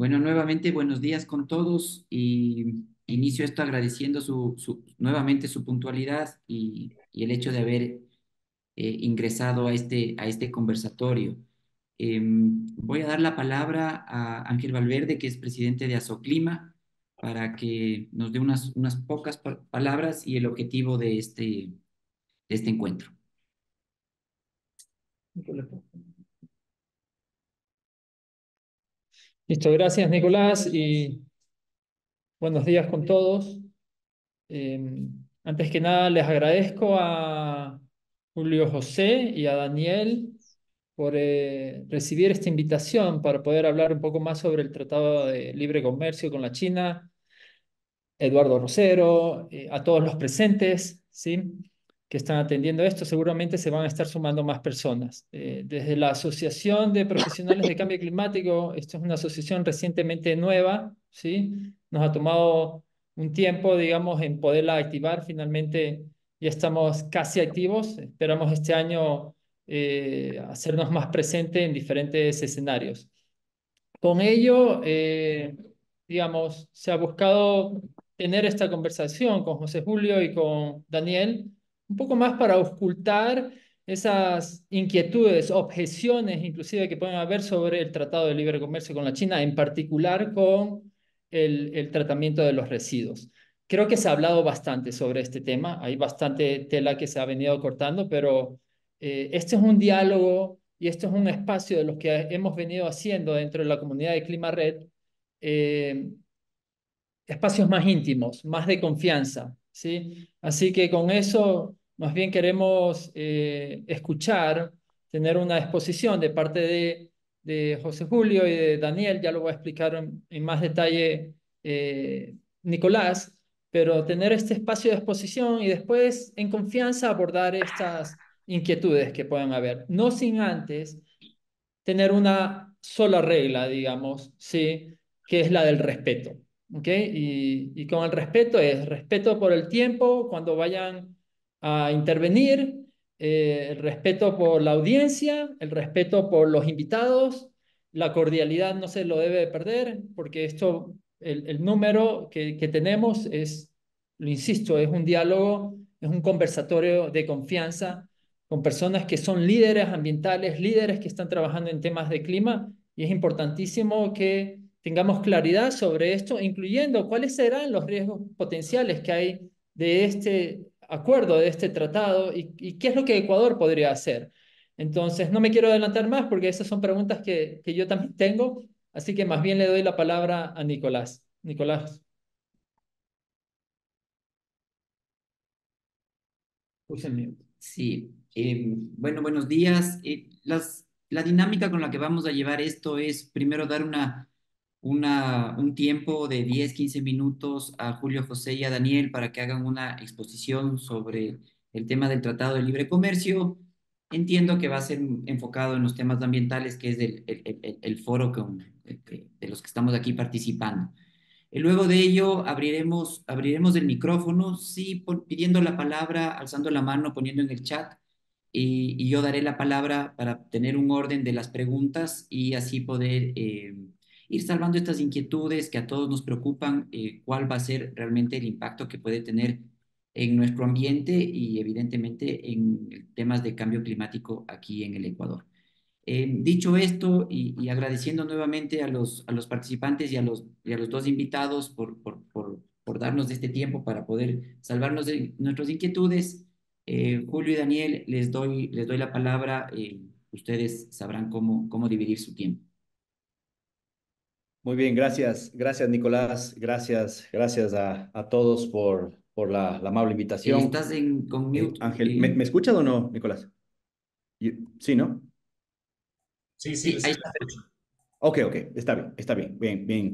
Bueno, nuevamente buenos días con todos y inicio esto agradeciendo nuevamente su puntualidad y el hecho de haber ingresado a este conversatorio. Voy a dar la palabra a Ángel Valverde, que es presidente de Asoclima, para que nos dé unas pocas palabras y el objetivo de este encuentro. Listo, gracias Nicolás y buenos días con todos. Antes que nada les agradezco a Julio José y a Daniel por recibir esta invitación para poder hablar un poco más sobre el Tratado de Libre Comercio con la China. Eduardo Rosero, a todos los presentes, ¿sí? Que están atendiendo esto, seguramente se van a estar sumando más personas. Desde la Asociación de Profesionales de Cambio Climático, esto es una asociación recientemente nueva, ¿sí? Nos ha tomado un tiempo, digamos, en poderla activar. Finalmente ya estamos casi activos. Esperamos este año hacernos más presente en diferentes escenarios. Con ello, digamos, se ha buscado tener esta conversación con José Julio y con Daniel, un poco más para ocultar esas inquietudes, objeciones inclusive que pueden haber sobre el Tratado de Libre Comercio con la China, en particular con el tratamiento de los residuos. Creo que se ha hablado bastante sobre este tema, hay bastante tela que se ha venido cortando, pero este es un diálogo y esto es un espacio de los que hemos venido haciendo dentro de la comunidad de Clima Red, eh, espacios más íntimos, más de confianza, ¿sí? Así que con eso, más bien queremos escuchar, tener una exposición de parte de José Julio y de Daniel, ya lo voy a explicar en más detalle Nicolás, pero tener este espacio de exposición y después en confianza abordar estas inquietudes que puedan haber, no sin antes tener una sola regla, digamos, ¿sí? Que es la del respeto, ¿ok? Y con el respeto es respeto por el tiempo cuando vayan a intervenir, el respeto por la audiencia, el respeto por los invitados, la cordialidad no se lo debe de perder, porque esto, el número que tenemos es, lo insisto, es un diálogo, es un conversatorio de confianza con personas que son líderes ambientales, líderes que están trabajando en temas de clima, y es importantísimo que tengamos claridad sobre esto, incluyendo cuáles serán los riesgos potenciales que hay de este acuerdo, de este tratado, y qué es lo que Ecuador podría hacer. Entonces, no me quiero adelantar más porque esas son preguntas que yo también tengo, así que más bien le doy la palabra a Nicolás. Nicolás, úsenme. Sí, bueno, buenos días. La dinámica con la que vamos a llevar esto es primero dar un tiempo de 10 15 minutos a Julio José y a Daniel para que hagan una exposición sobre el tema del Tratado de Libre Comercio. Entiendo que va a ser enfocado en los temas ambientales, que es el foro de los que estamos aquí participando. Luego de ello, abriremos el micrófono, sí, pidiendo la palabra, alzando la mano, poniendo en el chat, y yo daré la palabra para tener un orden de las preguntas y así poder ir salvando estas inquietudes que a todos nos preocupan, cuál va a ser realmente el impacto que puede tener en nuestro ambiente y evidentemente en temas de cambio climático aquí en el Ecuador. Dicho esto y agradeciendo nuevamente a los participantes y a los dos invitados por darnos de este tiempo para poder salvarnos de nuestras inquietudes, Julio y Daniel, les doy la palabra. Ustedes sabrán cómo dividir su tiempo. Muy bien, gracias, gracias Nicolás, gracias a todos por la amable invitación. ¿Estás con mute? Ángel, ¿me escuchas o no, Nicolás? Sí, ¿no? Sí, sí, Sí, sí, ahí lo está. escucho. Ok, está bien, bien, bien.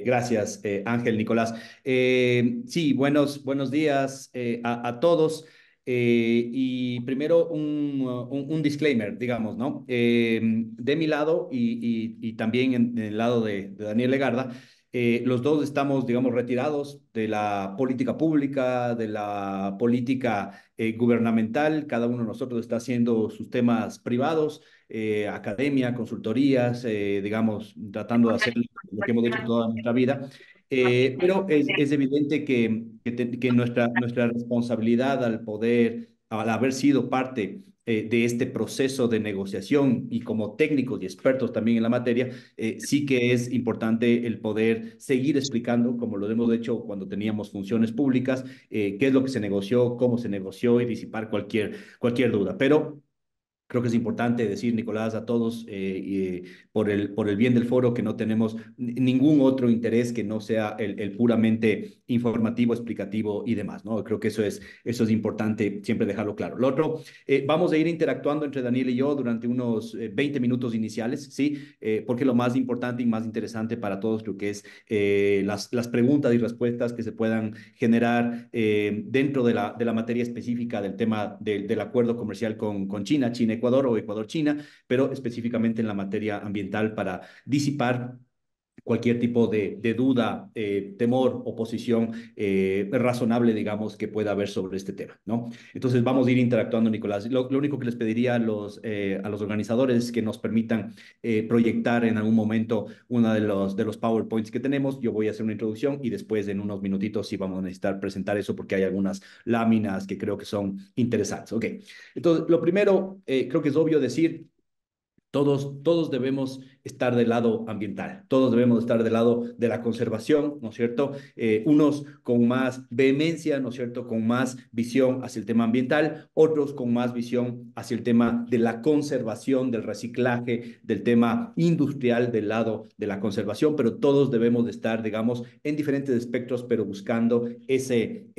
Gracias, Ángel, Nicolás. Sí, buenos días a todos. Y primero un disclaimer, digamos, ¿no? De mi lado y también en el lado de Daniel Legarda, Los dos estamos, digamos, retirados de la política pública, de la política gubernamental. Cada uno de nosotros está haciendo sus temas privados, academia, consultorías, digamos, tratando de hacer lo que hemos hecho toda nuestra vida. Pero es evidente que nuestra responsabilidad al haber sido parte de este proceso de negociación y como técnicos y expertos también en la materia, sí que es importante el poder seguir explicando, como lo hemos hecho cuando teníamos funciones públicas, qué es lo que se negoció, cómo se negoció y disipar cualquier duda. Pero creo que es importante decir, Nicolás, a todos, por el bien del foro, que no tenemos ningún otro interés que no sea el puramente informativo, explicativo y demás, ¿no? Creo que eso es importante siempre dejarlo claro. Lo otro, vamos a ir interactuando entre Daniel y yo durante unos 20 minutos iniciales, ¿sí? Porque lo más importante y más interesante para todos creo que es las preguntas y respuestas que se puedan generar dentro de la materia específica del tema del acuerdo comercial con China, China-Ecuador o Ecuador-China, pero específicamente en la materia ambiental para disipar cualquier tipo de duda, temor, oposición razonable, digamos, que pueda haber sobre este tema, ¿no? Entonces vamos a ir interactuando, Nicolás. Lo único que les pediría a los organizadores es que nos permitan proyectar en algún momento uno de los PowerPoints que tenemos. Yo voy a hacer una introducción y después en unos minutitos sí vamos a necesitar presentar eso porque hay algunas láminas que creo que son interesantes. Ok, entonces lo primero, creo que es obvio decir, todos debemos estar del lado ambiental, todos debemos estar del lado de la conservación, ¿no es cierto? Unos con más vehemencia, ¿no es cierto? Con más visión hacia el tema ambiental, otros con más visión hacia el tema de la conservación, del reciclaje, del tema industrial del lado de la conservación, pero todos debemos de estar, digamos, en diferentes espectros, pero buscando ese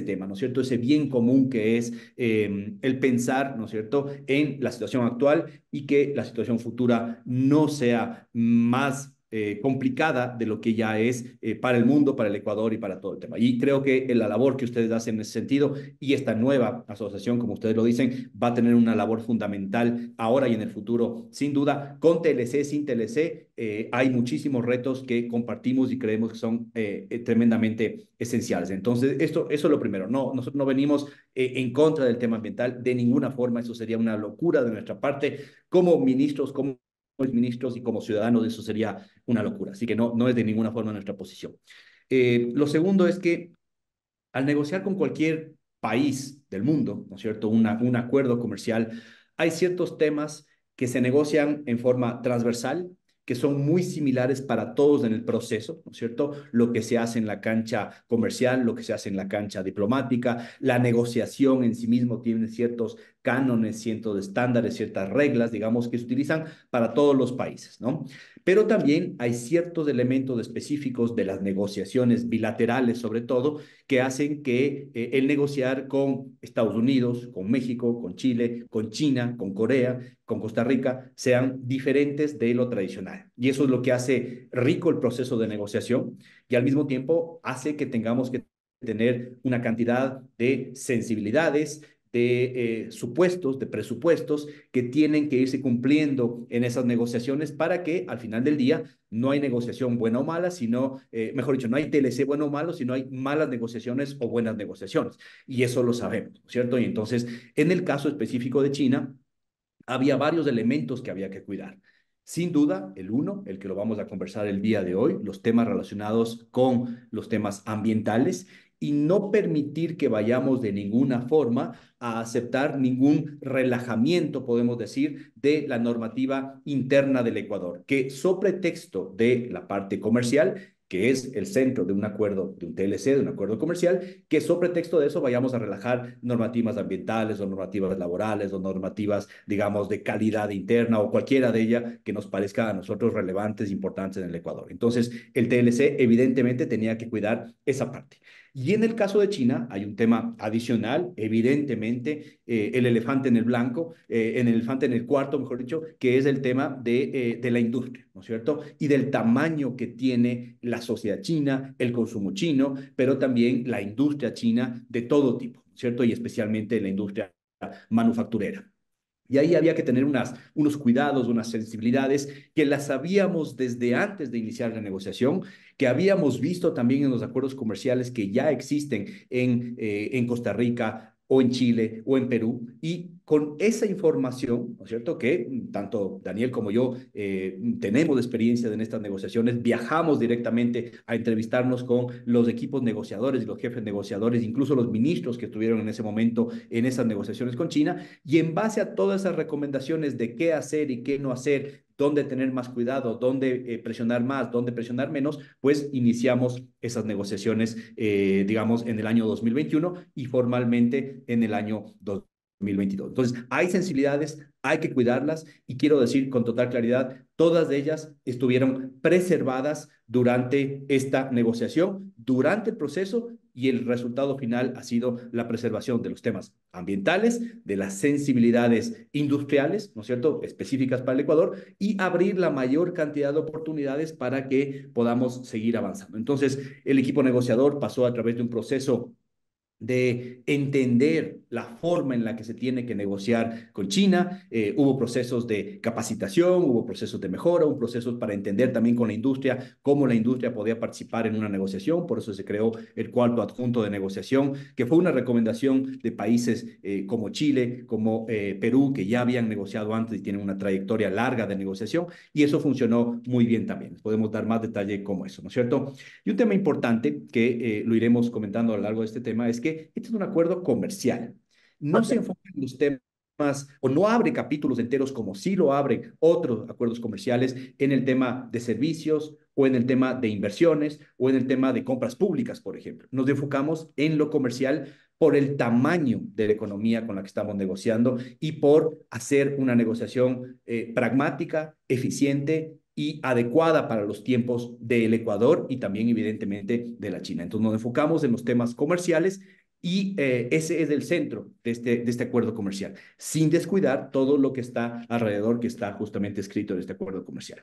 tema, ¿no es cierto? Ese bien común que es el pensar, ¿no es cierto?, en la situación actual y que la situación futura no sea más complicada de lo que ya es para el mundo, para el Ecuador y para todo el tema. Y creo que la labor que ustedes hacen en ese sentido y esta nueva asociación, como ustedes lo dicen, va a tener una labor fundamental ahora y en el futuro, sin duda, con TLC, sin TLC. Hay muchísimos retos que compartimos y creemos que son tremendamente esenciales. Entonces, eso es lo primero. No, nosotros no venimos en contra del tema ambiental de ninguna forma. Eso sería una locura de nuestra parte como ministros, como ministros y como ciudadanos, eso sería una locura. Así que no es de ninguna forma nuestra posición. Lo segundo es que al negociar con cualquier país del mundo, ¿no es cierto?, un acuerdo comercial, hay ciertos temas que se negocian en forma transversal, que son muy similares para todos en el proceso, ¿no es cierto? Lo que se hace en la cancha comercial, lo que se hace en la cancha diplomática, la negociación en sí mismo tiene ciertos cánones, ciertos estándares, ciertas reglas, digamos, que se utilizan para todos los países, ¿no? Pero también hay ciertos elementos específicos de las negociaciones bilaterales, sobre todo, que hacen que el negociar con Estados Unidos, con México, con Chile, con China, con Corea, con Costa Rica, sean diferentes de lo tradicional. Y eso es lo que hace rico el proceso de negociación y al mismo tiempo hace que tengamos que tener una cantidad de sensibilidades, de supuestos, de presupuestos que tienen que irse cumpliendo en esas negociaciones para que al final del día no hay negociación buena o mala, sino, mejor dicho, no hay TLC bueno o malo, sino hay malas negociaciones o buenas negociaciones. Y eso lo sabemos, ¿cierto? Y entonces, en el caso específico de China, había varios elementos que había que cuidar. Sin duda, el uno, el que lo vamos a conversar el día de hoy, los temas relacionados con los temas ambientales y no permitir que vayamos de ninguna forma a aceptar ningún relajamiento, podemos decir, de la normativa interna del Ecuador, que sobre texto de la parte comercial, que es el centro de un acuerdo, de un TLC, de un acuerdo comercial, que sobre texto de eso vayamos a relajar normativas ambientales o normativas laborales o normativas, digamos, de calidad interna o cualquiera de ellas que nos parezca a nosotros relevantes, importantes en el Ecuador. Entonces, el TLC evidentemente tenía que cuidar esa parte. Y en el caso de China hay un tema adicional, evidentemente, el elefante en el blanco, en el elefante en el cuarto, mejor dicho, que es el tema de la industria, ¿no es cierto? Y del tamaño que tiene la sociedad china, el consumo chino, pero también la industria china de todo tipo, ¿cierto? Y especialmente la industria manufacturera. Y ahí había que tener unos cuidados, unas sensibilidades que las sabíamos desde antes de iniciar la negociación, que habíamos visto también en los acuerdos comerciales que ya existen en Costa Rica o en Chile o en Perú. Y con esa información, ¿no es cierto?, que tanto Daniel como yo tenemos experiencia en estas negociaciones, viajamos directamente a entrevistarnos con los equipos negociadores y los jefes negociadores, incluso los ministros que estuvieron en ese momento en esas negociaciones con China, y en base a todas esas recomendaciones de qué hacer y qué no hacer, dónde tener más cuidado, dónde presionar más, dónde presionar menos, pues iniciamos esas negociaciones, digamos, en el año 2021 y formalmente en el año 2022. Entonces, hay sensibilidades, hay que cuidarlas y quiero decir con total claridad, todas ellas estuvieron preservadas durante esta negociación, durante el proceso, y el resultado final ha sido la preservación de los temas ambientales, de las sensibilidades industriales, ¿no es cierto?, específicas para el Ecuador, y abrir la mayor cantidad de oportunidades para que podamos seguir avanzando. Entonces, el equipo negociador pasó a través de un proceso de entender la forma en la que se tiene que negociar con China. Hubo procesos de capacitación, hubo procesos de mejora, hubo procesos para entender también con la industria cómo la industria podía participar en una negociación. Por eso se creó el cuarto adjunto de negociación, que fue una recomendación de países como Chile, como Perú, que ya habían negociado antes y tienen una trayectoria larga de negociación, y eso funcionó muy bien también. Podemos dar más detalle como eso, ¿no es cierto? Y un tema importante que lo iremos comentando a lo largo de este tema es que este es un acuerdo comercial. No se enfoca en los temas o no abre capítulos enteros como sí lo abren otros acuerdos comerciales en el tema de servicios o en el tema de inversiones o en el tema de compras públicas, por ejemplo. Nos enfocamos en lo comercial por el tamaño de la economía con la que estamos negociando y por hacer una negociación pragmática, eficiente y adecuada para los tiempos del Ecuador y también evidentemente de la China. Entonces nos enfocamos en los temas comerciales y ese es el centro de este acuerdo comercial, sin descuidar todo lo que está alrededor, que está justamente escrito en este acuerdo comercial.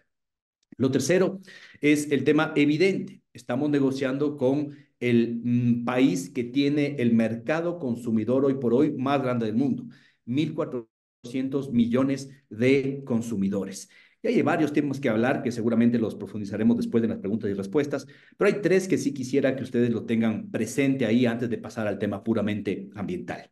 Lo tercero es el tema evidente. Estamos negociando con el país que tiene el mercado consumidor hoy por hoy más grande del mundo, 1.400 millones de consumidores. Y hay varios temas que hablar que seguramente los profundizaremos después de las preguntas y respuestas, pero hay tres que sí quisiera que ustedes lo tengan presente ahí antes de pasar al tema puramente ambiental.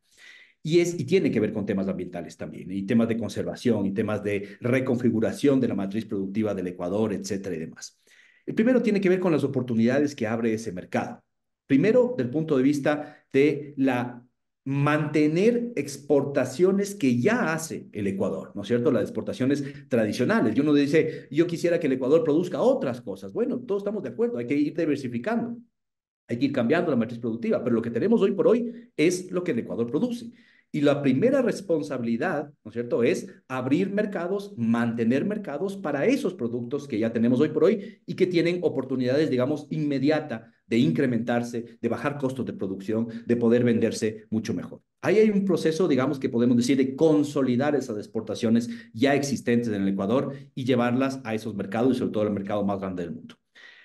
Y tiene que ver con temas ambientales también, y temas de conservación, y temas de reconfiguración de la matriz productiva del Ecuador, etcétera y demás. El primero tiene que ver con las oportunidades que abre ese mercado. Primero, del punto de vista de la mantener exportaciones que ya hace el Ecuador, ¿no es cierto? Las exportaciones tradicionales. Y uno dice, yo quisiera que el Ecuador produzca otras cosas. Bueno, todos estamos de acuerdo, hay que ir diversificando. Hay que ir cambiando la matriz productiva, pero lo que tenemos hoy por hoy es lo que el Ecuador produce. Y la primera responsabilidad, ¿no es cierto?, es abrir mercados, mantener mercados para esos productos que ya tenemos hoy por hoy y que tienen oportunidades, digamos, inmediata de incrementarse, de bajar costos de producción, de poder venderse mucho mejor. Ahí hay un proceso, digamos, que podemos decir de consolidar esas exportaciones ya existentes en el Ecuador y llevarlas a esos mercados y sobre todo al mercado más grande del mundo.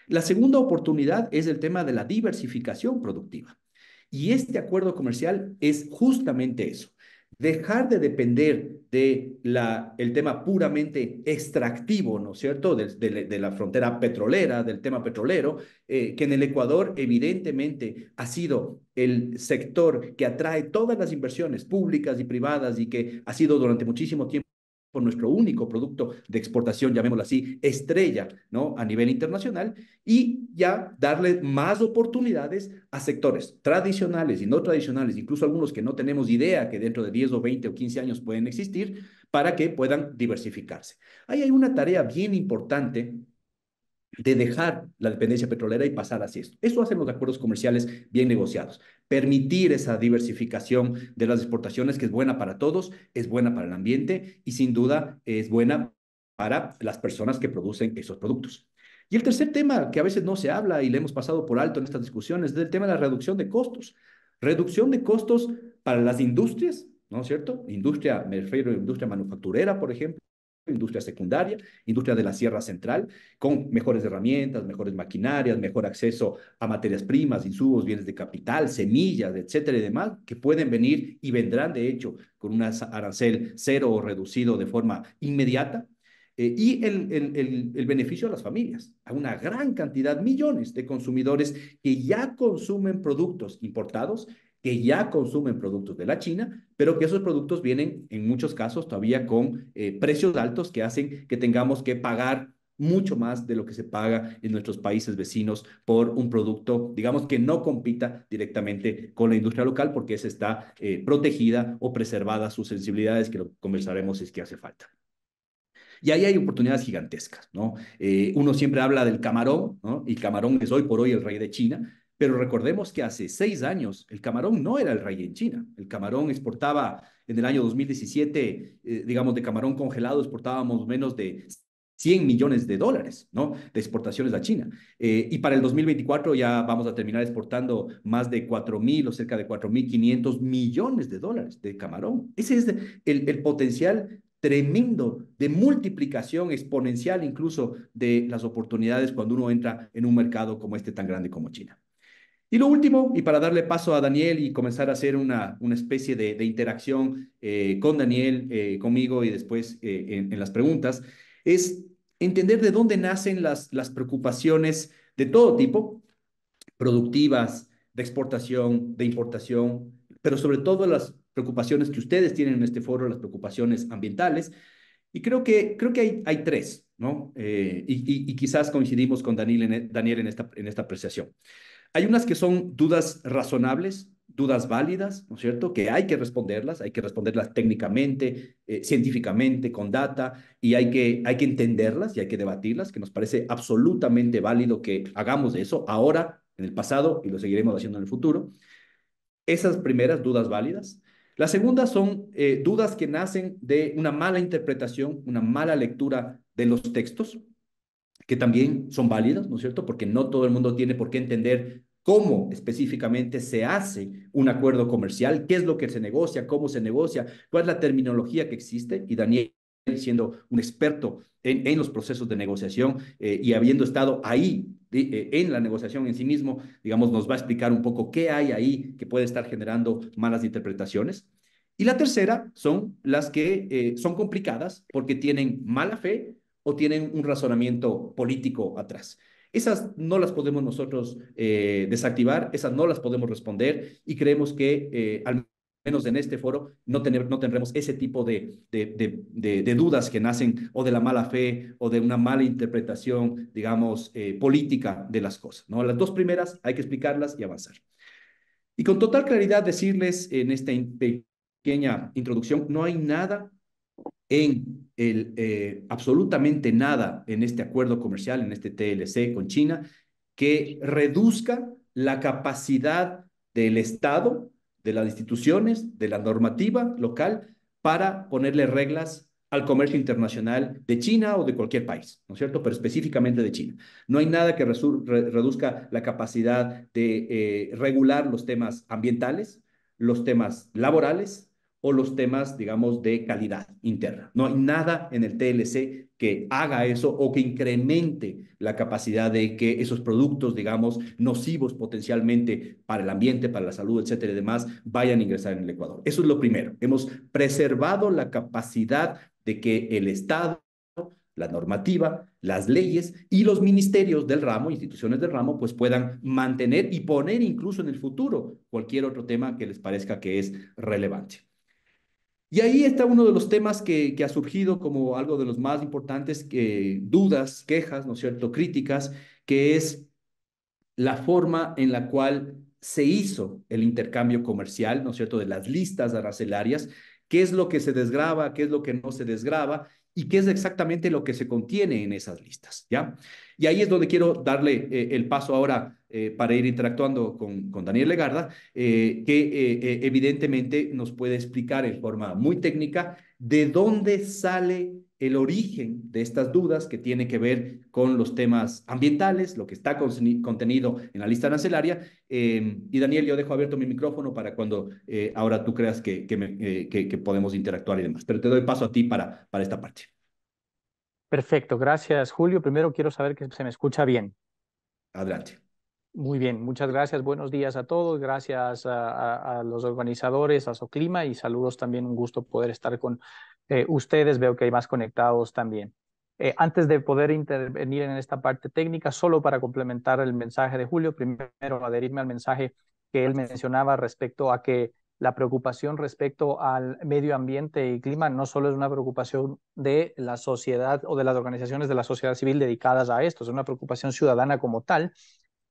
La segunda oportunidad es el tema de la diversificación productiva. Y este acuerdo comercial es justamente eso. Dejar de depender del tema puramente extractivo, ¿no es cierto?, de la frontera petrolera, del tema petrolero, que en el Ecuador evidentemente ha sido el sector que atrae todas las inversiones públicas y privadas y que ha sido durante muchísimo tiempo por nuestro único producto de exportación, llamémoslo así, estrella, ¿no?, a nivel internacional, y ya darle más oportunidades a sectores tradicionales y no tradicionales, incluso algunos que no tenemos idea que dentro de 10 o 20 o 15 años pueden existir, para que puedan diversificarse. Ahí hay una tarea bien importante de dejar la dependencia petrolera y pasar hacia esto. Eso hacen los acuerdos comerciales bien negociados. Permitir esa diversificación de las exportaciones que es buena para todos, es buena para el ambiente y sin duda es buena para las personas que producen esos productos. Y el tercer tema que a veces no se habla y le hemos pasado por alto en estas discusiones es el tema de la reducción de costos. Reducción de costos para las industrias, ¿no es cierto? Industria, me refiero a industria manufacturera, por ejemplo, industria secundaria, industria de la Sierra Central, con mejores herramientas, mejores maquinarias, mejor acceso a materias primas, insumos, bienes de capital, semillas, etcétera y demás, que pueden venir y vendrán, de hecho, con un arancel cero o reducido de forma inmediata. Y el beneficio a las familias, a una gran cantidad, millones de consumidores que ya consumen productos importados, que ya consumen productos de la China, pero que esos productos vienen en muchos casos todavía con precios altos que hacen que tengamos que pagar mucho más de lo que se paga en nuestros países vecinos por un producto, digamos, que no compita directamente con la industria local porque esa está protegida o preservada sus sensibilidades, que lo conversaremos si es que hace falta. Y ahí hay oportunidades gigantescas, ¿no? Uno siempre habla del camarón, ¿no? Y camarón es hoy por hoy el rey de China, pero recordemos que hace 6 años el camarón no era el rey en China. El camarón exportaba en el año 2017, digamos, de camarón congelado exportábamos menos de 100 millones de dólares, ¿no? De exportaciones a China. Y para el 2024 ya vamos a terminar exportando más de 4.000 o cerca de 4.500 millones de dólares de camarón. Ese es el potencial tremendo de multiplicación exponencial incluso de las oportunidades cuando uno entra en un mercado como este tan grande como China. Y lo último, y para darle paso a Daniel y comenzar a hacer una especie de interacción con Daniel, conmigo y después en las preguntas, es entender de dónde nacen las preocupaciones de todo tipo, productivas, de exportación, de importación, pero sobre todo las preocupaciones que ustedes tienen en este foro, las preocupaciones ambientales. Y creo que hay tres, ¿no? Y quizás coincidimos con Daniel en esta apreciación. Hay unas que son dudas razonables, dudas válidas, ¿no es cierto? Que hay que responderlas técnicamente, científicamente, con data, y hay que entenderlas y hay que debatirlas, que nos parece absolutamente válido que hagamos eso ahora, en el pasado, y lo seguiremos haciendo en el futuro. Esas primeras dudas válidas. Las segundas son dudas que nacen de una mala interpretación, una mala lectura de los textos, que también son válidas, ¿no es cierto? Porque no todo el mundo tiene por qué entender cómo específicamente se hace un acuerdo comercial, qué es lo que se negocia, cómo se negocia, cuál es la terminología que existe. Y Daniel, siendo un experto en los procesos de negociación y habiendo estado ahí en la negociación en sí mismo, digamos, nos va a explicar un poco qué hay ahí que puede estar generando malas interpretaciones. Y la tercera son las que son complicadas porque tienen mala fe o tienen un razonamiento político atrás. Esas no las podemos nosotros desactivar, esas no las podemos responder y creemos que al menos en este foro no tendremos ese tipo de dudas que nacen o de la mala fe o de una mala interpretación, digamos, política de las cosas, ¿no? Las dos primeras hay que explicarlas y avanzar. Y con total claridad decirles en esta pequeña introducción, no hay nada absolutamente nada en este acuerdo comercial, en este TLC con China, que reduzca la capacidad del Estado, de las instituciones, de la normativa local para ponerle reglas al comercio internacional de China o de cualquier país, ¿no es cierto? Pero específicamente de China. No hay nada que reduzca la capacidad de regular los temas ambientales, los temas laborales, o los temas, digamos, de calidad interna. No hay nada en el TLC que haga eso o que incremente la capacidad de que esos productos, digamos, nocivos potencialmente para el ambiente, para la salud, etcétera y demás, vayan a ingresar en el Ecuador. Eso es lo primero. Hemos preservado la capacidad de que el Estado, la normativa, las leyes y los ministerios del ramo, instituciones del ramo, pues puedan mantener y poner incluso en el futuro cualquier otro tema que les parezca que es relevante. Y ahí está uno de los temas que ha surgido como algo de los más importantes, dudas, quejas, ¿no es cierto?, críticas, que es la forma en la cual se hizo el intercambio comercial, ¿no es cierto?, de las listas arancelarias, qué es lo que se desgrava, qué es lo que no se desgrava y qué es exactamente lo que se contiene en esas listas, ¿ya? Y ahí es donde quiero darle el paso ahora para ir interactuando con Daniel Legarda, que evidentemente nos puede explicar en forma muy técnica de dónde sale el origen de estas dudas que tiene que ver con los temas ambientales, lo que está contenido en la lista arancelaria. Y Daniel, yo dejo abierto mi micrófono para cuando ahora tú creas que podemos interactuar y demás. Pero te doy paso a ti para esta parte. Perfecto, gracias, Julio. Primero quiero saber que se me escucha bien. Adelante. Muy bien, muchas gracias. Buenos días a todos. Gracias a los organizadores, a Soclima y saludos también. Un gusto poder estar con ustedes. Veo que hay más conectados también. Antes de poder intervenir en esta parte técnica, solo para complementar el mensaje de Julio, primero adherirme al mensaje que él mencionaba respecto a que la preocupación respecto al medio ambiente y clima no solo es una preocupación de la sociedad o de las organizaciones de la sociedad civil dedicadas a esto, es una preocupación ciudadana como tal.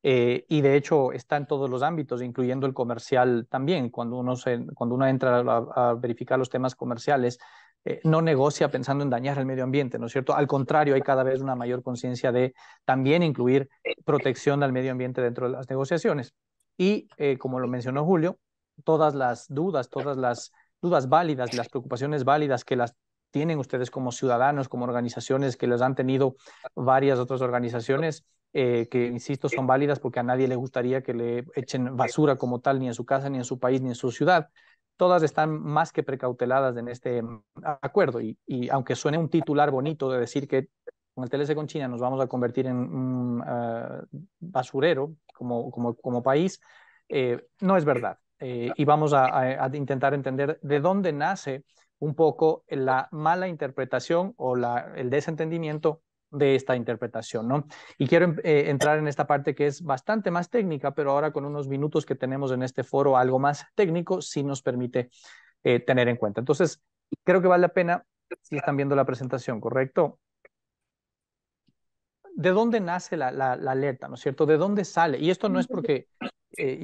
Y de hecho está en todos los ámbitos, incluyendo el comercial también. Cuando uno entra a verificar los temas comerciales, no negocia pensando en dañar el medio ambiente, ¿no es cierto? Al contrario, hay cada vez una mayor conciencia de también incluir protección al medio ambiente dentro de las negociaciones. Y como lo mencionó Julio, todas las dudas válidas, las preocupaciones válidas que las tienen ustedes como ciudadanos, como organizaciones que les han tenido varias otras organizaciones, que, insisto, son válidas porque a nadie le gustaría que le echen basura como tal, ni en su casa, ni en su país, ni en su ciudad. Todas están más que precauteladas en este acuerdo y aunque suene un titular bonito de decir que con el TLC con China nos vamos a convertir en un basurero como país, no es verdad. Y vamos a intentar entender de dónde nace un poco la mala interpretación o el desentendimiento de esta interpretación, ¿no? Y quiero entrar en esta parte que es bastante más técnica, pero ahora con unos minutos que tenemos en este foro, algo más técnico, sí nos permite tener en cuenta. Entonces, creo que vale la pena, si están viendo la presentación, ¿correcto? ¿De dónde nace la alerta, ¿no es cierto? ¿De dónde sale? Y esto no es porque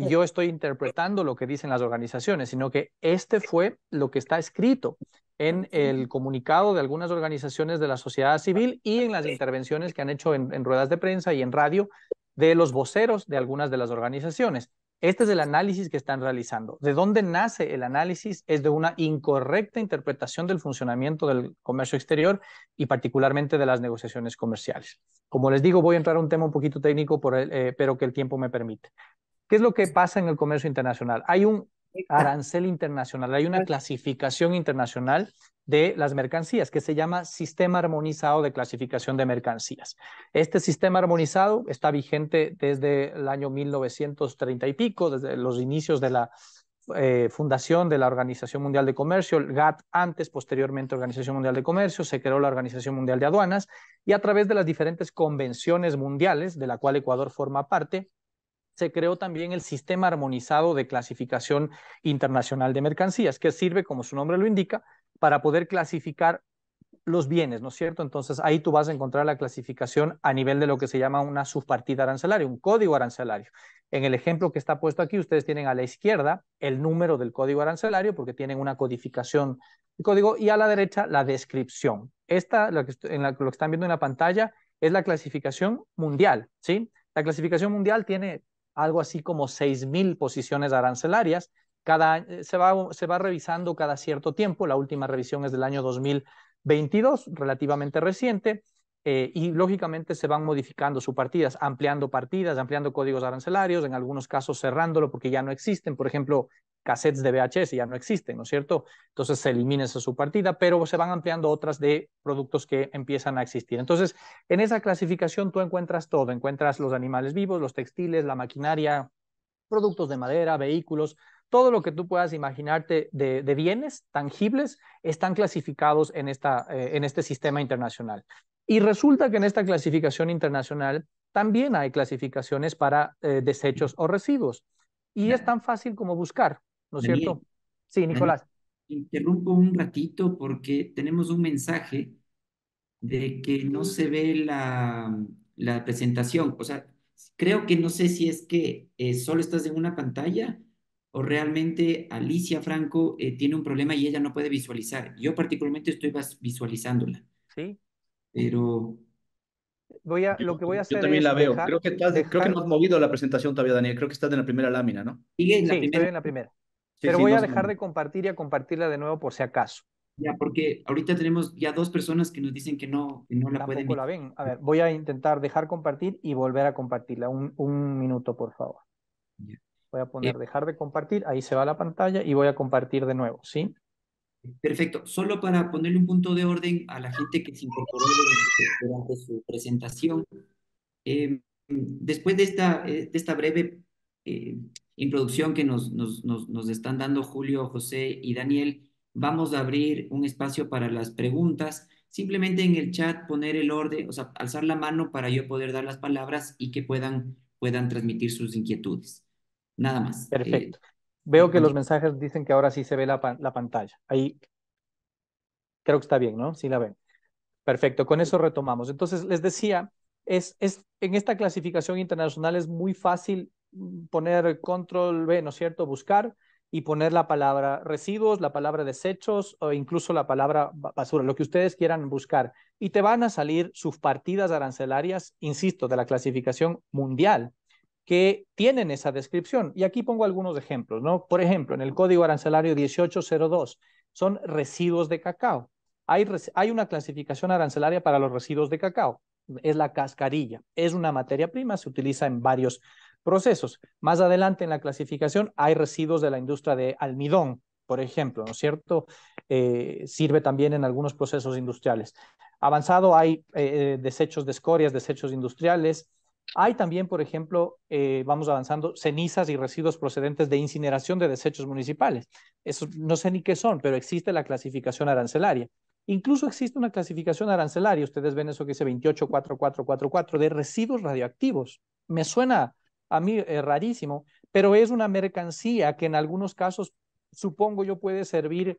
yo estoy interpretando lo que dicen las organizaciones, sino que este fue lo que está escrito en el comunicado de algunas organizaciones de la sociedad civil y en las intervenciones que han hecho en ruedas de prensa y en radio de los voceros de algunas de las organizaciones. Este es el análisis que están realizando. ¿De dónde nace el análisis? Es de una incorrecta interpretación del funcionamiento del comercio exterior y particularmente de las negociaciones comerciales. Como les digo, voy a entrar a un tema un poquito técnico, pero que el tiempo me permite. ¿Qué es lo que pasa en el comercio internacional? Hay un arancel internacional, hay una clasificación internacional de las mercancías que se llama Sistema Armonizado de Clasificación de Mercancías. Este sistema armonizado está vigente desde el año 1930 y pico, desde los inicios de la fundación de la Organización Mundial de Comercio, el GATT antes, posteriormente Organización Mundial de Comercio, se creó la Organización Mundial de Aduanas y a través de las diferentes convenciones mundiales, de la cual Ecuador forma parte, se creó también el Sistema Armonizado de Clasificación Internacional de Mercancías, que sirve, como su nombre lo indica, para poder clasificar los bienes, ¿no es cierto? Entonces ahí tú vas a encontrar la clasificación a nivel de lo que se llama una subpartida arancelaria, un código arancelario. En el ejemplo que está puesto aquí, ustedes tienen a la izquierda el número del código arancelario porque tienen una codificación de código y a la derecha la descripción. Esta, lo que están viendo en la pantalla, es la clasificación mundial, ¿sí? La clasificación mundial tiene algo así como 6,000 posiciones arancelarias. Se va revisando cada cierto tiempo. La última revisión es del año 2022, relativamente reciente, y lógicamente se van modificando partidas, ampliando códigos arancelarios, en algunos casos cerrándolo porque ya no existen. Por ejemplo, cassettes de VHS ya no existen, ¿no es cierto? Entonces se elimina esa subpartida, pero se van ampliando otras de productos que empiezan a existir. Entonces, en esa clasificación tú encuentras todo, encuentras los animales vivos, los textiles, la maquinaria, productos de madera, vehículos, todo lo que tú puedas imaginarte de bienes tangibles están clasificados en este sistema internacional. Y resulta que en esta clasificación internacional también hay clasificaciones para desechos o residuos. Y es tan fácil como buscar, ¿no es Daniel, cierto? Sí, Daniel, Nicolás. interrumpo un ratito porque tenemos un mensaje de que no se ve la presentación. O sea, creo que no sé si es que solo estás en una pantalla o realmente Alicia Franco tiene un problema y ella no puede visualizar. Yo particularmente estoy visualizándola, Sí. pero Lo que voy a Yo hacer también es la veo. Creo que no has movido la presentación todavía, Daniel. Creo que estás en la primera lámina, ¿no? sigue en la Sí, estoy primera. en la primera. Sí, Pero sí, voy no a se dejar mueve. de compartir y a compartirla de nuevo por si acaso. Ya, porque ahorita tenemos ya dos personas que nos dicen que no la pueden Tampoco la visualizar. ven. A ver, voy a intentar dejar compartir y volver a compartirla. Un minuto, por favor. Ya. Voy a Eh, poner dejar de compartir. Ahí se va la pantalla y voy a compartir de nuevo, ¿sí? Perfecto. Solo para ponerle un punto de orden a la gente que se incorporó durante su presentación. Después de esta breve eh, introducción que nos están dando Julio, José y Daniel, vamos a abrir un espacio para las preguntas. Simplemente en el chat poner el orden, o sea, alzar la mano para yo poder dar las palabras y que puedan transmitir sus inquietudes. Nada más. Perfecto. Veo que los mensajes dicen que ahora sí se ve la pantalla. Ahí creo que está bien, ¿no? Sí la ven. Perfecto, con eso retomamos. Entonces, les decía, en esta clasificación internacional es muy fácil poner control B, ¿no es cierto? Buscar y poner la palabra residuos, la palabra desechos o incluso la palabra basura, lo que ustedes quieran buscar. Y te van a salir subpartidas arancelarias, insisto, de la clasificación mundial que tienen esa descripción. Y aquí pongo algunos ejemplos, ¿no? Por ejemplo, en el Código Arancelario 1802 son residuos de cacao. Hay una clasificación arancelaria para los residuos de cacao. Es la cascarilla. Es una materia prima, se utiliza en varios procesos. Más adelante en la clasificación hay residuos de la industria de almidón, por ejemplo, ¿no es cierto? Sirve también en algunos procesos industriales. Avanzado hay desechos de escorias, desechos industriales. Hay también, por ejemplo, vamos avanzando, cenizas y residuos procedentes de incineración de desechos municipales. Eso no sé ni qué son, pero existe la clasificación arancelaria. Incluso existe una clasificación arancelaria, ustedes ven eso que dice 284444 de residuos radioactivos. Me suena a mí rarísimo, pero es una mercancía que en algunos casos supongo yo puede servir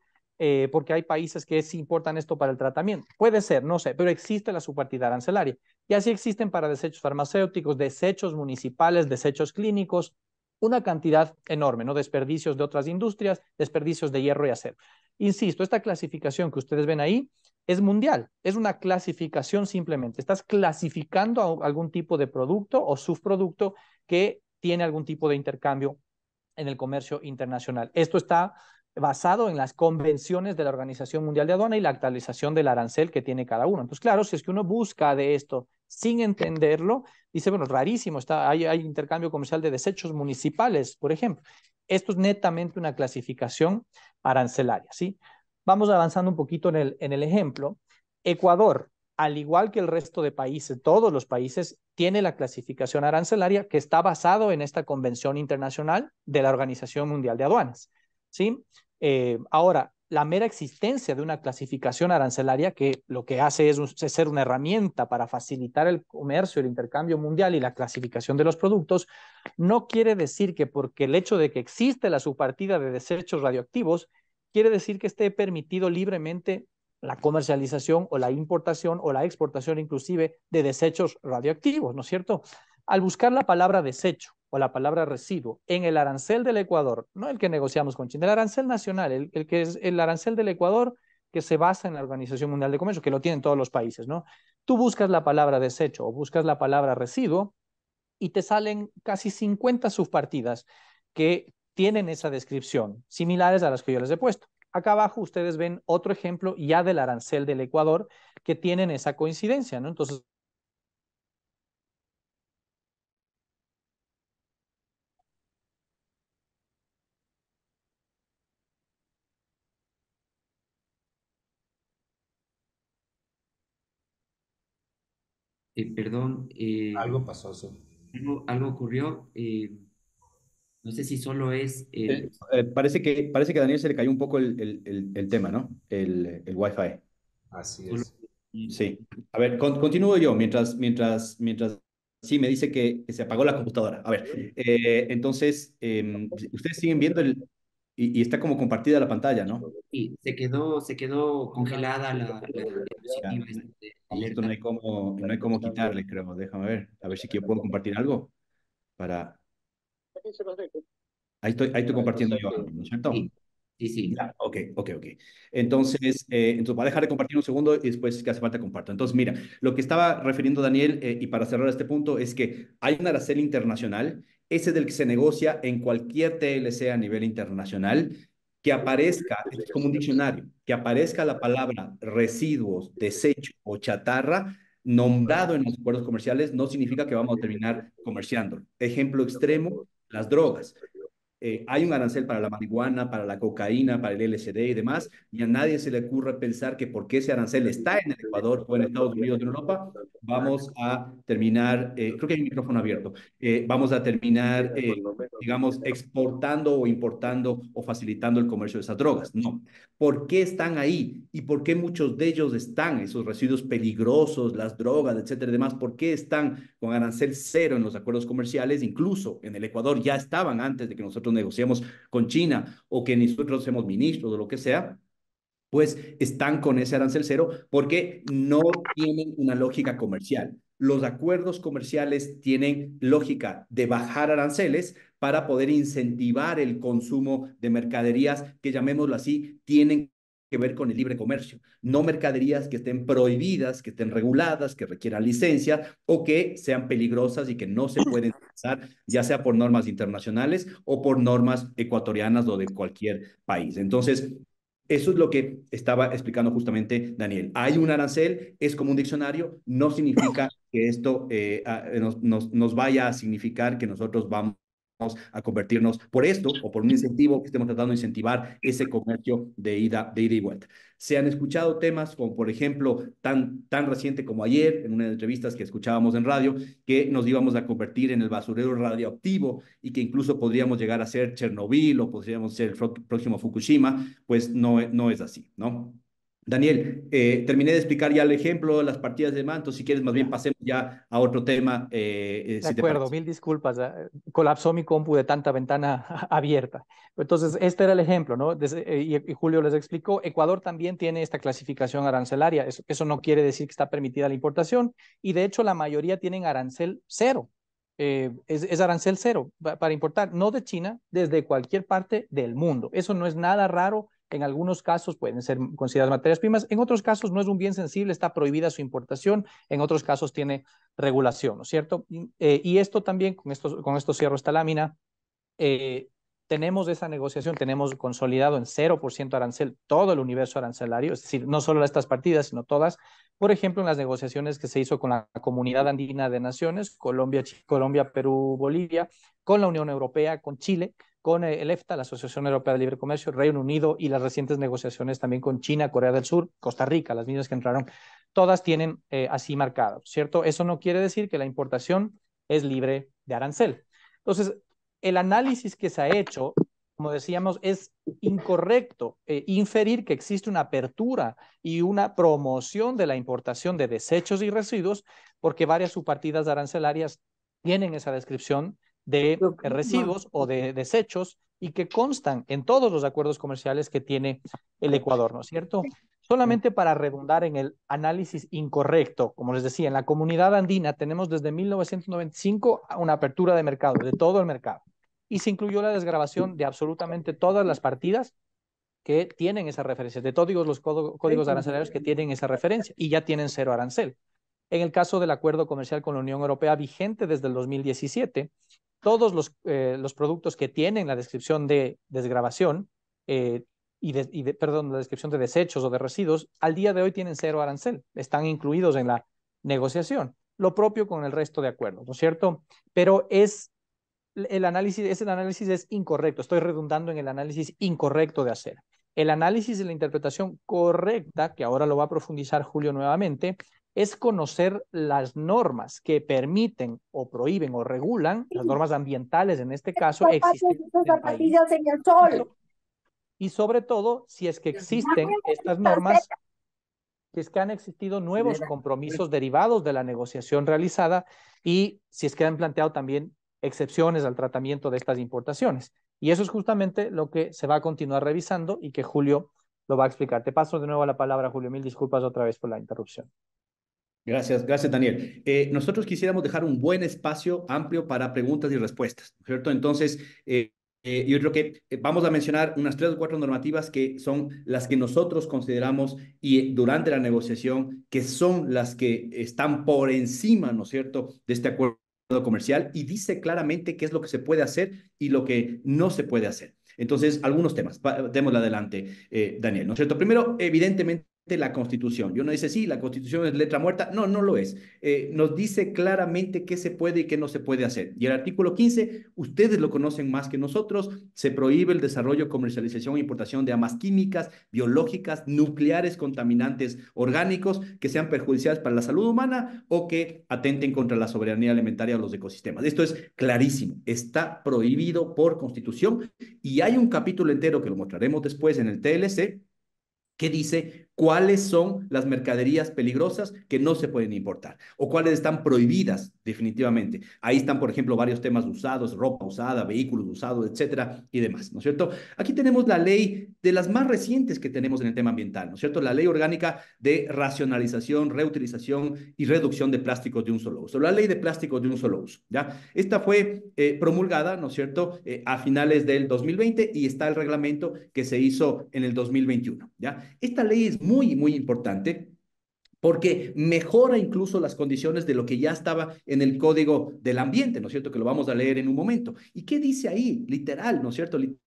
porque hay países que sí importan esto para el tratamiento. Puede ser, no sé, pero existe la subpartida arancelaria. Y así existen para desechos farmacéuticos, desechos municipales, desechos clínicos, una cantidad enorme, ¿no? Desperdicios de otras industrias, desperdicios de hierro y acero. Insisto, esta clasificación que ustedes ven ahí es mundial, es una clasificación simplemente. Estás clasificando a algún tipo de producto o subproducto que tiene algún tipo de intercambio en el comercio internacional. Esto está basado en las convenciones de la Organización Mundial de Aduana y la actualización del arancel que tiene cada uno. Entonces, claro, si es que uno busca de esto sin entenderlo, dice, bueno, rarísimo, hay intercambio comercial de desechos municipales, por ejemplo. Esto es netamente una clasificación arancelaria, ¿sí? Vamos avanzando un poquito en el ejemplo. Ecuador, al igual que el resto de países, todos los países, tiene la clasificación arancelaria que está basado en esta convención internacional de la Organización Mundial de Aduanas. ¿Sí? Ahora, la mera existencia de una clasificación arancelaria que lo que hace es ser una herramienta para facilitar el comercio, el intercambio mundial y la clasificación de los productos, no quiere decir que porque el hecho de que existe la subpartida de desechos radioactivos, quiere decir que esté permitido libremente la comercialización o la importación o la exportación inclusive de desechos radioactivos, ¿no es cierto? Al buscar la palabra desecho o la palabra residuo en el arancel del Ecuador, no el que negociamos con China, el arancel nacional, el que es el arancel del Ecuador que se basa en la Organización Mundial de Comercio, que lo tienen todos los países, ¿no? Tú buscas la palabra desecho o buscas la palabra residuo y te salen casi 50 subpartidas que tienen esa descripción, similares a las que yo les he puesto. Acá abajo ustedes ven otro ejemplo ya del arancel del Ecuador que tienen esa coincidencia, ¿no? Entonces, Perdón, Algo pasó, sí. algo ocurrió. No sé si solo es el... Parece que a Daniel se le cayó un poco el tema, ¿no? El Wi-Fi. Así Solo, es. Sí. A ver, continúo yo mientras sí me dice que se apagó la computadora. A ver, entonces, ustedes siguen viendo y está como compartida la pantalla, ¿no? sí, se quedó congelada la Ya. diapositiva de Y esto alerta. no hay cómo quitarle, creo. Déjame ver, a ver si yo puedo compartir algo para... Ahí estoy compartiendo yo algo, ¿no es cierto? Sí, sí, sí. Ya, ok. Entonces, voy a dejar de compartir un segundo y después, si hace falta, comparto. Entonces, mira, lo que estaba refiriendo Daniel, y para cerrar este punto, es que hay un arancel internacional, ese del que se negocia en cualquier TLC a nivel internacional, que aparezca, es como un diccionario, que aparezca la palabra residuos, desecho o chatarra nombrado en los acuerdos comerciales, no significa que vamos a terminar comerciando. Ejemplo extremo, las drogas. hay un arancel para la marihuana, para la cocaína, para el LSD y demás, y a nadie se le ocurre pensar que porque ese arancel está en el Ecuador o en Estados Unidos de Europa, vamos a terminar, creo que hay un micrófono abierto, vamos a terminar, digamos, exportando o importando o facilitando el comercio de esas drogas. No. ¿Por qué están ahí? ¿Y por qué muchos de ellos están, esos residuos peligrosos, las drogas, etcétera, y demás? ¿Por qué están con arancel cero en los acuerdos comerciales? Incluso en el Ecuador ya estaban antes de que nosotros negociemos con China o que nosotros seamos ministros o lo que sea, pues están con ese arancel cero porque no tienen una lógica comercial. Los acuerdos comerciales tienen lógica de bajar aranceles para poder incentivar el consumo de mercaderías que, llamémoslo así, tienen que ver con el libre comercio, no mercaderías que estén prohibidas, que estén reguladas, que requieran licencia o que sean peligrosas y que no se pueden pasar, ya sea por normas internacionales o por normas ecuatorianas o de cualquier país. Entonces, eso es lo que estaba explicando justamente Daniel. Hay un arancel, es como un diccionario, no significa que esto nos vaya a significar que nosotros vamos a convertirnos por esto o por un incentivo que estemos tratando de incentivar ese comercio de ida y vuelta. Se han escuchado temas como, por ejemplo, tan reciente como ayer, en una de las entrevistas que escuchábamos en radio, que nos íbamos a convertir en el basurero radioactivo y que incluso podríamos llegar a ser Chernobyl o podríamos ser el próximo Fukushima, pues no es así, ¿no? Daniel, terminé de explicar ya el ejemplo, las partidas de manto. Si quieres, más bien Ya. pasemos ya a otro tema, De si te acuerdo, parece. mil disculpas. Colapsó mi compu de tanta ventana abierta. Entonces, este era el ejemplo, ¿no? Y Julio les explicó, Ecuador también tiene esta clasificación arancelaria. Eso no quiere decir que está permitida la importación. Y de hecho, la mayoría tienen arancel cero. Es arancel cero para importar, no de China, desde cualquier parte del mundo. Eso no es nada raro. En algunos casos pueden ser consideradas materias primas. En otros casos no es un bien sensible, está prohibida su importación. En otros casos tiene regulación, ¿no es cierto? Y esto también, con esto cierro esta lámina, tenemos esa negociación, tenemos consolidado en 0% arancel todo el universo arancelario, es decir, no solo estas partidas, sino todas. Por ejemplo, en las negociaciones que se hizo con la Comunidad Andina de Naciones, Colombia, Perú, Bolivia, con la Unión Europea, con Chile, con el EFTA, la Asociación Europea de Libre Comercio, Reino Unido y las recientes negociaciones también con China, Corea del Sur, Costa Rica, las mismas que entraron, todas tienen así marcado, ¿cierto? Eso no quiere decir que la importación es libre de arancel. Entonces, el análisis que se ha hecho, como decíamos, es incorrecto inferir que existe una apertura y una promoción de la importación de desechos y residuos, porque varias subpartidas arancelarias tienen esa descripción de residuos o de desechos y que constan en todos los acuerdos comerciales que tiene el Ecuador, ¿no es cierto? Solamente para redundar en el análisis incorrecto, como les decía, en la comunidad andina tenemos desde 1995 una apertura de mercado, de todo el mercado, y se incluyó la desgravación de absolutamente todas las partidas que tienen esa referencia, de todos los códigos arancelarios que tienen esa referencia y ya tienen cero arancel. En el caso del acuerdo comercial con la Unión Europea vigente desde el 2017, todos los productos que tienen la descripción de desgravación perdón, la descripción de desechos o de residuos, al día de hoy tienen cero arancel, están incluidos en la negociación. Lo propio con el resto de acuerdos, ¿no es cierto? Pero ese análisis es incorrecto, estoy redundando en el análisis incorrecto de hacer. El análisis y la interpretación correcta, que ahora lo va a profundizar Julio nuevamente, es conocer las normas que permiten o prohíben o regulan, las normas ambientales en este caso, existentes en el país. Y sobre todo, si es que existen estas normas, si es que han existido nuevos compromisos derivados de la negociación realizada y si es que han planteado también excepciones al tratamiento de estas importaciones. Y eso es justamente lo que se va a continuar revisando y que Julio lo va a explicar. Te paso de nuevo la palabra, Julio. Mil disculpas otra vez por la interrupción. Gracias, Daniel. Nosotros quisiéramos dejar un buen espacio amplio para preguntas y respuestas, ¿cierto? Entonces, yo creo que vamos a mencionar unas 3 o 4 normativas que son las que nosotros consideramos y durante la negociación que son las que están por encima, ¿no es cierto?, de este acuerdo comercial y dice claramente qué es lo que se puede hacer y lo que no se puede hacer. Entonces, algunos temas, démosle adelante, Daniel, ¿no es cierto? Primero, evidentemente, la Constitución. Y uno dice, sí, la Constitución es letra muerta. No, no lo es. Nos dice claramente qué se puede y qué no se puede hacer. Y el artículo 15, ustedes lo conocen más que nosotros, se prohíbe el desarrollo, comercialización e importación de armas químicas, biológicas, nucleares, contaminantes orgánicos que sean perjudiciales para la salud humana o que atenten contra la soberanía alimentaria o los ecosistemas. Esto es clarísimo. Está prohibido por Constitución y hay un capítulo entero que lo mostraremos después en el TLC que dice cuáles son las mercaderías peligrosas que no se pueden importar o cuáles están prohibidas definitivamente. Ahí están, por ejemplo, varios temas usados, ropa usada, vehículos usados, etcétera, y demás, ¿no es cierto? Aquí tenemos la ley de las más recientes que tenemos en el tema ambiental, ¿no es cierto? La ley orgánica de racionalización, reutilización y reducción de plásticos de un solo uso. La ley de plásticos de un solo uso, ¿ya? Esta fue promulgada, ¿no es cierto?, a finales del 2020 y está el reglamento que se hizo en el 2021, ¿ya? Esta ley es muy, muy importante porque mejora incluso las condiciones de lo que ya estaba en el Código del Ambiente, ¿no es cierto? Que lo vamos a leer en un momento. ¿Y qué dice ahí? Literal, ¿no es cierto? Literal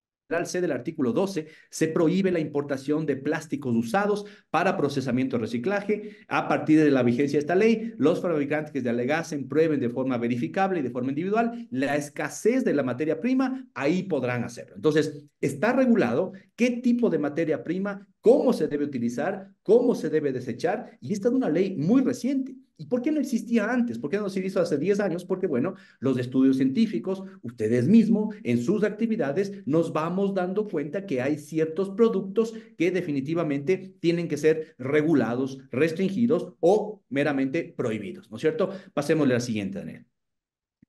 C del artículo 12, se prohíbe la importación de plásticos usados para procesamiento y reciclaje. A partir de la vigencia de esta ley, los fabricantes que alegasen prueben de forma verificable y de forma individual la escasez de la materia prima, ahí podrán hacerlo. Entonces, está regulado qué tipo de materia prima, cómo se debe utilizar, cómo se debe desechar, y esta es una ley muy reciente. ¿Y por qué no existía antes? ¿Por qué no se hizo hace 10 años? Porque, bueno, los estudios científicos, ustedes mismos, en sus actividades, nos vamos dando cuenta que hay ciertos productos que definitivamente tienen que ser regulados, restringidos o meramente prohibidos, ¿no es cierto? Pasémosle a la siguiente, Daniel.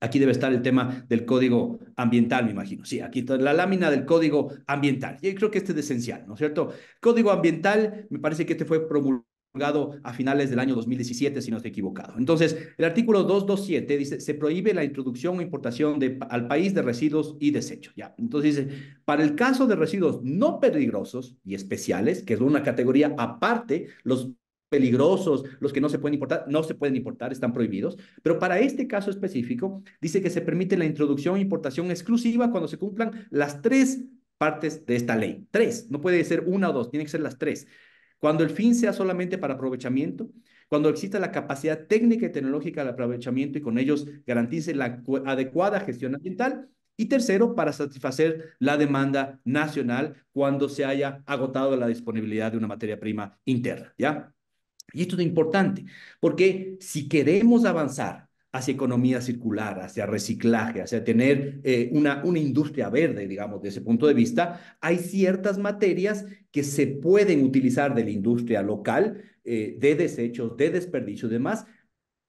Aquí debe estar el tema del código ambiental, me imagino. Sí, aquí está la lámina del código ambiental. Yo creo que este es esencial, ¿no es cierto? Código ambiental, me parece que este fue promulgado a finales del año 2017, si no estoy equivocado. Entonces, el artículo 227 dice, se prohíbe la introducción o importación al país de residuos y desechos. Ya. Entonces dice, para el caso de residuos no peligrosos y especiales, que es una categoría aparte, los peligrosos, los que no se pueden importar, no se pueden importar, están prohibidos. Pero para este caso específico, dice que se permite la introducción e importación exclusiva cuando se cumplan las tres partes de esta ley. Tres, no puede ser una o dos, tienen que ser las tres. Cuando el fin sea solamente para aprovechamiento, cuando exista la capacidad técnica y tecnológica del aprovechamiento y con ellos garantice la adecuada gestión ambiental. Y tercero, para satisfacer la demanda nacional cuando se haya agotado la disponibilidad de una materia prima interna, ¿ya? Y esto es importante, porque si queremos avanzar hacia economía circular, hacia reciclaje, hacia tener una industria verde, digamos, desde ese punto de vista, hay ciertas materias que se pueden utilizar de la industria local, de desechos, de desperdicios y demás,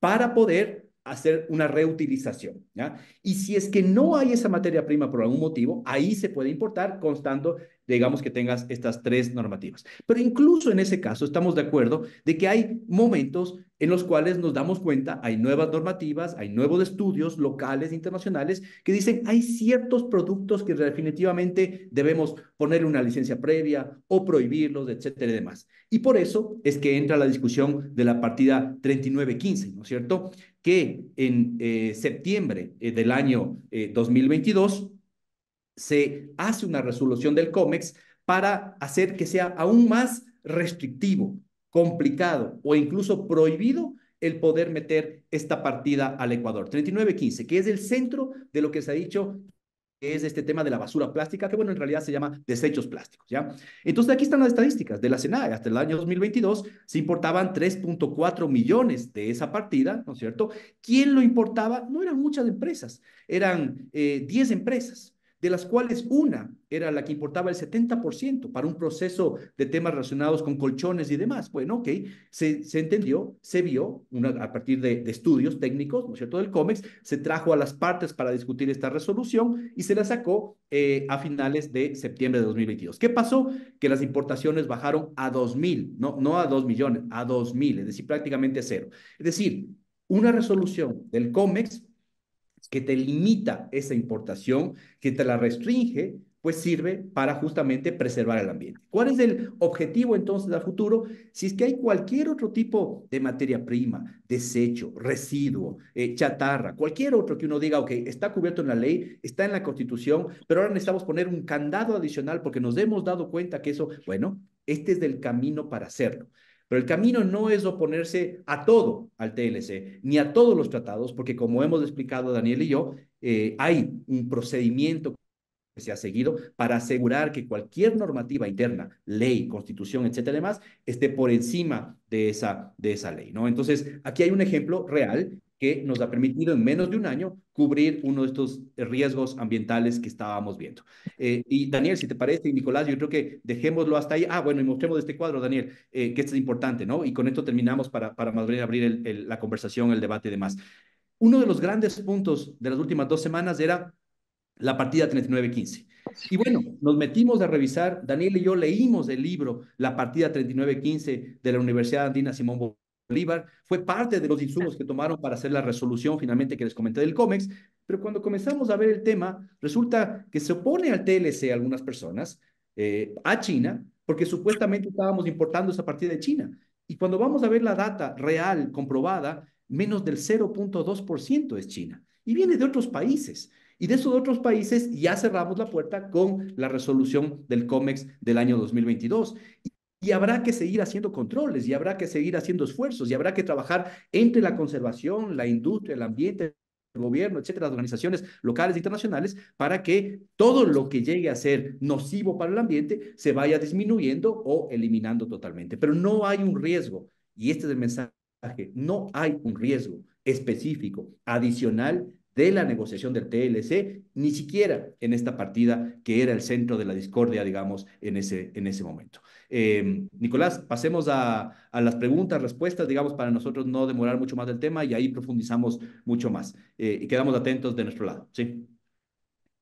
para poder hacer una reutilización, ¿ya? Y si es que no hay esa materia prima por algún motivo, ahí se puede importar constando, digamos, que tengas estas tres normativas. Pero incluso en ese caso estamos de acuerdo de que hay momentos en los cuales nos damos cuenta, hay nuevas normativas, hay nuevos estudios locales, internacionales, que dicen hay ciertos productos que definitivamente debemos ponerle una licencia previa o prohibirlos, etcétera y demás. Y por eso es que entra la discusión de la partida 3915, ¿no es cierto? Que en septiembre del año 2022 se hace una resolución del COMEX para hacer que sea aún más restrictivo, complicado o incluso prohibido el poder meter esta partida al Ecuador. 3915, que es el centro de lo que se ha dicho que es este tema de la basura plástica, que bueno, en realidad se llama desechos plásticos, ¿ya? Entonces aquí están las estadísticas de la SENAE. Hasta el año 2022 se importaban 3.4 millones de esa partida, ¿no es cierto? ¿Quién lo importaba? No eran muchas empresas, eran 10 empresas, de las cuales una era la que importaba el 70% para un proceso de temas relacionados con colchones y demás. Bueno, ok, se entendió, se vio a partir de estudios técnicos, ¿no es cierto?, del COMEX, se trajo a las partes para discutir esta resolución y se la sacó a finales de septiembre de 2022. ¿Qué pasó? Que las importaciones bajaron a 2.000, no a 2 millones, a 2.000, es decir, prácticamente cero. Es decir, una resolución del COMEX que te limita esa importación, que te la restringe, pues sirve para justamente preservar el ambiente. ¿Cuál es el objetivo entonces a futuro? Si es que hay cualquier otro tipo de materia prima, desecho, residuo, chatarra, cualquier otro que uno diga, ok, está cubierto en la ley, está en la Constitución, pero ahora necesitamos poner un candado adicional porque nos hemos dado cuenta que eso, bueno, este es el camino para hacerlo. Pero el camino no es oponerse a todo al TLC, ni a todos los tratados, porque como hemos explicado Daniel y yo, hay un procedimiento que se ha seguido para asegurar que cualquier normativa interna, ley, constitución, etcétera, demás, esté por encima de esa ley, ¿no? Entonces, aquí hay un ejemplo real que nos ha permitido en menos de un año cubrir uno de estos riesgos ambientales que estábamos viendo. Y Daniel, si te parece, y Nicolás, yo creo que dejémoslo hasta ahí. Ah, bueno, y mostremos este cuadro, Daniel, que esto es importante, ¿no? Y con esto terminamos para más bien abrir la conversación, el debate y demás. Uno de los grandes puntos de las últimas 2 semanas era la partida 3915. Y bueno, nos metimos a revisar, Daniel y yo leímos el libro La partida 3915 de la Universidad Andina Simón Bolívar, fue parte de los insumos que tomaron para hacer la resolución finalmente que les comenté del COMEX, pero cuando comenzamos a ver el tema, resulta que se opone al TLC algunas personas, a China, porque supuestamente estábamos importando esa partida de China. Y cuando vamos a ver la data real, comprobada, menos del 0,2% es China. Y viene de otros países. Y de esos otros países ya cerramos la puerta con la resolución del COMEX del año 2022. Y habrá que seguir haciendo controles, y habrá que seguir haciendo esfuerzos, y habrá que trabajar entre la conservación, la industria, el ambiente, el gobierno, etcétera, las organizaciones locales e internacionales, para que todo lo que llegue a ser nocivo para el ambiente se vaya disminuyendo o eliminando totalmente. Pero no hay un riesgo, y este es el mensaje, no hay un riesgo específico, adicional de la negociación del TLC, ni siquiera en esta partida que era el centro de la discordia, digamos, en ese momento. Nicolás, pasemos a las preguntas, respuestas, digamos, para nosotros no demorar mucho más del tema y ahí profundizamos mucho más. Y quedamos atentos de nuestro lado. Sí.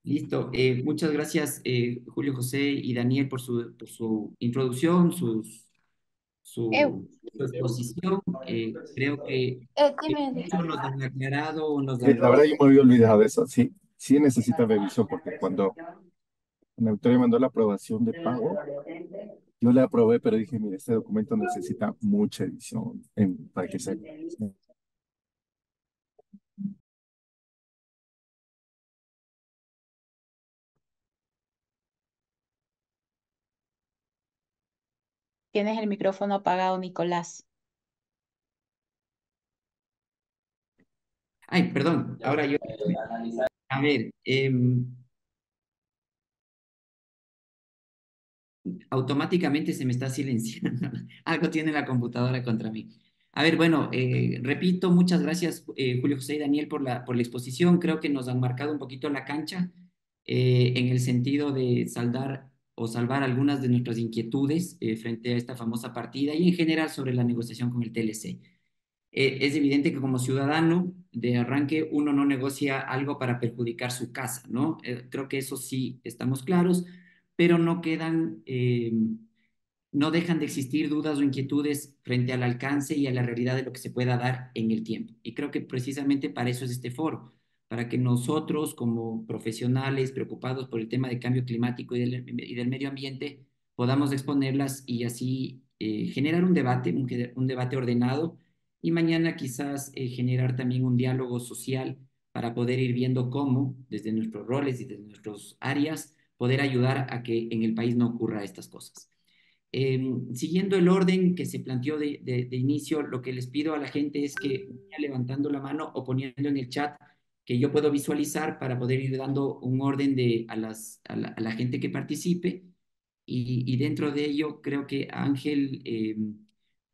Listo. Muchas gracias, Julio José y Daniel, por su introducción, su exposición. Creo que mucho nos han aclarado, nos han... La verdad yo me había olvidado de eso. Sí, sí necesita revisión porque cuando la autoridad mandó la aprobación de pago, yo la aprobé, pero dije, mire, este documento necesita mucha edición para que se... Tienes el micrófono apagado, Nicolás. Ay, perdón, ahora yo... A ver, automáticamente se me está silenciando. Algo tiene la computadora contra mí. A ver, bueno, repito, muchas gracias, Julio José y Daniel, por la exposición. Creo que nos han marcado un poquito la cancha en el sentido de saldar o salvar algunas de nuestras inquietudes frente a esta famosa partida y en general sobre la negociación con el TLC. Es evidente que como ciudadano de arranque uno no negocia algo para perjudicar su casa, ¿no? Creo que eso sí estamos claros, pero no quedan, no dejan de existir dudas o inquietudes frente al alcance y a la realidad de lo que se pueda dar en el tiempo. Y creo que precisamente para eso es este foro, para que nosotros como profesionales preocupados por el tema de cambio climático y del medio ambiente podamos exponerlas y así generar un debate ordenado y mañana quizás generar también un diálogo social para poder ir viendo cómo, desde nuestros roles y desde nuestras áreas, poder ayudar a que en el país no ocurra estas cosas. Siguiendo el orden que se planteó de inicio, lo que les pido a la gente es que vaya levantando la mano o poniendo en el chat que yo puedo visualizar para poder ir dando un orden a la gente que participe. Y dentro de ello, creo que Ángel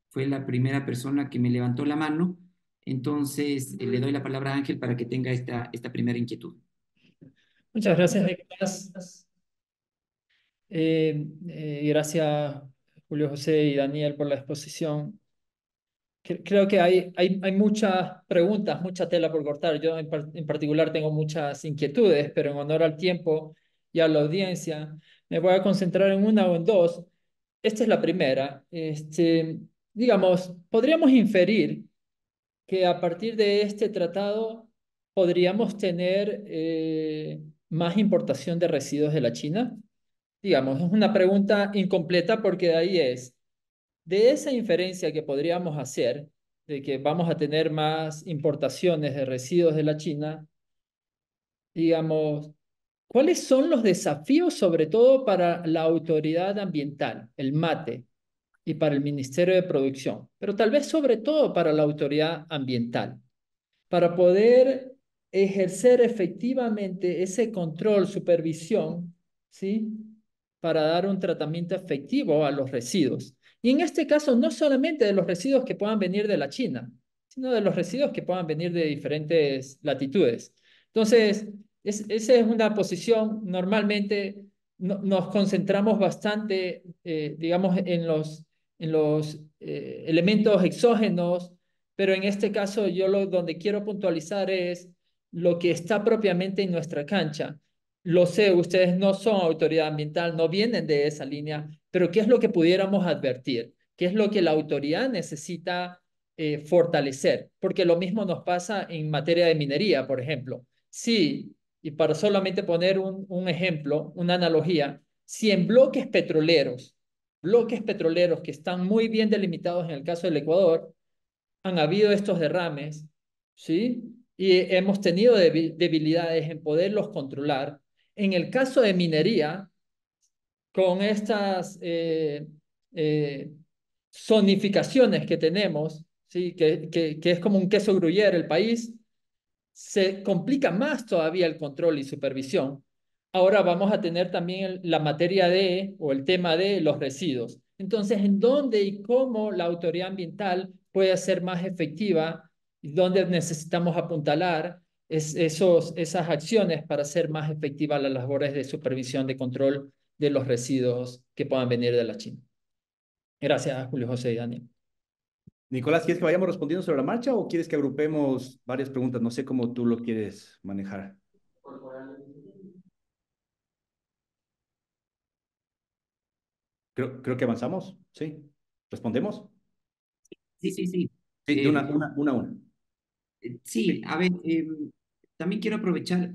fue la primera persona que me levantó la mano. Entonces, le doy la palabra a Ángel para que tenga esta primera inquietud. Muchas gracias, Nicolás. Gracias, Julio José y Daniel, por la exposición. Creo que hay muchas preguntas, mucha tela por cortar. Yo en particular tengo muchas inquietudes, pero en honor al tiempo y a la audiencia, me voy a concentrar en una o en dos. Esta es la primera. Digamos, podríamos inferir que a partir de este tratado podríamos tener más importación de residuos de la China. Digamos, es una pregunta incompleta porque de ahí es, de esa inferencia que podríamos hacer, de que vamos a tener más importaciones de residuos de la China, digamos, ¿cuáles son los desafíos sobre todo para la autoridad ambiental, el MATE? y para el Ministerio de Producción, pero tal vez sobre todo para la autoridad ambiental, para poder ejercer efectivamente ese control, supervisión, ¿sí? Para dar un tratamiento efectivo a los residuos. Y en este caso, no solamente de los residuos que puedan venir de la China, sino de los residuos que puedan venir de diferentes latitudes. Entonces, esa es una posición, normalmente nos concentramos bastante, digamos, en los elementos exógenos, pero en este caso yo donde quiero puntualizar es lo que está propiamente en nuestra cancha. Lo sé, ustedes no son autoridad ambiental, no vienen de esa línea, pero ¿qué es lo que pudiéramos advertir? ¿Qué es lo que la autoridad necesita fortalecer? Porque lo mismo nos pasa en materia de minería, por ejemplo. Sí, y para solamente poner un ejemplo, una analogía, si en bloques petroleros que están muy bien delimitados en el caso del Ecuador, han habido estos derrames, ¿sí? Y hemos tenido debilidades en poderlos controlar. En el caso de minería, con estas eh, zonificaciones que tenemos, ¿sí? Que es como un queso gruyere el país, se complica más todavía el control y supervisión. Ahora vamos a tener también la materia de o el tema de los residuos. Entonces, ¿en dónde y cómo la autoridad ambiental puede ser más efectiva y dónde necesitamos apuntalar esas acciones para hacer más efectivas las labores de supervisión, de control de los residuos que puedan venir de la China? Gracias, Julio José y Daniel. Nicolás, ¿quieres que vayamos respondiendo sobre la marcha o quieres que agrupemos varias preguntas? No sé cómo tú lo quieres manejar. Creo que avanzamos, ¿sí? ¿Respondemos? Sí, sí, sí. Sí, de Eh, una. Sí, a ver, también quiero aprovechar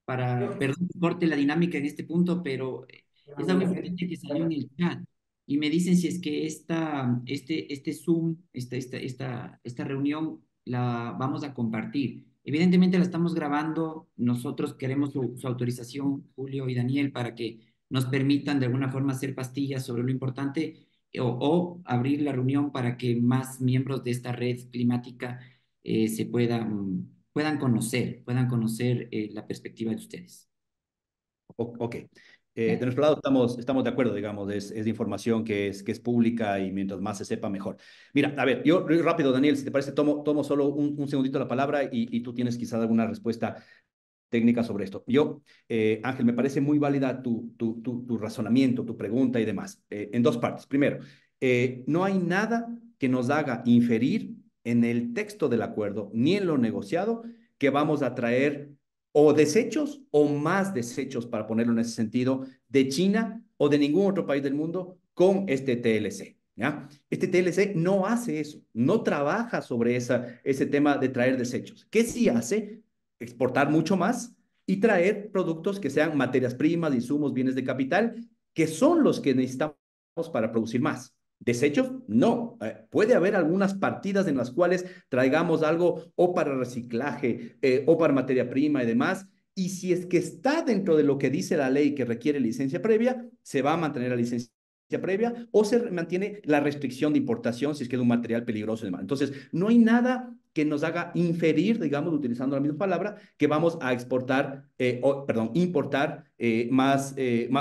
perdón que corte la dinámica en este punto, pero es algo importante que salió en el chat y me dicen si es que este Zoom, esta reunión la vamos a compartir. Evidentemente la estamos grabando, nosotros queremos su autorización, Julio y Daniel, para que nos permitan de alguna forma hacer pastillas sobre lo importante o abrir la reunión para que más miembros de esta red climática puedan conocer la perspectiva de ustedes. Ok. De nuestro lado estamos de acuerdo, digamos, es información que es pública y mientras más se sepa, mejor. Mira, a ver, yo rápido, Daniel, si te parece, tomo solo un segundito la palabra y tú tienes quizás alguna respuesta técnica sobre esto. Ángel, me parece muy válida tu razonamiento, tu pregunta y demás, en dos partes. Primero, no hay nada que nos haga inferir en el texto del acuerdo ni en lo negociado que vamos a traer o desechos o más desechos, para ponerlo en ese sentido, de China o de ningún otro país del mundo con este TLC. ¿Ya? Este TLC no hace eso, no trabaja sobre ese tema de traer desechos. ¿Qué sí hace? Exportar mucho más y traer productos que sean materias primas, insumos, bienes de capital, que son los que necesitamos para producir más. Desechos, no. Puede haber algunas partidas en las cuales traigamos algo o para reciclaje o para materia prima y demás. Y si es que está dentro de lo que dice la ley que requiere licencia previa, se va a mantener la licencia previa o se mantiene la restricción de importación si es que es un material peligroso y demás. Entonces, no hay nada que nos haga inferir, digamos, utilizando la misma palabra, que vamos a importar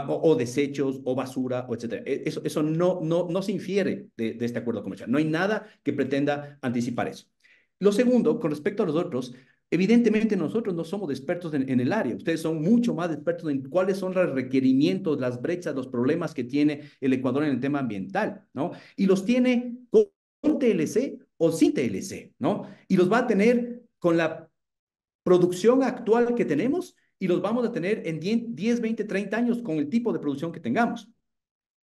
o desechos o basura, o etcétera. Eso no se infiere de este acuerdo comercial. No hay nada que pretenda anticipar eso. Lo segundo, con respecto a los otros, evidentemente nosotros no somos expertos en el área, ustedes son mucho más expertos en cuáles son los requerimientos, las brechas, los problemas que tiene el Ecuador en el tema ambiental, ¿no? Y los tiene con TLC o sin TLC, ¿no? Y los va a tener con la producción actual que tenemos y los vamos a tener en 10, 20, 30 años con el tipo de producción que tengamos.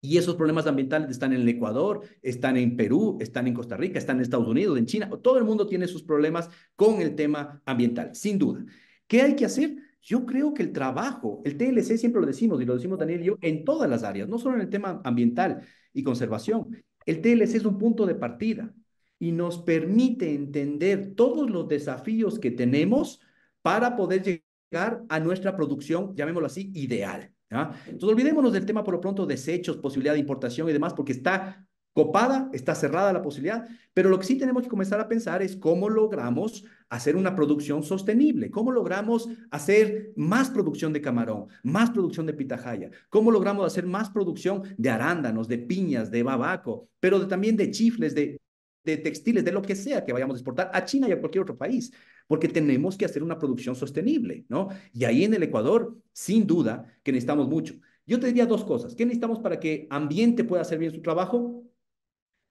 Y esos problemas ambientales están en el Ecuador, están en Perú, están en Costa Rica, están en Estados Unidos, en China. Todo el mundo tiene sus problemas con el tema ambiental, sin duda. ¿Qué hay que hacer? Yo creo que el trabajo, el TLC siempre lo decimos, y lo decimos Daniel y yo, en todas las áreas, no solo en el tema ambiental y conservación. El TLC es un punto de partida y nos permite entender todos los desafíos que tenemos para poder llegar a nuestra producción, llamémoslo así, ideal. ¿ya? Entonces, olvidémonos del tema por lo pronto, desechos, posibilidad de importación y demás, porque está copada, está cerrada la posibilidad, pero lo que sí tenemos que comenzar a pensar es cómo logramos hacer una producción sostenible, cómo logramos hacer más producción de camarón, más producción de pitahaya, cómo logramos hacer más producción de arándanos, de piñas, de babaco, pero también de chifles, de textiles, de lo que sea que vayamos a exportar a China y a cualquier otro país, porque tenemos que hacer una producción sostenible, ¿no? Y ahí en el Ecuador, sin duda, que necesitamos mucho. Yo te diría dos cosas. ¿Qué necesitamos para que ambiente pueda hacer bien su trabajo?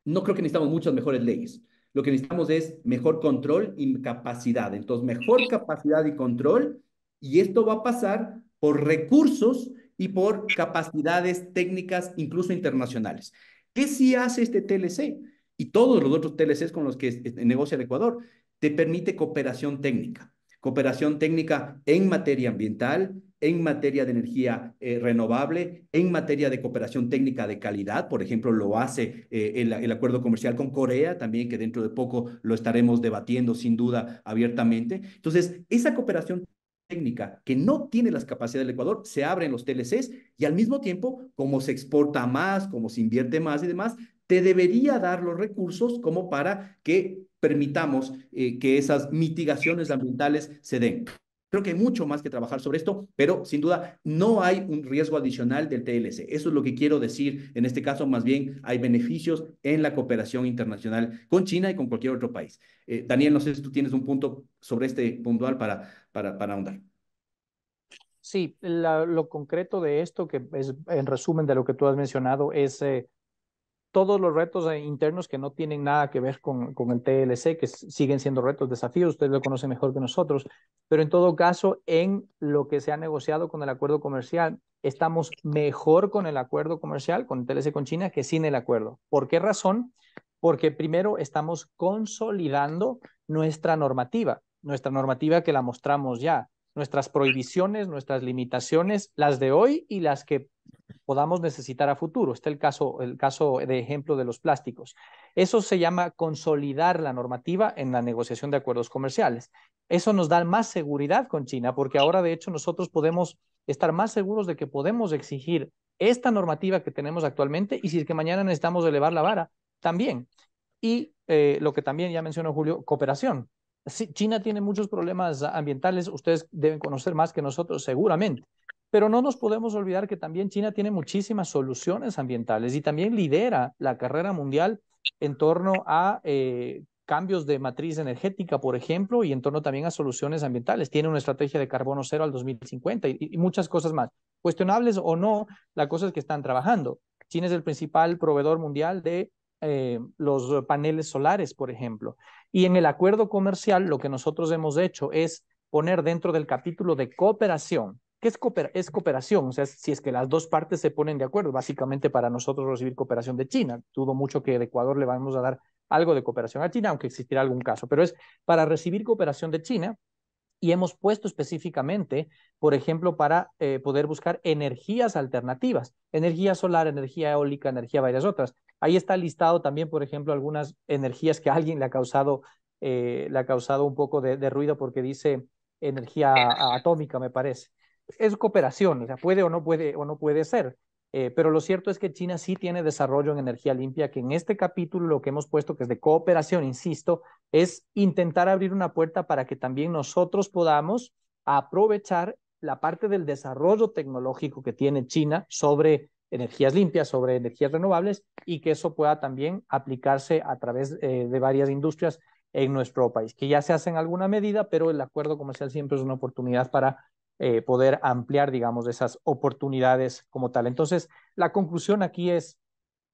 No creo que necesitamos muchas mejores leyes. Lo que necesitamos es mejor control y capacidad. Entonces, mejor capacidad y control, y esto va a pasar por recursos y por capacidades técnicas, incluso internacionales. ¿Qué sí hace este TLC? Y todos los otros TLCs con los que negocia el Ecuador, te permite cooperación técnica en materia ambiental, en materia de energía renovable, en materia de cooperación técnica de calidad. Por ejemplo, lo hace el acuerdo comercial con Corea también, que dentro de poco lo estaremos debatiendo sin duda abiertamente. Entonces, esa cooperación técnica que no tiene las capacidades del Ecuador, se abre en los TLCs y al mismo tiempo, como se exporta más, como se invierte más y demás, te debería dar los recursos como para que permitamos que esas mitigaciones ambientales se den. Creo que hay mucho más que trabajar sobre esto, pero sin duda no hay un riesgo adicional del TLC. Eso es lo que quiero decir. En este caso, más bien, hay beneficios en la cooperación internacional con China y con cualquier otro país. Daniel, no sé si tú tienes un punto sobre este puntual para ahondar. Sí, lo concreto de esto, que es en resumen de lo que tú has mencionado, es todos los retos internos que no tienen nada que ver con el TLC, que siguen siendo retos, desafíos, ustedes lo conocen mejor que nosotros, pero en todo caso, en lo que se ha negociado con el acuerdo comercial, estamos mejor con el acuerdo comercial, con el TLC con China, que sin el acuerdo. ¿Por qué razón? Porque primero estamos consolidando nuestra normativa que la mostramos ya, nuestras prohibiciones, nuestras limitaciones, las de hoy y las que podamos necesitar a futuro. Está el caso de ejemplo de los plásticos. Eso se llama consolidar la normativa en la negociación de acuerdos comerciales. Eso nos da más seguridad con China, porque ahora de hecho nosotros podemos estar más seguros de que podemos exigir esta normativa que tenemos actualmente y si es que mañana necesitamos elevar la vara, también. Y lo que también ya mencionó Julio, cooperación. Sí, China tiene muchos problemas ambientales, ustedes deben conocer más que nosotros seguramente, pero no nos podemos olvidar que también China tiene muchísimas soluciones ambientales y también lidera la carrera mundial en torno a cambios de matriz energética, por ejemplo, y en torno también a soluciones ambientales. Tiene una estrategia de carbono cero al 2050 y muchas cosas más. Cuestionables o no, la cosa es que están trabajando. China es el principal proveedor mundial de los paneles solares, por ejemplo. Y en el acuerdo comercial, lo que nosotros hemos hecho es poner dentro del capítulo de cooperación. ¿Qué es cooperación? O sea, si es que las dos partes se ponen de acuerdo, básicamente para nosotros recibir cooperación de China. Dudo mucho que de Ecuador le vamos a dar algo de cooperación a China, aunque existirá algún caso, pero es para recibir cooperación de China y hemos puesto específicamente, por ejemplo, para poder buscar energías alternativas, energía solar, energía eólica, energía varias otras. Ahí está listado también, por ejemplo, algunas energías que a alguien le ha causado un poco de ruido porque dice energía atómica, me parece. Es cooperación, o sea, puede o no puede ser. Pero lo cierto es que China sí tiene desarrollo en energía limpia, que en este capítulo lo que hemos puesto, que es de cooperación, insisto, es intentar abrir una puerta para que también nosotros podamos aprovechar la parte del desarrollo tecnológico que tiene China sobre energías limpias, sobre energías renovables y que eso pueda también aplicarse a través de varias industrias en nuestro país, que ya se hace en alguna medida, pero el acuerdo comercial siempre es una oportunidad para poder ampliar, digamos, esas oportunidades como tal. Entonces, la conclusión aquí es,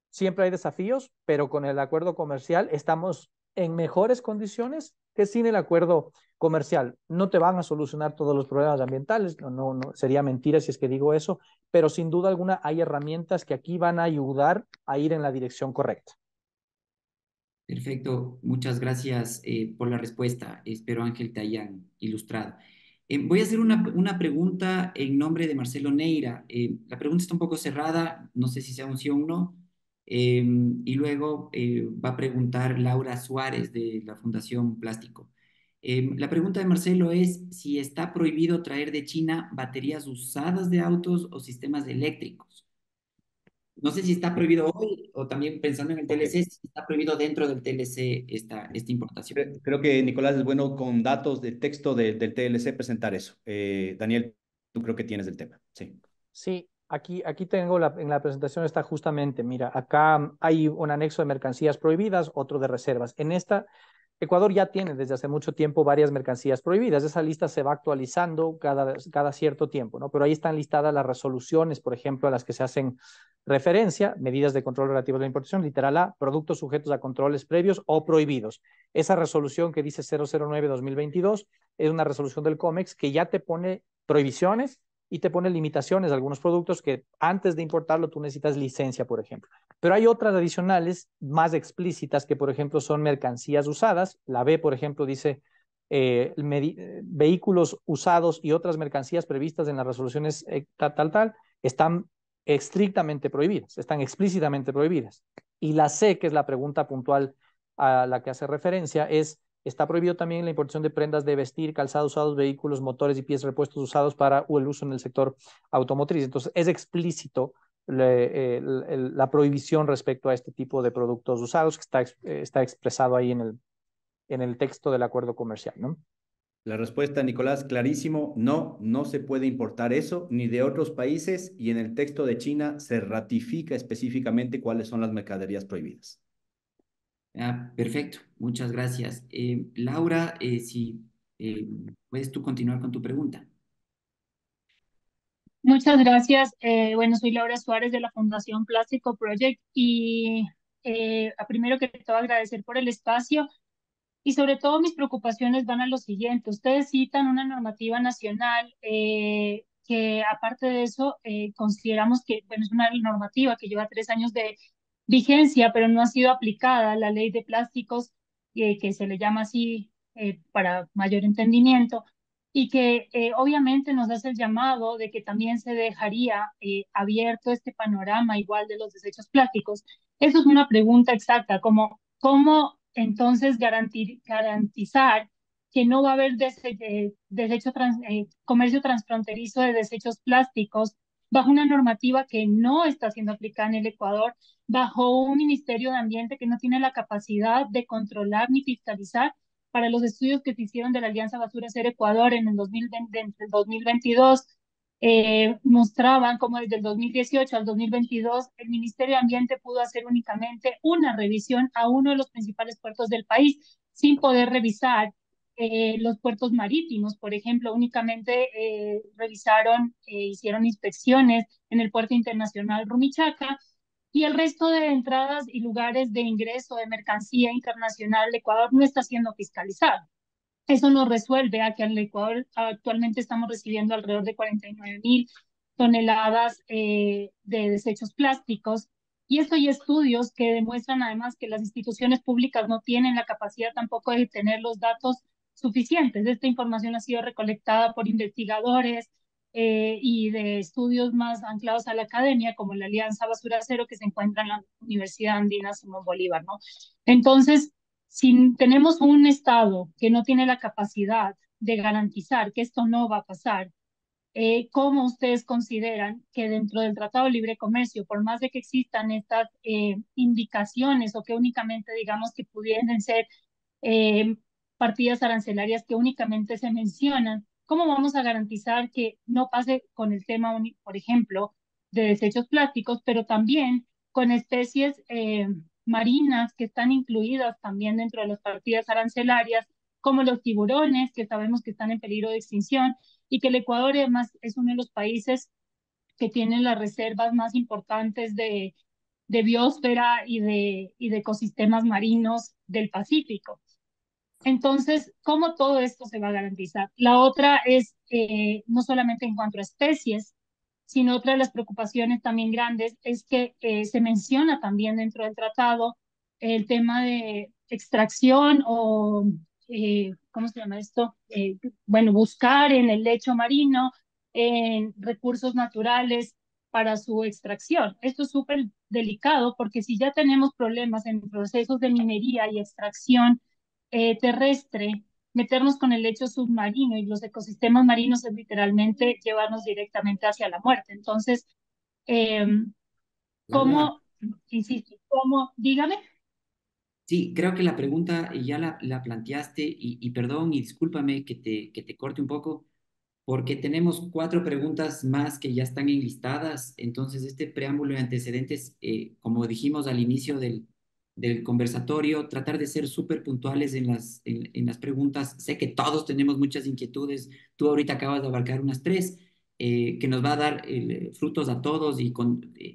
siempre hay desafíos, pero con el acuerdo comercial estamos en mejores condiciones que sin el acuerdo comercial. No te van a solucionar todos los problemas ambientales, no, sería mentira si es que digo eso, pero sin duda alguna hay herramientas que aquí van a ayudar a ir en la dirección correcta. Perfecto, muchas gracias por la respuesta. Espero, Ángel, te hayan ilustrado. Voy a hacer una pregunta en nombre de Marcelo Neira. La pregunta está un poco cerrada, no sé si sea un sí o un no. Y luego va a preguntar Laura Suárez de la Fundación Plástico. La pregunta de Marcelo es si está prohibido traer de China baterías usadas de autos o sistemas eléctricos. No sé si está prohibido hoy o también pensando en el Ok. TLC, si está prohibido dentro del TLC esta importación. Creo que Nicolás es bueno con datos de texto del TLC presentar eso. Daniel, tú creo que tienes el tema. Sí. Sí, aquí tengo en la presentación está justamente, mira, acá hay un anexo de mercancías prohibidas, otro de reservas. En esta, Ecuador ya tiene desde hace mucho tiempo varias mercancías prohibidas. Esa lista se va actualizando cada cierto tiempo, ¿no? Pero ahí están listadas las resoluciones, por ejemplo, a las que se hacen referencia, medidas de control relativas a la importación, literal A, productos sujetos a controles previos o prohibidos. Esa resolución que dice 009-2022 es una resolución del COMEX que ya te pone prohibiciones y te pone limitaciones a algunos productos que antes de importarlo tú necesitas licencia, por ejemplo. Pero hay otras adicionales más explícitas que, por ejemplo, son mercancías usadas. La B, por ejemplo, dice vehículos usados y otras mercancías previstas en las resoluciones tal, están estrictamente prohibidas, están explícitamente prohibidas. Y la C, que es la pregunta puntual a la que hace referencia, es: está prohibido también la importación de prendas de vestir, calzados usados, vehículos, motores y piezas repuestos usados para el uso en el sector automotriz. Entonces, es explícito la prohibición respecto a este tipo de productos usados que está expresado ahí en el texto del acuerdo comercial, ¿no? La respuesta, Nicolás, clarísimo, no, no se puede importar eso ni de otros países y en el texto de China se ratifica específicamente cuáles son las mercaderías prohibidas. Ah, perfecto, muchas gracias. Laura, si puedes tú continuar con tu pregunta. Muchas gracias. Bueno, soy Laura Suárez de la Fundación Plástico Project y primero que todo agradecer por el espacio y sobre todo mis preocupaciones van a lo siguiente. Ustedes citan una normativa nacional que aparte de eso consideramos que bueno, es una normativa que lleva 3 años de vigencia, pero no ha sido aplicada, la ley de plásticos, que se le llama así para mayor entendimiento, y que obviamente nos hace el llamado de que también se dejaría abierto este panorama igual de los desechos plásticos. Eso es una pregunta exacta, como cómo entonces garantizar que no va a haber comercio transfronterizo de desechos plásticos bajo una normativa que no está siendo aplicada en el Ecuador, bajo un Ministerio de Ambiente que no tiene la capacidad de controlar ni fiscalizar. Para los estudios que se hicieron de la Alianza Basura Cero Ecuador en el 2020, entre el 2022, mostraban cómo desde el 2018 al 2022 el Ministerio de Ambiente pudo hacer únicamente una revisión a uno de los principales puertos del país, sin poder revisar los puertos marítimos. Por ejemplo, únicamente hicieron inspecciones en el puerto internacional Rumichaca, y el resto de entradas y lugares de ingreso de mercancía internacional de Ecuador no está siendo fiscalizado. Eso nos resuelve a que en el Ecuador actualmente estamos recibiendo alrededor de 49.000 toneladas de desechos plásticos. Y esto hay estudios que demuestran además que las instituciones públicas no tienen la capacidad tampoco de tener los datos suficientes. Esta información ha sido recolectada por investigadores y de estudios más anclados a la academia, como la Alianza Basura Cero, que se encuentra en la Universidad Andina Simón Bolívar, ¿no? Entonces, si tenemos un Estado que no tiene la capacidad de garantizar que esto no va a pasar, ¿cómo ustedes consideran que dentro del Tratado de Libre Comercio, por más de que existan estas indicaciones o que únicamente digamos que pudieran ser eh, partidas arancelarias que únicamente se mencionan, cómo vamos a garantizar que no pase con el tema, por ejemplo, de desechos plásticos, pero también con especies marinas que están incluidas también dentro de las partidas arancelarias, como los tiburones, que sabemos que están en peligro de extinción, y que el Ecuador además es uno de los países que tiene las reservas más importantes de biosfera y de ecosistemas marinos del Pacífico? Entonces, ¿cómo todo esto se va a garantizar? La otra es, no solamente en cuanto a especies, sino otra de las preocupaciones también grandes es que se menciona también dentro del tratado el tema de extracción o, ¿cómo se llama esto? Bueno, buscar en el lecho marino en recursos naturales para su extracción. Esto es súper delicado porque si ya tenemos problemas en procesos de minería y extracción terrestre, meternos con el lecho submarino y los ecosistemas marinos es literalmente llevarnos directamente hacia la muerte. Entonces, eh, Laura, ¿cómo, insisto, cómo, dígame? sí, creo que la pregunta ya la planteaste y perdón y discúlpame que te corte un poco, porque tenemos cuatro preguntas más que ya están enlistadas. Entonces, este preámbulo de antecedentes, como dijimos al inicio del conversatorio, tratar de ser súper puntuales en las preguntas. Sé que todos tenemos muchas inquietudes. Tú ahorita acabas de abarcar unas tres, que nos va a dar frutos a todos y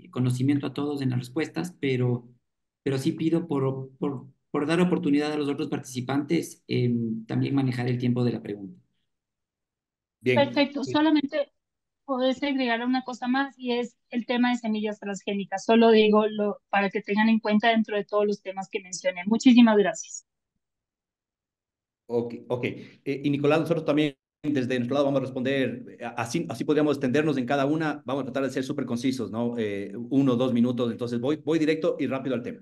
conocimiento a todos en las respuestas, pero sí pido por dar oportunidad a los otros participantes también manejar el tiempo de la pregunta. Bien. Perfecto, solamente podés agregar una cosa más y es el tema de semillas transgénicas. Solo digo para que tengan en cuenta dentro de todos los temas que mencioné. Muchísimas gracias. Ok, ok. Y Nicolás, nosotros también desde nuestro lado vamos a responder, así podríamos extendernos en cada una, vamos a tratar de ser súper concisos, ¿no? 1 o 2 minutos, entonces voy directo y rápido al tema.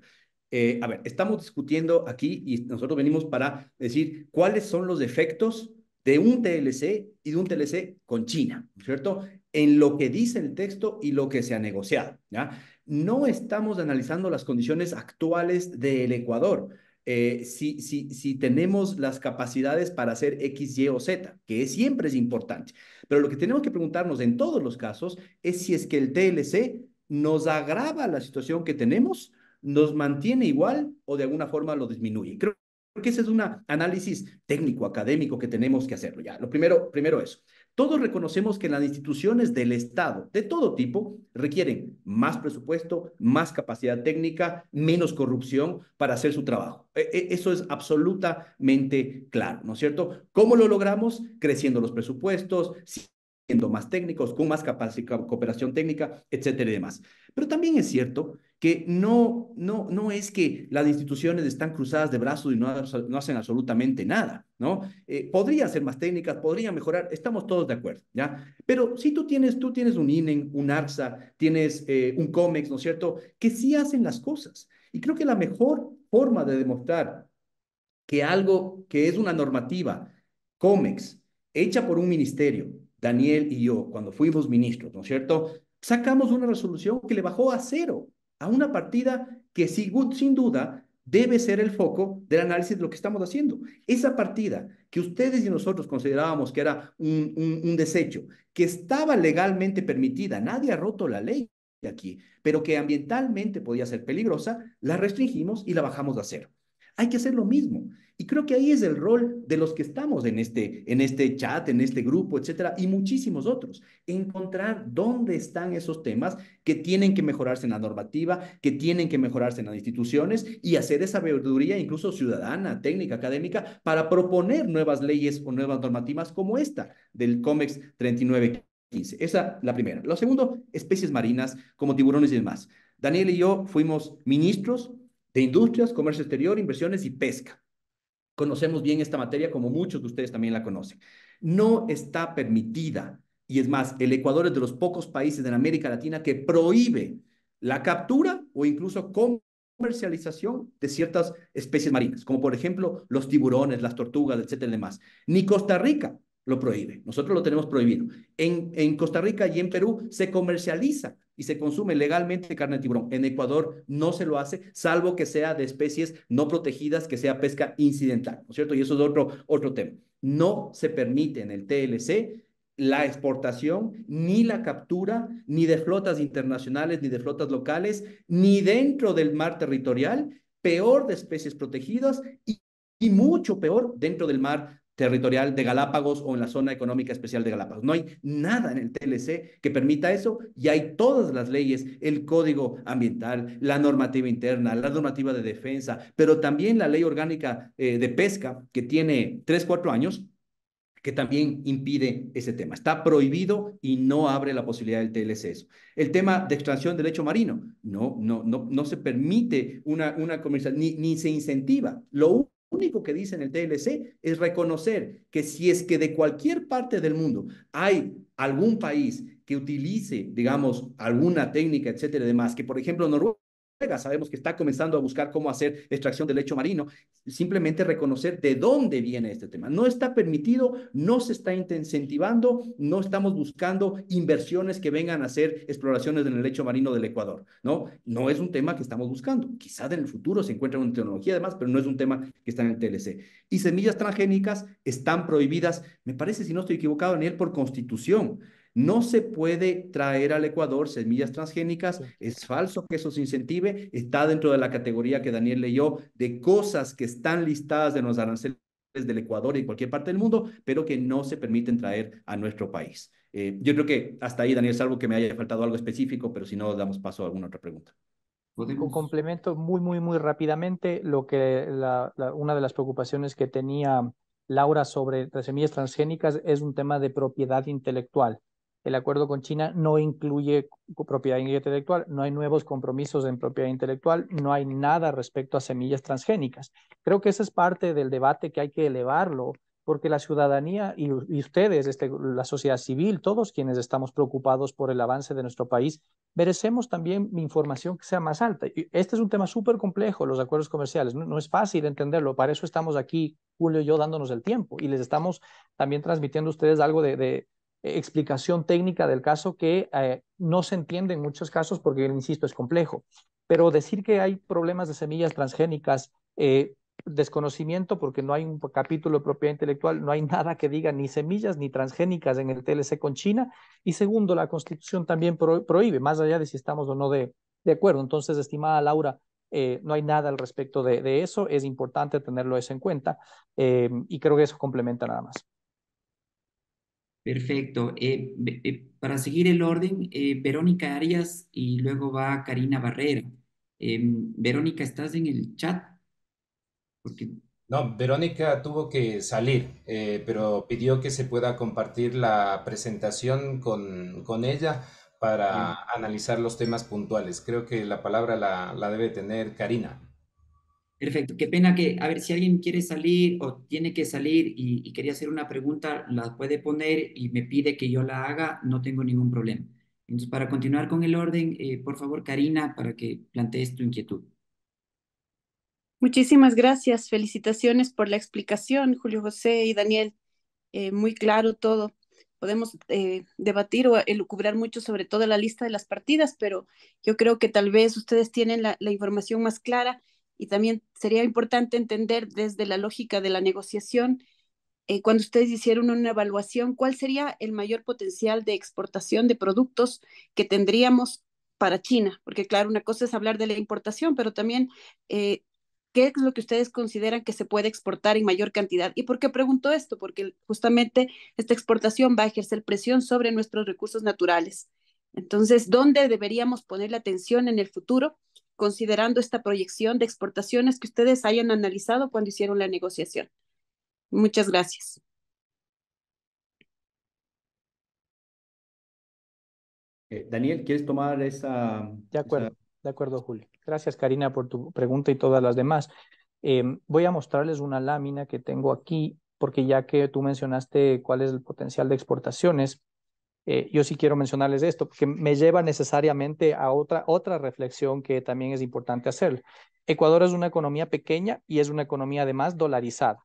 A ver, estamos discutiendo aquí y nosotros venimos para decir cuáles son los efectos de un TLC y de un TLC con China, ¿cierto? En lo que dice el texto y lo que se ha negociado, ¿ya? No estamos analizando las condiciones actuales del Ecuador, si tenemos las capacidades para hacer X, Y o Z, que siempre es importante. Pero lo que tenemos que preguntarnos en todos los casos es si es que el TLC nos agrava la situación que tenemos, nos mantiene igual o de alguna forma lo disminuye. Creo que ese es un análisis técnico, académico que tenemos que hacerlo ya. Lo primero eso. Todos reconocemos que las instituciones del Estado, de todo tipo, requieren más presupuesto, más capacidad técnica, menos corrupción para hacer su trabajo. Eso es absolutamente claro, ¿no es cierto? ¿Cómo lo logramos? Creciendo los presupuestos, siendo más técnicos, con más cooperación técnica, etcétera y demás. Pero también es cierto que no es que las instituciones están cruzadas de brazos y no hacen absolutamente nada, ¿no? Podría ser más técnicas, podría mejorar, estamos todos de acuerdo, ¿ya? Pero si tú tienes un INEN, un ARSA, tienes un COMEX, ¿no es cierto? Que sí hacen las cosas. Y creo que la mejor forma de demostrar que algo que es una normativa, COMEX, hecha por un ministerio, Daniel y yo, cuando fuimos ministros, ¿no es cierto? Sacamos una resolución que le bajó a cero, a una partida que sin duda debe ser el foco del análisis de lo que estamos haciendo. Esa partida que ustedes y nosotros considerábamos que era un desecho, que estaba legalmente permitida, nadie ha roto la ley aquí, pero que ambientalmente podía ser peligrosa, la restringimos y la bajamos a cero. Hay que hacer lo mismo. Y creo que ahí es el rol de los que estamos en este chat, en este grupo, etcétera, y muchísimos otros. Encontrar dónde están esos temas que tienen que mejorarse en la normativa, que tienen que mejorarse en las instituciones y hacer esa sabiduría, incluso ciudadana, técnica, académica, para proponer nuevas leyes o nuevas normativas como esta del COMEX 3915. Esa la primera. Lo segundo, especies marinas como tiburones y demás. Daniel y yo fuimos ministros de Industrias, Comercio Exterior, Inversiones y Pesca. Conocemos bien esta materia como muchos de ustedes también la conocen. No está permitida, y es más, el Ecuador es de los pocos países en América Latina que prohíbe la captura o incluso comercialización de ciertas especies marinas, como por ejemplo los tiburones, las tortugas, etcétera, y demás. Ni Costa Rica lo prohíbe, nosotros lo tenemos prohibido. En Costa Rica y en Perú se comercializa y se consume legalmente carne de tiburón. En Ecuador no se lo hace, salvo que sea de especies no protegidas, que sea pesca incidental, ¿no es cierto? Y eso es otro tema. No se permite en el TLC la exportación, ni la captura, ni de flotas internacionales, ni de flotas locales, ni dentro del mar territorial, peor de especies protegidas y mucho peor dentro del mar territorial de Galápagos o en la zona económica especial de Galápagos. No hay nada en el TLC que permita eso y hay todas las leyes, el código ambiental, la normativa interna, la normativa de defensa, pero también la ley orgánica de pesca que tiene 3, 4 años que también impide ese tema. Está prohibido y no abre la posibilidad del TLC eso. El tema de extracción del lecho marino, no se permite una comercial, ni se incentiva. Lo único que dice en el TLC es reconocer que si es que de cualquier parte del mundo hay algún país que utilice, digamos, alguna técnica, etcétera, y demás, que por ejemplo Noruega sabemos que está comenzando a buscar cómo hacer extracción de lecho marino, simplemente reconocer de dónde viene este tema. No está permitido, no se está incentivando, no estamos buscando inversiones que vengan a hacer exploraciones en el lecho marino del Ecuador, ¿no? No es un tema que estamos buscando. Quizás en el futuro se encuentre una tecnología además, pero no es un tema que está en el TLC. Y semillas transgénicas están prohibidas, me parece, si no estoy equivocado, Daniel, por constitución. No se puede traer al Ecuador semillas transgénicas, es falso que eso se incentive, está dentro de la categoría que Daniel leyó de cosas que están listadas en los aranceles del Ecuador y de cualquier parte del mundo, pero que no se permiten traer a nuestro país. Yo creo que hasta ahí, Daniel, salvo que me haya faltado algo específico, pero si no, damos paso a alguna otra pregunta. Complemento muy rápidamente lo que una de las preocupaciones que tenía Laura sobre las semillas transgénicas es un tema de propiedad intelectual. El acuerdo con China no incluye propiedad intelectual, no hay nuevos compromisos en propiedad intelectual, no hay nada respecto a semillas transgénicas. Creo que esa es parte del debate que hay que elevarlo, porque la ciudadanía y ustedes, la sociedad civil, todos quienes estamos preocupados por el avance de nuestro país, merecemos también información que sea más alta. Y este es un tema súper complejo, los acuerdos comerciales. No es fácil entenderlo. Para eso estamos aquí, Julio y yo, dándonos el tiempo. Y les estamos también transmitiendo a ustedes algo de explicación técnica del caso que no se entiende en muchos casos porque, insisto, es complejo. Pero decir que hay problemas de semillas transgénicas, desconocimiento porque no hay un capítulo de propiedad intelectual, no hay nada que diga ni semillas ni transgénicas en el TLC con China. Y segundo, la Constitución también prohíbe, más allá de si estamos o no de acuerdo. Entonces, estimada Laura, no hay nada al respecto de eso. Es importante tenerlo eso en cuenta y creo que eso complementa nada más. Perfecto. Para seguir el orden, Verónica Arias y luego va Karina Barrera. Verónica, ¿estás en el chat? Porque No, Verónica tuvo que salir, pero pidió que se pueda compartir la presentación con ella para ya. analizar los temas puntuales. Creo que la palabra la debe tener Karina. Perfecto. Qué pena que, a ver, si alguien quiere salir o tiene que salir y quería hacer una pregunta, la puede poner y me pide que yo la haga, no tengo ningún problema. Entonces, para continuar con el orden, por favor, Karina, para que plantees tu inquietud. Muchísimas gracias. Felicitaciones por la explicación, Julio José y Daniel. Muy claro todo. Podemos debatir o elucubrar mucho sobre toda la lista de las partidas, pero yo creo que tal vez ustedes tienen la información más clara y también sería importante entender desde la lógica de la negociación, cuando ustedes hicieron una evaluación, ¿cuál sería el mayor potencial de exportación de productos que tendríamos para China? Porque claro, una cosa es hablar de la importación, pero también ¿qué es lo que ustedes consideran que se puede exportar en mayor cantidad? ¿Y por qué pregunto esto? Porque justamente esta exportación va a ejercer presión sobre nuestros recursos naturales. Entonces, ¿dónde deberíamos poner la atención en el futuro, considerando esta proyección de exportaciones que ustedes hayan analizado cuando hicieron la negociación? Muchas gracias. Daniel, ¿quieres tomar De acuerdo, Julio. Gracias, Karina, por tu pregunta y todas las demás. Voy a mostrarles una lámina que tengo aquí, porque ya que tú mencionaste cuál es el potencial de exportaciones, yo sí quiero mencionarles esto, porque me lleva necesariamente a otra reflexión que también es importante hacer. Ecuador es una economía pequeña y es una economía además dolarizada.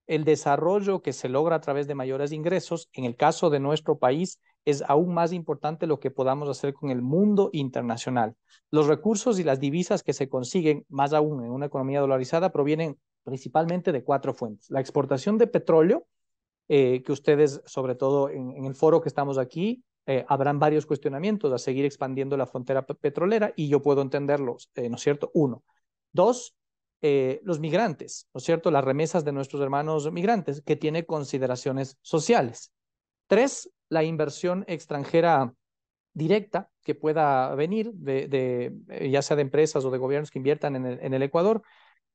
El desarrollo que se logra a través de mayores ingresos, en el caso de nuestro país, es aún más importante lo que podamos hacer con el mundo internacional. Los recursos y las divisas que se consiguen, más aún en una economía dolarizada, provienen principalmente de 4 fuentes. La exportación de petróleo, que ustedes, sobre todo en el foro que estamos aquí, habrán varios cuestionamientos a seguir expandiendo la frontera petrolera y yo puedo entenderlos, ¿no es cierto? 1. 2, los migrantes, ¿no es cierto? Las remesas de nuestros hermanos migrantes, que tiene consideraciones sociales. 3, la inversión extranjera directa que pueda venir ya sea de empresas o de gobiernos que inviertan en el Ecuador.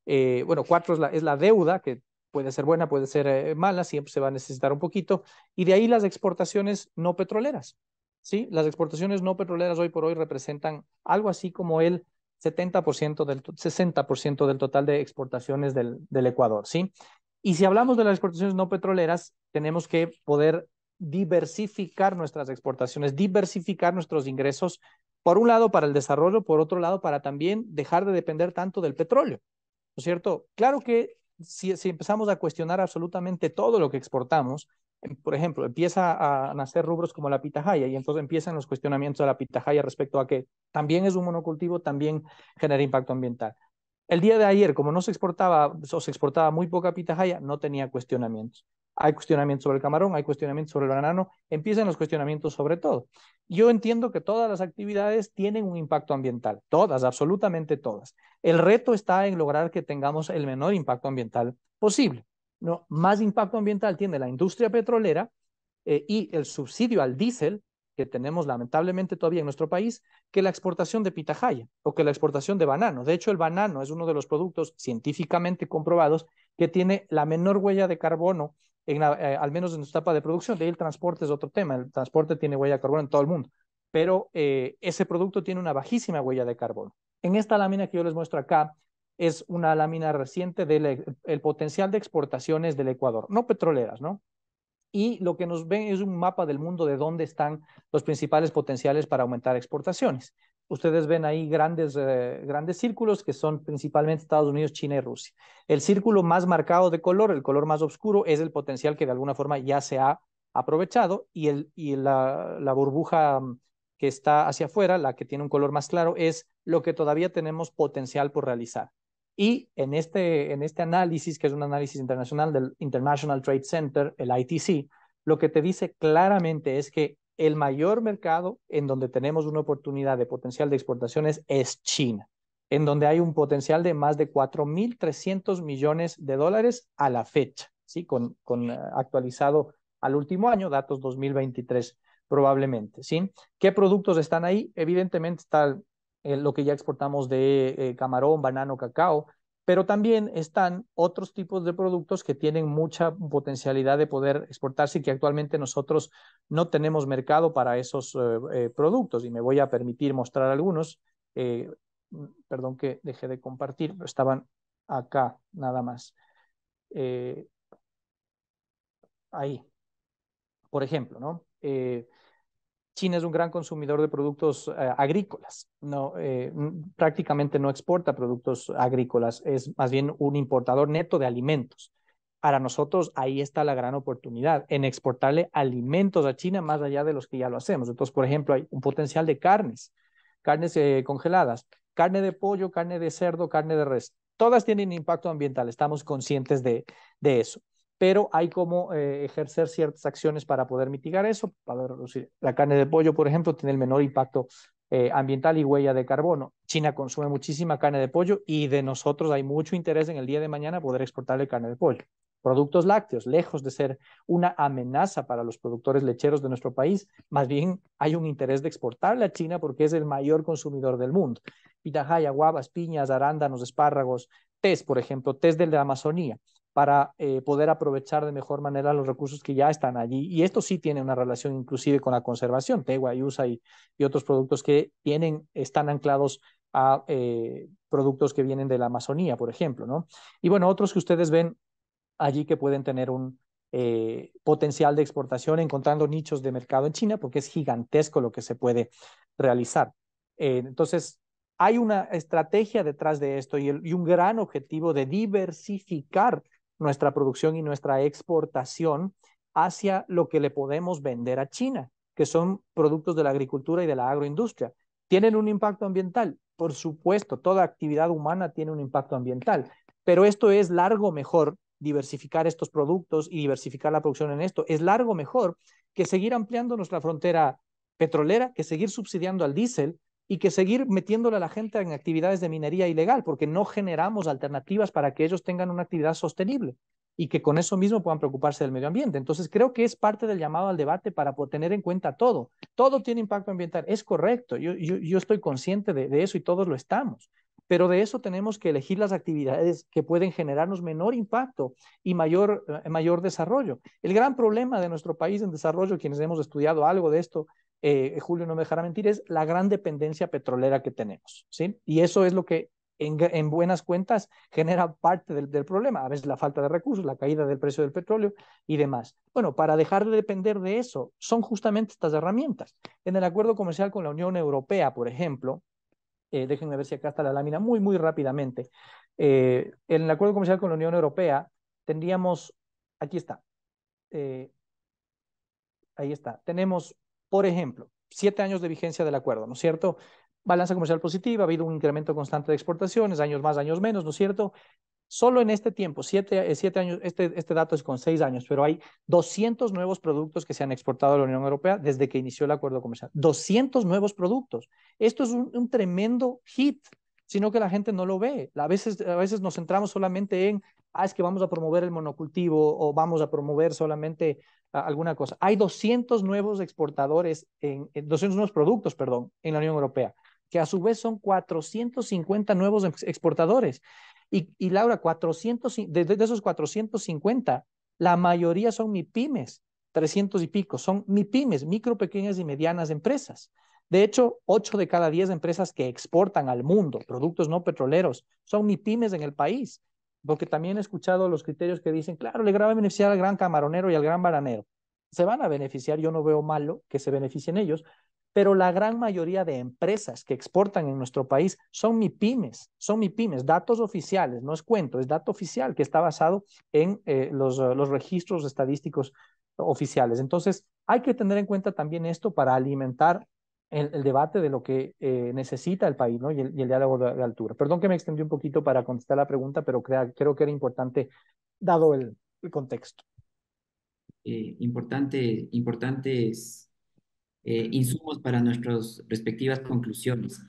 Bueno, 4 es la deuda, que puede ser buena, puede ser mala, siempre se va a necesitar un poquito. Y de ahí las exportaciones no petroleras, ¿sí? Las exportaciones no petroleras hoy por hoy representan algo así como el 60% del total de exportaciones del Ecuador, ¿sí? Y si hablamos de las exportaciones no petroleras, tenemos que poder diversificar nuestras exportaciones, diversificar nuestros ingresos Por un lado, para el desarrollo, por otro lado, para también dejar de depender tanto del petróleo, ¿no es cierto? Claro que si empezamos a cuestionar absolutamente todo lo que exportamos, por ejemplo, empieza a nacer rubros como la pitahaya y entonces empiezan los cuestionamientos a la pitahaya respecto a que también es un monocultivo, también genera impacto ambiental. El día de ayer, como no se exportaba o se exportaba muy poca pitahaya, no tenía cuestionamientos. Hay cuestionamientos sobre el camarón, hay cuestionamientos sobre el banano, empiezan los cuestionamientos sobre todo. Yo entiendo que todas las actividades tienen un impacto ambiental, todas, absolutamente todas. El reto está en lograr que tengamos el menor impacto ambiental posible. No, más impacto ambiental tiene la industria petrolera y el subsidio al diésel que tenemos lamentablemente todavía en nuestro país, que la exportación de pitahaya o que la exportación de banano. De hecho, el banano es uno de los productos científicamente comprobados que tiene la menor huella de carbono, al menos en su etapa de producción. De ahí el transporte es otro tema. El transporte tiene huella de carbono en todo el mundo, pero ese producto tiene una bajísima huella de carbono. En esta lámina que yo les muestro acá, es una lámina reciente del potencial de exportaciones del Ecuador, no petroleras, ¿no? Y lo que nos ven es un mapa del mundo de dónde están los principales potenciales para aumentar exportaciones. Ustedes ven ahí grandes círculos que son principalmente Estados Unidos, China y Rusia. El círculo más marcado de color, el color más oscuro, es el potencial que de alguna forma ya se ha aprovechado y la burbuja que está hacia afuera, la que tiene un color más claro, es lo que todavía tenemos potencial por realizar. Y en este análisis, que es un análisis internacional del International Trade Center, el ITC, lo que te dice claramente es que el mayor mercado en donde tenemos una oportunidad de potencial de exportaciones es China, en donde hay un potencial de más de 4.300 millones de dólares a la fecha, ¿sí? Con actualizado al último año, datos 2023 probablemente, ¿sí? ¿Qué productos están ahí? Evidentemente está lo que ya exportamos de camarón, banano, cacao, pero también están otros tipos de productos que tienen mucha potencialidad de poder exportarse y que actualmente nosotros no tenemos mercado para esos productos. Y me voy a permitir mostrar algunos. Perdón que dejé de compartir, pero estaban acá nada más. Ahí, por ejemplo, ¿no? China es un gran consumidor de productos agrícolas, no, prácticamente no exporta productos agrícolas, es más bien un importador neto de alimentos. Para nosotros ahí está la gran oportunidad, en exportarle alimentos a China más allá de los que ya lo hacemos. Entonces, por ejemplo, hay un potencial de carnes congeladas, carne de pollo, carne de cerdo, carne de res. Todas tienen impacto ambiental, estamos conscientes de eso, pero hay como ejercer ciertas acciones para poder mitigar eso, para reducir. La carne de pollo, por ejemplo, tiene el menor impacto ambiental y huella de carbono. China consume muchísima carne de pollo y de nosotros hay mucho interés en el día de mañana poder exportarle carne de pollo. Productos lácteos, lejos de ser una amenaza para los productores lecheros de nuestro país, más bien hay un interés de exportarle a China porque es el mayor consumidor del mundo. Pitahaya, guavas, piñas, arándanos, espárragos, tés, por ejemplo, tés de la Amazonía, para poder aprovechar de mejor manera los recursos que ya están allí. Y esto sí tiene una relación inclusive con la conservación, tegua, yusa y otros productos que están anclados a productos que vienen de la Amazonía, por ejemplo, ¿no? Y bueno, otros que ustedes ven allí que pueden tener un potencial de exportación, encontrando nichos de mercado en China, porque es gigantesco lo que se puede realizar. Entonces, hay una estrategia detrás de esto y un gran objetivo de diversificar nuestra producción y nuestra exportación hacia lo que le podemos vender a China, que son productos de la agricultura y de la agroindustria. ¿Tienen un impacto ambiental? Por supuesto, toda actividad humana tiene un impacto ambiental, pero esto es largo mejor diversificar estos productos y diversificar la producción en esto. Es largo mejor que seguir ampliando nuestra frontera petrolera, que seguir subsidiando al diésel y que seguir metiéndole a la gente en actividades de minería ilegal, porque no generamos alternativas para que ellos tengan una actividad sostenible y que con eso mismo puedan preocuparse del medio ambiente. Entonces, creo que es parte del llamado al debate para tener en cuenta todo. Todo tiene impacto ambiental, es correcto, yo estoy consciente de eso y todos lo estamos, pero de eso tenemos que elegir las actividades que pueden generarnos menor impacto y mayor desarrollo. El gran problema de nuestro país en desarrollo, quienes hemos estudiado algo de esto, Julio no me dejará mentir, es la gran dependencia petrolera que tenemos, ¿sí? Y eso es lo que en buenas cuentas genera parte del problema, a veces la falta de recursos, la caída del precio del petróleo y demás. Bueno, para dejar de depender de eso, son justamente estas herramientas. En el acuerdo comercial con la Unión Europea, por ejemplo, déjenme ver si acá está la lámina muy rápidamente. En el acuerdo comercial con la Unión Europea tendríamos, aquí está, ahí está, tenemos, por ejemplo, 7 años de vigencia del acuerdo, ¿no es cierto? Balanza comercial positiva, ha habido un incremento constante de exportaciones, años más, años menos, ¿no es cierto? Solo en este tiempo, 7 años, este dato es con 6 años, pero hay 200 nuevos productos que se han exportado a la Unión Europea desde que inició el acuerdo comercial. 200 nuevos productos. Esto es un tremendo hit, sino que la gente no lo ve. A veces nos centramos solamente en, es que vamos a promover el monocultivo o vamos a promover solamente alguna cosa. Hay 200 nuevos exportadores, 200 nuevos productos, perdón, en la Unión Europea, que a su vez son 450 nuevos exportadores. Y Laura, 400, de esos 450, la mayoría son MIPYMES, 300 y pico, son MIPYMES, micro, pequeñas y medianas empresas. De hecho, 8 de cada 10 empresas que exportan al mundo productos no petroleros son MIPYMES en el país, porque también he escuchado los criterios que dicen, claro, le va a beneficiar al gran camaronero y al gran bananero. Se van a beneficiar, yo no veo malo que se beneficien ellos, pero la gran mayoría de empresas que exportan en nuestro país son MIPYMES, datos oficiales, no es cuento, es dato oficial que está basado en los registros estadísticos oficiales. Entonces, hay que tener en cuenta también esto para alimentar el debate de lo que necesita el país, ¿no? Y el diálogo de altura. Perdón que me extendí un poquito para contestar la pregunta, pero creo que era importante dado el contexto. Importantes insumos para nuestras respectivas conclusiones.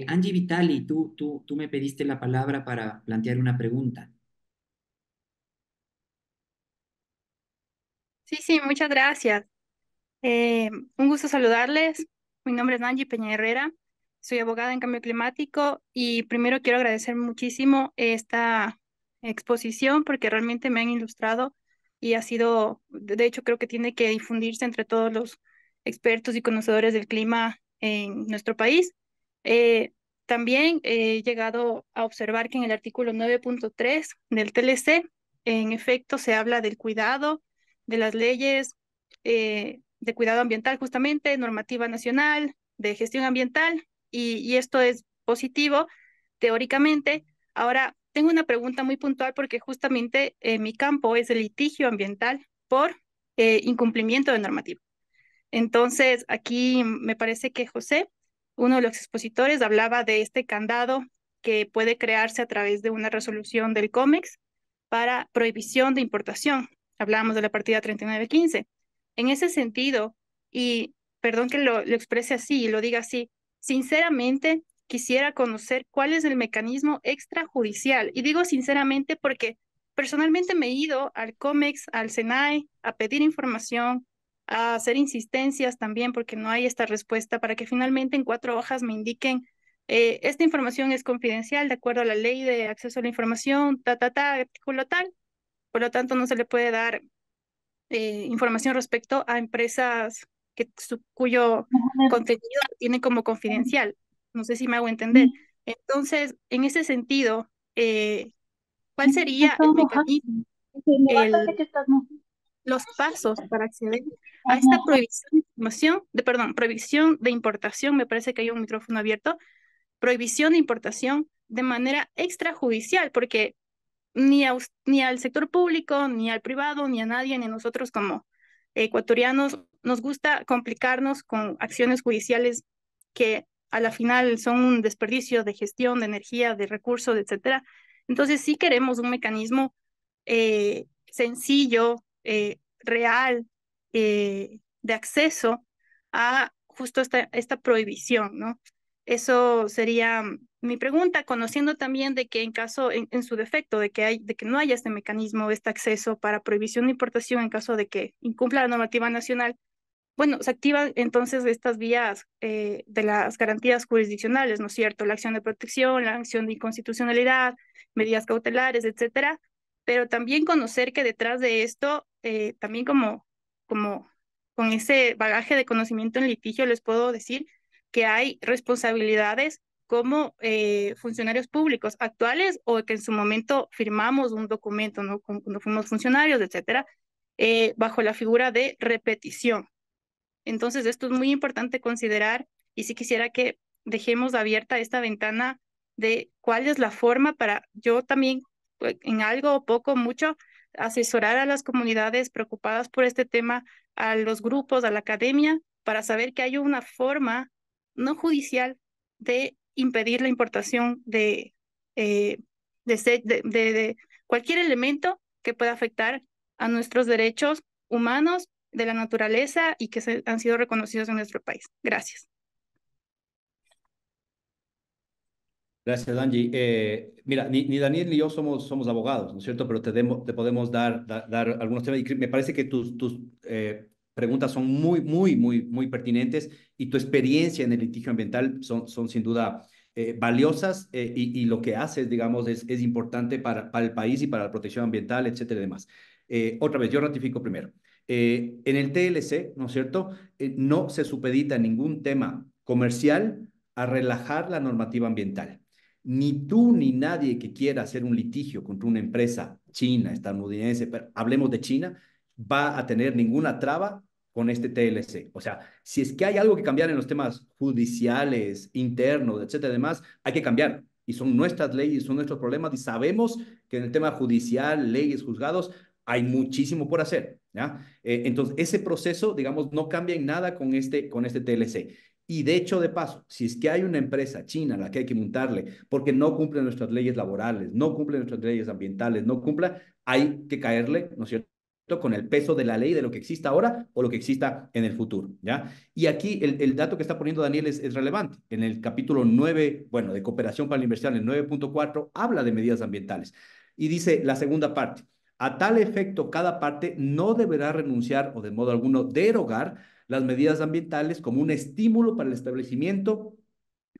Angie Vitali, tú me pediste la palabra para plantear una pregunta. Sí, muchas gracias. Un gusto saludarles. Mi nombre es Angie Peña Herrera. Soy abogada en cambio climático y primero quiero agradecer muchísimo esta exposición porque realmente me han ilustrado y ha sido, de hecho, creo que tiene que difundirse entre todos los expertos y conocedores del clima en nuestro país. Eh, También he llegado a observar que en el artículo 9.3 del TLC, en efecto, se habla del cuidado, de las leyes de cuidado ambiental, justamente, normativa nacional, de gestión ambiental, y esto es positivo, teóricamente. Ahora, tengo una pregunta muy puntual porque justamente mi campo es el litigio ambiental por incumplimiento de normativa. Entonces, aquí me parece que José, uno de los expositores, hablaba de este candado que puede crearse a través de una resolución del COMEX para prohibición de importación. Hablábamos de la partida 3915. En ese sentido, y perdón que lo exprese así y lo diga así, sinceramente quisiera conocer cuál es el mecanismo extrajudicial. Y digo sinceramente porque personalmente me he ido al COMEX, al SENAE, a pedir información, a hacer insistencias también porque no hay esta respuesta para que finalmente en 4 hojas me indiquen esta información es confidencial de acuerdo a la ley de acceso a la información, artículo tal. Por lo tanto, no se le puede dar información respecto a empresas cuyo contenido tiene como confidencial. No sé si me hago entender. Entonces, en ese sentido, ¿cuál sería el mecanismo, los pasos para acceder a esta prohibición de información, prohibición de importación? Me parece que hay un micrófono abierto. Prohibición de importación de manera extrajudicial, porque ni al sector público, ni al privado, ni a nadie, ni a nosotros como ecuatorianos nos gusta complicarnos con acciones judiciales que a la final son un desperdicio de gestión, de energía, de recursos, etcétera. Entonces sí queremos un mecanismo sencillo, real, de acceso a justo esta prohibición, ¿no? Eso sería mi pregunta, conociendo también de que en caso, en su defecto, de que no haya este mecanismo, este acceso para prohibición de importación en caso de que incumpla la normativa nacional, bueno, se activan entonces estas vías de las garantías jurisdiccionales, ¿no es cierto? La acción de protección, la acción de inconstitucionalidad, medidas cautelares, etcétera. Pero también conocer que detrás de esto, también como con ese bagaje de conocimiento en litigio, les puedo decir que hay responsabilidades como funcionarios públicos actuales o que en su momento firmamos un documento, ¿no? Cuando fuimos funcionarios, etcétera, bajo la figura de repetición. Entonces, esto es muy importante considerar y sí quisiera que dejemos abierta esta ventana de cuál es la forma para yo también, en algo, poco, mucho, asesorar a las comunidades preocupadas por este tema, a los grupos, a la academia, para saber que hay una forma no judicial de impedir la importación eh, de cualquier elemento que pueda afectar a nuestros derechos humanos de la naturaleza y que han sido reconocidos en nuestro país. Gracias. Gracias, Angie. Mira, ni Daniel ni yo somos abogados, ¿no es cierto? Pero te podemos dar algunos temas. Y me parece que tus preguntas son muy pertinentes y tu experiencia en el litigio ambiental son sin duda valiosas y lo que haces, digamos, es importante para el país y para la protección ambiental, etcétera y demás. Otra vez, yo ratifico primero. En el TLC, ¿no es cierto? No se supedita ningún tema comercial a relajar la normativa ambiental. Ni tú ni nadie que quiera hacer un litigio contra una empresa china, estadounidense, pero hablemos de China, va a tener ninguna traba con este TLC. O sea, si es que hay algo que cambiar en los temas judiciales, internos, etcétera, demás, hay que cambiar. Y son nuestras leyes, son nuestros problemas y sabemos que en el tema judicial, leyes, juzgados, hay muchísimo por hacer, ¿ya? Entonces, ese proceso, digamos, no cambia en nada con este TLC. Y de hecho, de paso, si es que hay una empresa china a la que hay que montarle porque no cumple nuestras leyes laborales, no cumple nuestras leyes ambientales, no cumpla, hay que caerle, ¿no es cierto?, con el peso de la ley de lo que exista ahora o lo que exista en el futuro, ¿ya? Y aquí el dato que está poniendo Daniel es relevante. En el capítulo 9, bueno, de cooperación para la inversión, el 9.4, habla de medidas ambientales. Y dice la segunda parte, a tal efecto, cada parte no deberá renunciar o de modo alguno derogar las medidas ambientales como un estímulo para el establecimiento,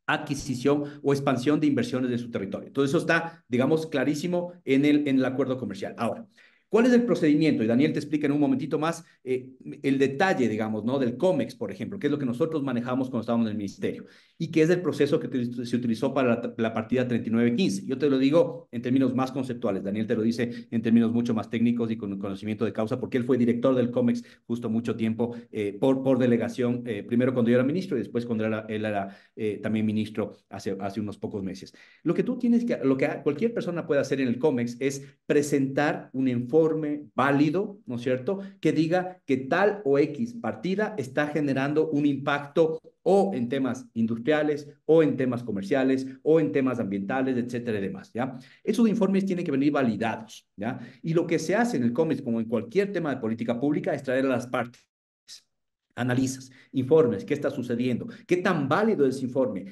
adquisición o expansión de inversiones de su territorio. Todo eso está, digamos, clarísimo en el acuerdo comercial. Ahora, ¿cuál es el procedimiento? Y Daniel te explica en un momentito más el detalle, digamos, ¿no? Del COMEX, por ejemplo, que es lo que nosotros manejamos cuando estábamos en el ministerio y que es el proceso que se utilizó para la partida 3915. Yo te lo digo en términos más conceptuales, Daniel te lo dice en términos mucho más técnicos y con conocimiento de causa, porque él fue director del COMEX justo mucho tiempo por delegación, primero cuando yo era ministro y después cuando él era también ministro hace unos pocos meses. Lo que tú tienes lo que cualquier persona puede hacer en el COMEX es presentar un informe válido, ¿no es cierto?, que diga que tal o X partida está generando un impacto o en temas industriales, o en temas comerciales, o en temas ambientales, etcétera y demás, ¿ya? Esos informes tienen que venir validados, ¿ya? Y lo que se hace en el COMEX, como en cualquier tema de política pública, es traer a las partes. Analizas, informes, qué está sucediendo, qué tan válido es ese informe,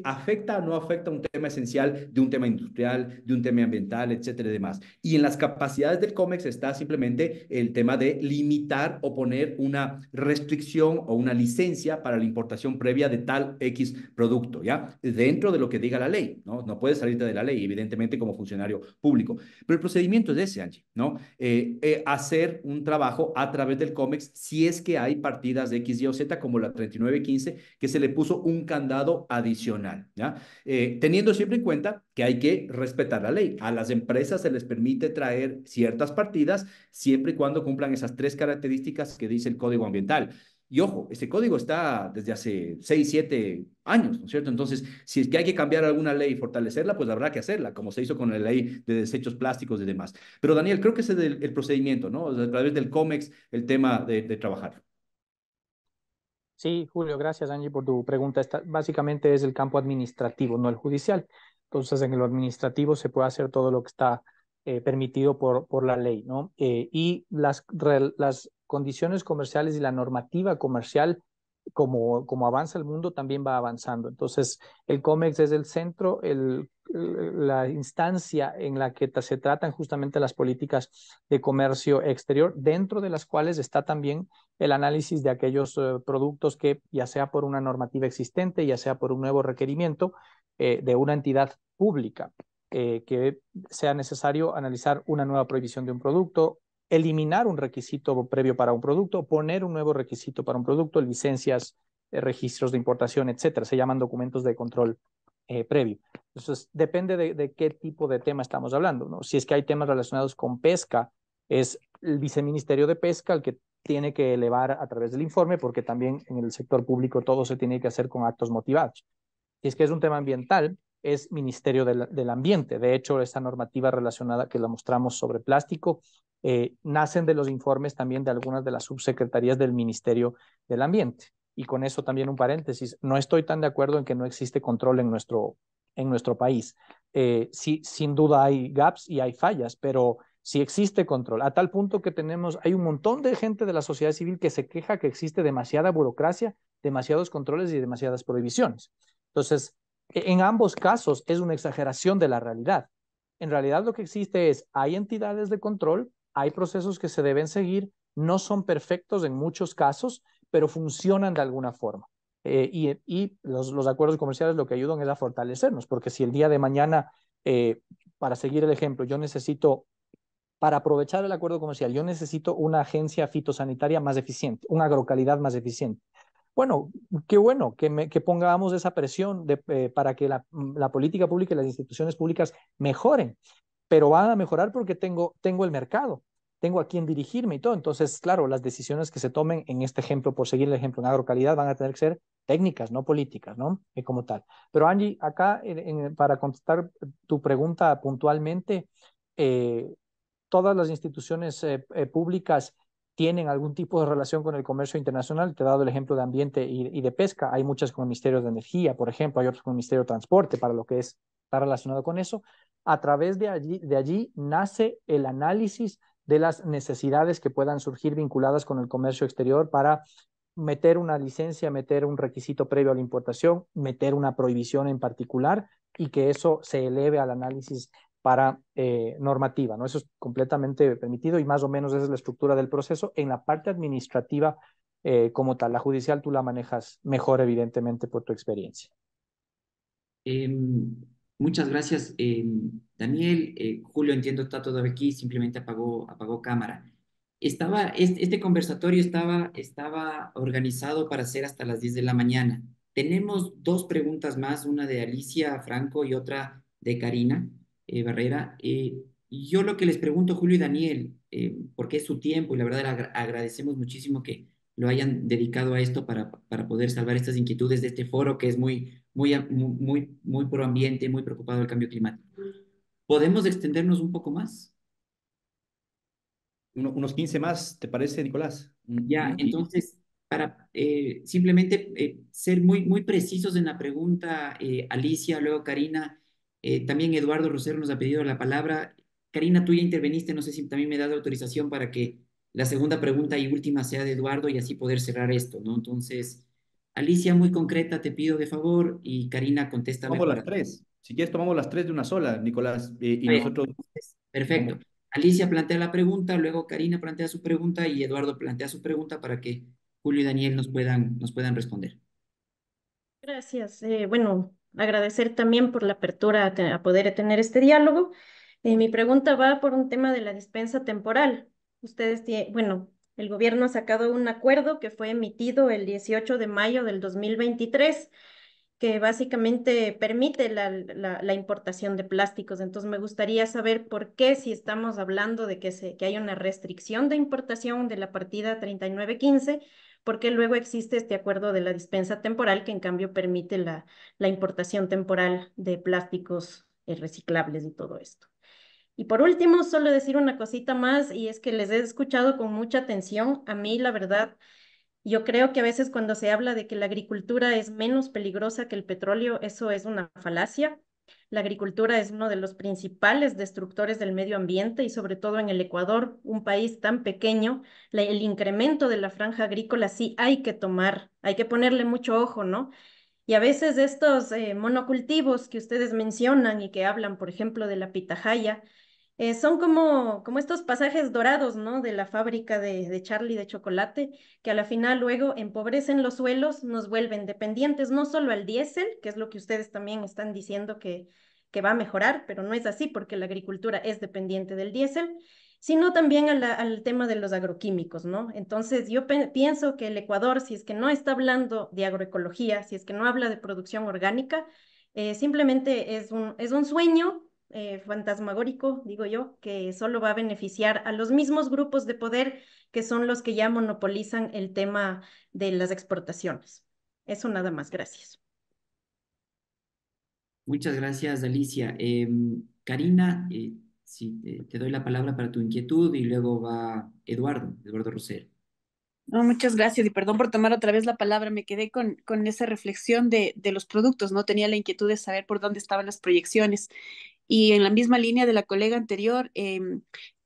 afecta o no afecta un tema esencial de un tema industrial, de un tema ambiental, etcétera y demás. Y en las capacidades del COMEX está simplemente el tema de limitar o poner una restricción o una licencia para la importación previa de tal X producto, ¿ya? Dentro de lo que diga la ley, ¿no? No puedes salirte de la ley, evidentemente, como funcionario público. Pero el procedimiento es ese, Angie, ¿no? Hacer un trabajo a través del COMEX si es que hay partidas de X, Y o Z, como la 3915, que se le puso un candado adicional, ¿ya? Teniendo siempre en cuenta que hay que respetar la ley. A las empresas se les permite traer ciertas partidas siempre y cuando cumplan esas 3 características que dice el Código Ambiental. Y ojo, este código está desde hace 6, 7 años, ¿no es cierto? Entonces, si es que hay que cambiar alguna ley y fortalecerla, pues habrá que hacerla, como se hizo con la ley de desechos plásticos y demás. Pero Daniel, creo que ese es el procedimiento, ¿no? A través del COMEX, el tema de trabajar. Sí, Julio, gracias Angie por tu pregunta. Básicamente es el campo administrativo, no el judicial. Entonces, en lo administrativo se puede hacer todo lo que está permitido por la ley, ¿no? Y las condiciones comerciales y la normativa comercial, como avanza el mundo, también va avanzando. Entonces, el COMEX es el centro, la instancia en la que se tratan justamente las políticas de comercio exterior, dentro de las cuales está también el análisis de aquellos productos que, ya sea por una normativa existente, ya sea por un nuevo requerimiento de una entidad pública, que sea necesario analizar una nueva prohibición de un producto, eliminar un requisito previo para un producto, poner un nuevo requisito para un producto, licencias, registros de importación, etcétera. Se llaman documentos de control previo. Entonces, depende de qué tipo de tema estamos hablando, ¿no? Si es que hay temas relacionados con pesca, es el viceministerio de Pesca el que tiene que elevar a través del informe, porque también en el sector público todo se tiene que hacer con actos motivados. Si es que es un tema ambiental, es Ministerio del Ambiente. De hecho, esta normativa relacionada que la mostramos sobre plástico nacen de los informes también de algunas de las subsecretarías del Ministerio del Ambiente. Y con eso también un paréntesis, no estoy tan de acuerdo en que no existe control en nuestro país. Sí, sin duda hay gaps y hay fallas, pero sí existe control, a tal punto que hay un montón de gente de la sociedad civil que se queja que existe demasiada burocracia, demasiados controles y demasiadas prohibiciones. Entonces, en ambos casos es una exageración de la realidad. En realidad lo que existe es, hay entidades de control, hay procesos que se deben seguir, no son perfectos en muchos casos, pero funcionan de alguna forma. Y los acuerdos comerciales lo que ayudan es a fortalecernos, porque si el día de mañana, para seguir el ejemplo, para aprovechar el acuerdo comercial, yo necesito una agencia fitosanitaria más eficiente, una agrocalidad más eficiente. Bueno, qué bueno que pongamos esa presión para que la política pública y las instituciones públicas mejoren, pero van a mejorar porque tengo el mercado, tengo a quién dirigirme y todo. Entonces, claro, las decisiones que se tomen en este ejemplo, por seguir el ejemplo en agrocalidad, van a tener que ser técnicas, no políticas, ¿no? Como tal. Pero Angie, acá para contestar tu pregunta puntualmente, eh, todas las instituciones públicas tienen algún tipo de relación con el comercio internacional. Te he dado el ejemplo de ambiente y de pesca. Hay muchas con el Ministerio de Energía, por ejemplo, hay otras con el Ministerio de Transporte para lo que está relacionado con eso. A través de allí nace el análisis de las necesidades que puedan surgir vinculadas con el comercio exterior para meter una licencia, meter un requisito previo a la importación, meter una prohibición en particular y que eso se eleve al análisis para normativa, ¿no? Eso es completamente permitido y más o menos esa es la estructura del proceso. En la parte administrativa como tal, la judicial tú la manejas mejor, evidentemente, por tu experiencia. Muchas gracias, Daniel. Julio, entiendo, está todavía aquí, simplemente apagó cámara. Este conversatorio estaba organizado para ser hasta las 10 de la mañana. Tenemos dos preguntas más, una de Alicia Franco y otra de Karina Barrera. Y yo lo que les pregunto, Julio y Daniel, porque es su tiempo y la verdad agradecemos muchísimo que lo hayan dedicado a esto para poder salvar estas inquietudes de este foro que es muy pro ambiente, muy preocupado del cambio climático. ¿Podemos extendernos un poco más? Unos 15 más, ¿te parece, Nicolás? Ya, entonces, para simplemente ser muy precisos en la pregunta, Alicia, luego Karina, también Eduardo Rosero nos ha pedido la palabra. Karina, tú ya interveniste, no sé si también me das autorización para que la segunda pregunta y última sea de Eduardo y así poder cerrar esto, ¿no? Entonces, Alicia, muy concreta, te pido de favor, y Karina, contéstame Tomamos para... las tres. Si quieres, tomamos las tres de una sola, Nicolás. Y Bien, nosotros... perfecto. Alicia plantea la pregunta, luego Karina plantea su pregunta y Eduardo plantea su pregunta para que Julio y Daniel nos puedan responder. Gracias. Bueno, agradecer también por la apertura a poder tener este diálogo. Mi pregunta va por un tema de la dispensa temporal. Bueno, el gobierno ha sacado un acuerdo que fue emitido el 18 de mayo del 2023 que básicamente permite la importación de plásticos. Entonces, me gustaría saber por qué, si estamos hablando de que hay una restricción de importación de la partida 3915, por qué luego existe este acuerdo de la dispensa temporal que en cambio permite la importación temporal de plásticos reciclables y todo esto. Y por último, solo decir una cosita más, y es que les he escuchado con mucha atención. A mí, la verdad, yo creo que a veces cuando se habla de que la agricultura es menos peligrosa que el petróleo, eso es una falacia. La agricultura es uno de los principales destructores del medio ambiente y sobre todo en el Ecuador, un país tan pequeño, el incremento de la franja agrícola sí hay que ponerle mucho ojo, ¿no? Y a veces estos monocultivos que ustedes mencionan y que hablan, por ejemplo, de la pitahaya, son como estos pasajes dorados, ¿no? De la fábrica de Charlie de chocolate, que a la final luego empobrecen los suelos, nos vuelven dependientes no solo al diésel, que es lo que ustedes también están diciendo que va a mejorar, pero no es así porque la agricultura es dependiente del diésel, sino también al tema de los agroquímicos, ¿no? Entonces, yo pienso que el Ecuador, si es que no está hablando de agroecología, si es que no habla de producción orgánica, Simplemente es un sueño fantasmagórico, digo yo, que solo va a beneficiar a los mismos grupos de poder que son los que ya monopolizan el tema de las exportaciones. Eso nada más, gracias. Muchas gracias, Alicia. Karina, sí, te doy la palabra para tu inquietud y luego va Eduardo Rosero. No, muchas gracias y perdón por tomar otra vez la palabra. Me quedé con esa reflexión de los productos, ¿no? Tenía la inquietud de saber por dónde estaban las proyecciones. Y en la misma línea de la colega anterior,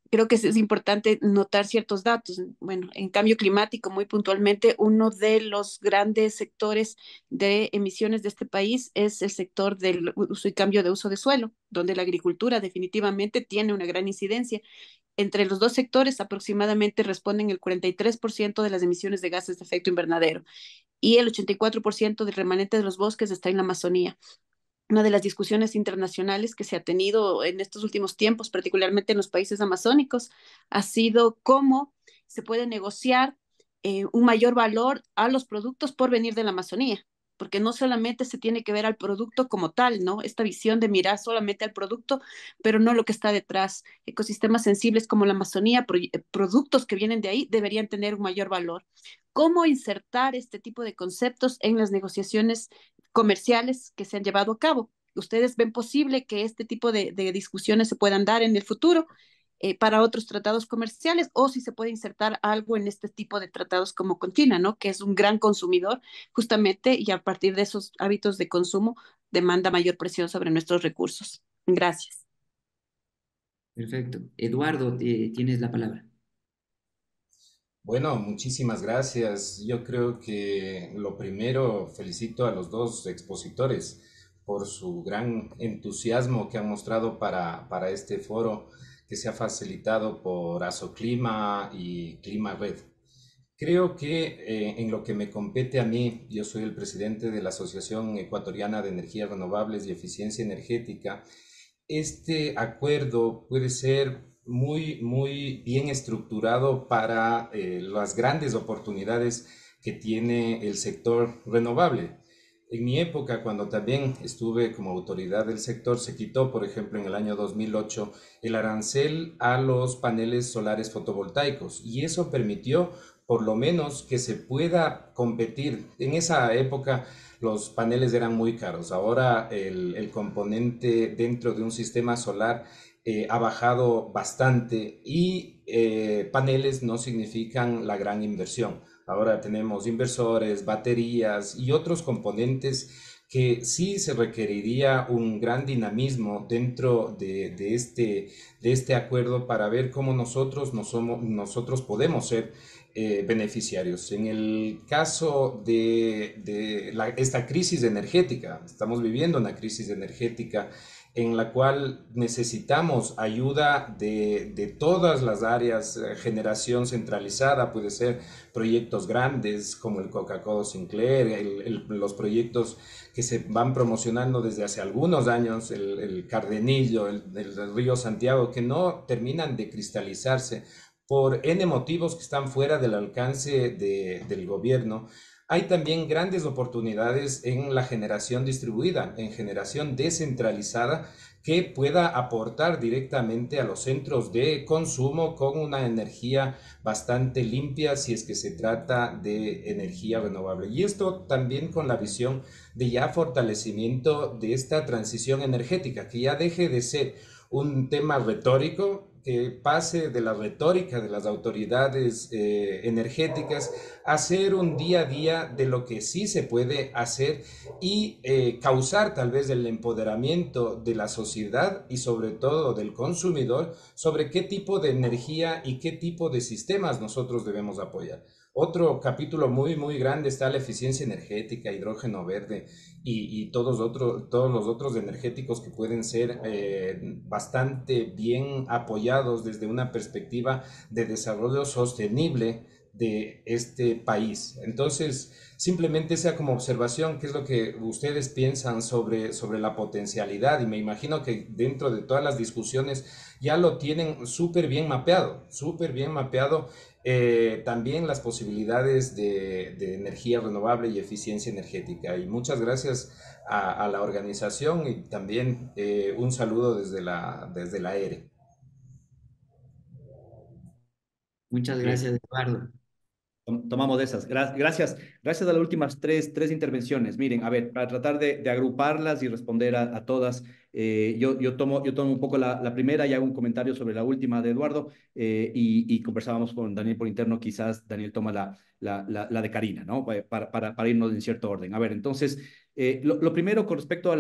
creo que es importante notar ciertos datos. Bueno, en cambio climático, muy puntualmente, uno de los grandes sectores de emisiones de este país es el sector del uso y cambio de uso de suelo, donde la agricultura definitivamente tiene una gran incidencia. Entre los dos sectores aproximadamente responden el 43% de las emisiones de gases de efecto invernadero y el 84% del remanente de los bosques está en la Amazonía. Una de las discusiones internacionales que se ha tenido en estos últimos tiempos, particularmente en los países amazónicos, ha sido cómo se puede negociar un mayor valor a los productos por venir de la Amazonía, porque no solamente se tiene que ver al producto como tal, ¿no? Esta visión de mirar solamente al producto, pero no lo que está detrás. Ecosistemas sensibles como la Amazonía, productos que vienen de ahí deberían tener un mayor valor. ¿Cómo insertar este tipo de conceptos en las negociaciones comerciales que se han llevado a cabo? ¿Ustedes ven posible que este tipo de discusiones se puedan dar en el futuro para otros tratados comerciales o si se puede insertar algo en este tipo de tratados como con China, ¿no? Que es un gran consumidor justamente y a partir de esos hábitos de consumo demanda mayor presión sobre nuestros recursos? Gracias. Perfecto. Eduardo, tienes la palabra. Bueno, muchísimas gracias. Yo creo que lo primero, felicito a los dos expositores por su gran entusiasmo que han mostrado para este foro que se ha facilitado por Asoclima y Clima Red. Creo que en lo que me compete a mí, yo soy el presidente de la Asociación Ecuatoriana de Energías Renovables y Eficiencia Energética. Este acuerdo puede ser muy bien estructurado para las grandes oportunidades que tiene el sector renovable. En mi época, cuando también estuve como autoridad del sector, se quitó, por ejemplo, en el año 2008, el arancel a los paneles solares fotovoltaicos y eso permitió por lo menos que se pueda competir. En esa época los paneles eran muy caros. Ahora el componente dentro de un sistema solar ha bajado bastante y paneles no significan la gran inversión. Ahora tenemos inversores, baterías y otros componentes que sí se requeriría un gran dinamismo dentro de este acuerdo para ver cómo nosotros podemos ser beneficiarios. En el caso de esta crisis energética, estamos viviendo una crisis energética en la cual necesitamos ayuda de todas las áreas, generación centralizada, puede ser proyectos grandes como el Coca-Cola Sinclair, los proyectos que se van promocionando desde hace algunos años, el Cardenillo, el Río Santiago, que no terminan de cristalizarse por N motivos que están fuera del alcance del gobierno. Hay también grandes oportunidades en la generación distribuida, en generación descentralizada, que pueda aportar directamente a los centros de consumo con una energía bastante limpia si es que se trata de energía renovable. Y esto también con la visión de ya fortalecimiento de esta transición energética, que ya deje de ser un tema retórico, que pase de la retórica de las autoridades energéticas a ser un día a día de lo que sí se puede hacer y causar tal vez el empoderamiento de la sociedad y sobre todo del consumidor sobre qué tipo de energía y qué tipo de sistemas nosotros debemos apoyar. Otro capítulo muy grande está la eficiencia energética, hidrógeno verde y todos los otros energéticos que pueden ser bastante bien apoyados desde una perspectiva de desarrollo sostenible de este país. Entonces, simplemente sea como observación, ¿qué es lo que ustedes piensan sobre la potencialidad? Y me imagino que dentro de todas las discusiones ya lo tienen súper bien mapeado. También las posibilidades de energía renovable y eficiencia energética. Y muchas gracias a la organización y también un saludo desde la ERE. Muchas Bien. gracias, Eduardo. Tomamos de esas. Gracias. Gracias a las últimas tres intervenciones. Miren, a ver, para tratar de agruparlas y responder a todas, yo tomo un poco la primera y hago un comentario sobre la última de Eduardo y conversábamos con Daniel por interno, quizás Daniel toma la de Karina, ¿no? Para irnos en cierto orden. A ver, entonces, lo primero con respecto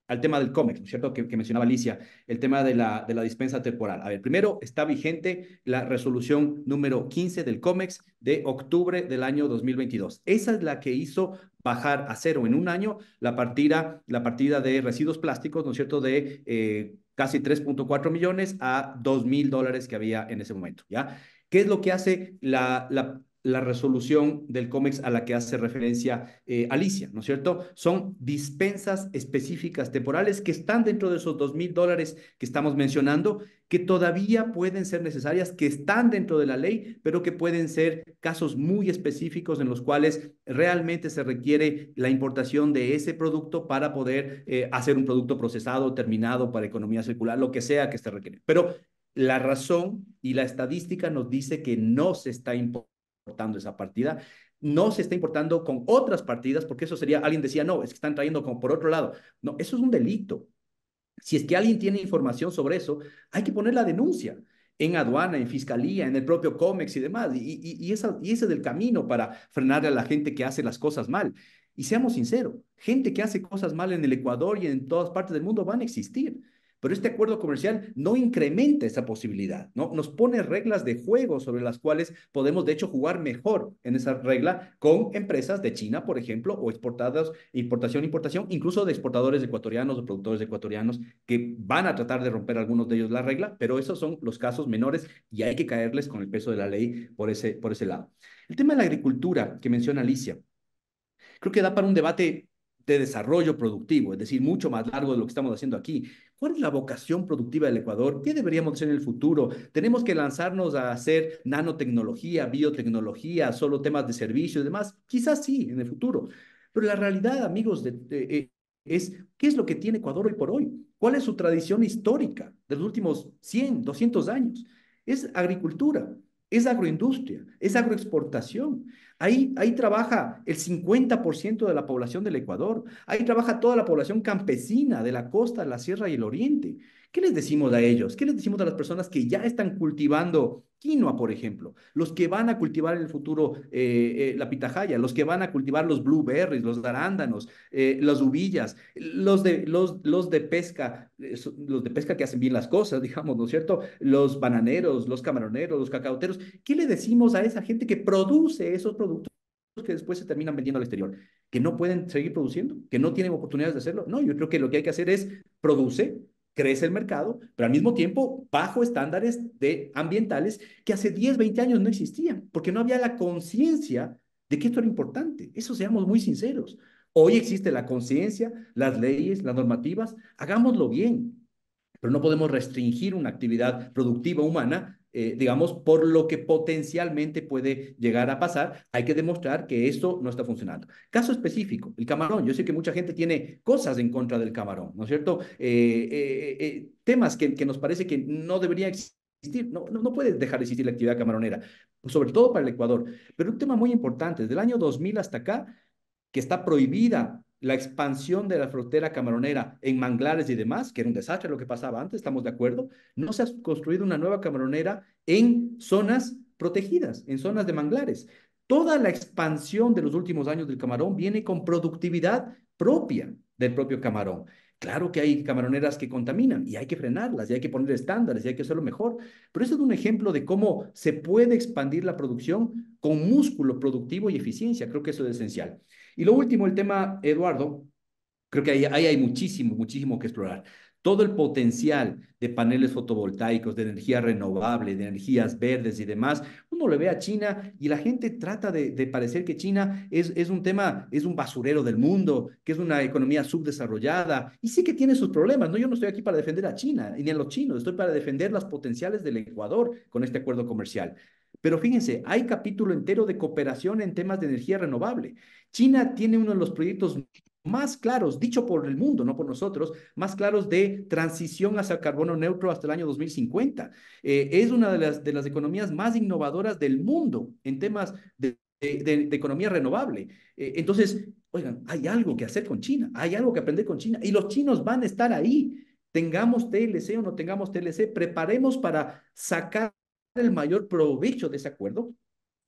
al tema del COMEX, ¿no es cierto? Que mencionaba Alicia, el tema de la dispensa temporal. A ver, primero está vigente la resolución número 15 del COMEX de octubre del año 2022. Esa es la que hizo bajar a cero en un año la partida de residuos plásticos, ¿no es cierto? De casi 3.4 millones a $2.000 que había en ese momento, ¿ya? ¿Qué es lo que hace la resolución del COMEX a la que hace referencia Alicia, ¿no es cierto? Son dispensas específicas temporales que están dentro de esos $2.000 que estamos mencionando, que todavía pueden ser necesarias, que están dentro de la ley, pero que pueden ser casos muy específicos en los cuales realmente se requiere la importación de ese producto para poder hacer un producto procesado, terminado para economía circular, lo que sea que se requiere. Pero la razón y la estadística nos dice que no se está importando esa partida, no se está importando con otras partidas, porque eso sería, alguien decía, no, es que están trayendo como por otro lado. No, eso es un delito. Si es que alguien tiene información sobre eso, hay que poner la denuncia en aduana, en fiscalía, en el propio COMEX y demás. Y ese es el camino para frenarle a la gente que hace las cosas mal. Y seamos sinceros, gente que hace cosas mal en el Ecuador y en todas partes del mundo van a existir. Pero este acuerdo comercial no incrementa esa posibilidad, ¿no? Nos pone reglas de juego sobre las cuales podemos, de hecho, jugar mejor en esa regla con empresas de China, por ejemplo, o exportadas, importación, incluso de exportadores ecuatorianos o productores ecuatorianos que van a tratar de romper algunos de ellos la regla, pero esos son los casos menores y hay que caerles con el peso de la ley por ese lado. El tema de la agricultura que menciona Alicia, creo que da para un debate de desarrollo productivo, es decir, mucho más largo de lo que estamos haciendo aquí. ¿Cuál es la vocación productiva del Ecuador? ¿Qué deberíamos hacer en el futuro? ¿Tenemos que lanzarnos a hacer nanotecnología, biotecnología, solo temas de servicio y demás? Quizás sí, en el futuro. Pero la realidad, amigos, es ¿qué es lo que tiene Ecuador hoy por hoy? ¿Cuál es su tradición histórica de los últimos 100, 200 años? Es agricultura, es agroindustria, es agroexportación. Ahí trabaja el 50% de la población del Ecuador. Ahí trabaja toda la población campesina de la costa, la sierra y el oriente. ¿Qué les decimos a ellos? ¿Qué les decimos a las personas que ya están cultivando quinoa, por ejemplo? Los que van a cultivar en el futuro la pitahaya, los que van a cultivar los blueberries, los arándanos, las uvillas, los de pesca, los de pesca que hacen bien las cosas, digamos, ¿no es cierto? Los bananeros, los camaroneros, los cacauteros. ¿Qué le decimos a esa gente que produce esos productos que después se terminan vendiendo al exterior? ¿Que no pueden seguir produciendo? ¿Que no tienen oportunidades de hacerlo? No, yo creo que lo que hay que hacer es produce, crece el mercado, pero al mismo tiempo bajo estándares ambientales que hace 10, 20 años no existían, porque no había la conciencia de que esto era importante. Eso seamos muy sinceros. Hoy existe la conciencia, las leyes, las normativas, hagámoslo bien, pero no podemos restringir una actividad productiva humana, digamos, por lo que potencialmente puede llegar a pasar. Hay que demostrar que esto no está funcionando. Caso específico, el camarón. Yo sé que mucha gente tiene cosas en contra del camarón, ¿no es cierto? Temas que nos parece que no debería existir. No puede dejar de existir la actividad camaronera, sobre todo para el Ecuador. Pero un tema muy importante, desde el año 2000 hasta acá, que está prohibida la expansión de la frontera camaronera en manglares y demás, que era un desastre lo que pasaba antes, estamos de acuerdo, no se ha construido una nueva camaronera en zonas protegidas, en zonas de manglares. Toda la expansión de los últimos años del camarón viene con productividad propia del propio camarón. Claro que hay camaroneras que contaminan y hay que frenarlas y hay que poner estándares y hay que hacerlo mejor, pero eso es un ejemplo de cómo se puede expandir la producción con músculo productivo y eficiencia. Creo que eso es esencial. Y lo último, el tema, Eduardo, creo que ahí hay muchísimo, muchísimo que explorar. todo el potencial de paneles fotovoltaicos, de energía renovable, de energías verdes y demás, uno le ve a China y la gente trata de parecer que China es un tema, es un basurero del mundo, que es una economía subdesarrollada, y sí que tiene sus problemas, ¿no? Yo no estoy aquí para defender a China, ni a los chinos, estoy para defender las potenciales del Ecuador con este acuerdo comercial. Pero fíjense, hay capítulo entero de cooperación en temas de energía renovable. China tiene uno de los proyectos más claros, dicho por el mundo, no por nosotros, más claros de transición hacia carbono neutro hasta el año 2050. Es una de las economías más innovadoras del mundo en temas de economía renovable. Entonces, oigan, hay algo que hacer con China, hay algo que aprender con China y los chinos van a estar ahí. Tengamos TLC o no tengamos TLC, preparemos para sacar el mayor provecho de ese acuerdo,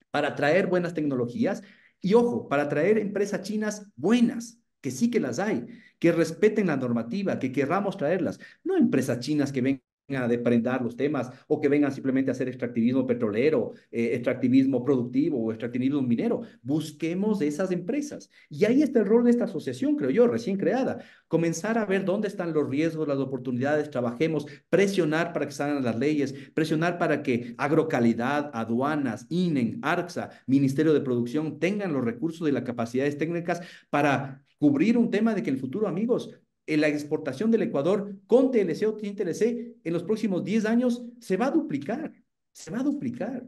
para traer buenas tecnologías y, ojo, para traer empresas chinas buenas, que sí que las hay, que respeten la normativa, que querramos traerlas, no empresas chinas que vengan a deprendar los temas o que vengan simplemente a hacer extractivismo petrolero, extractivismo productivo o extractivismo minero. Busquemos esas empresas. Y ahí está el rol de esta asociación, creo yo, recién creada. Comenzar a ver dónde están los riesgos, las oportunidades, trabajemos, presionar para que salgan las leyes, presionar para que Agrocalidad, aduanas, INEN, ARCSA, Ministerio de Producción tengan los recursos y las capacidades técnicas para cubrir un tema de que en el futuro, amigos, en la exportación del Ecuador con TLC o sin TLC en los próximos 10 años se va a duplicar, se va a duplicar.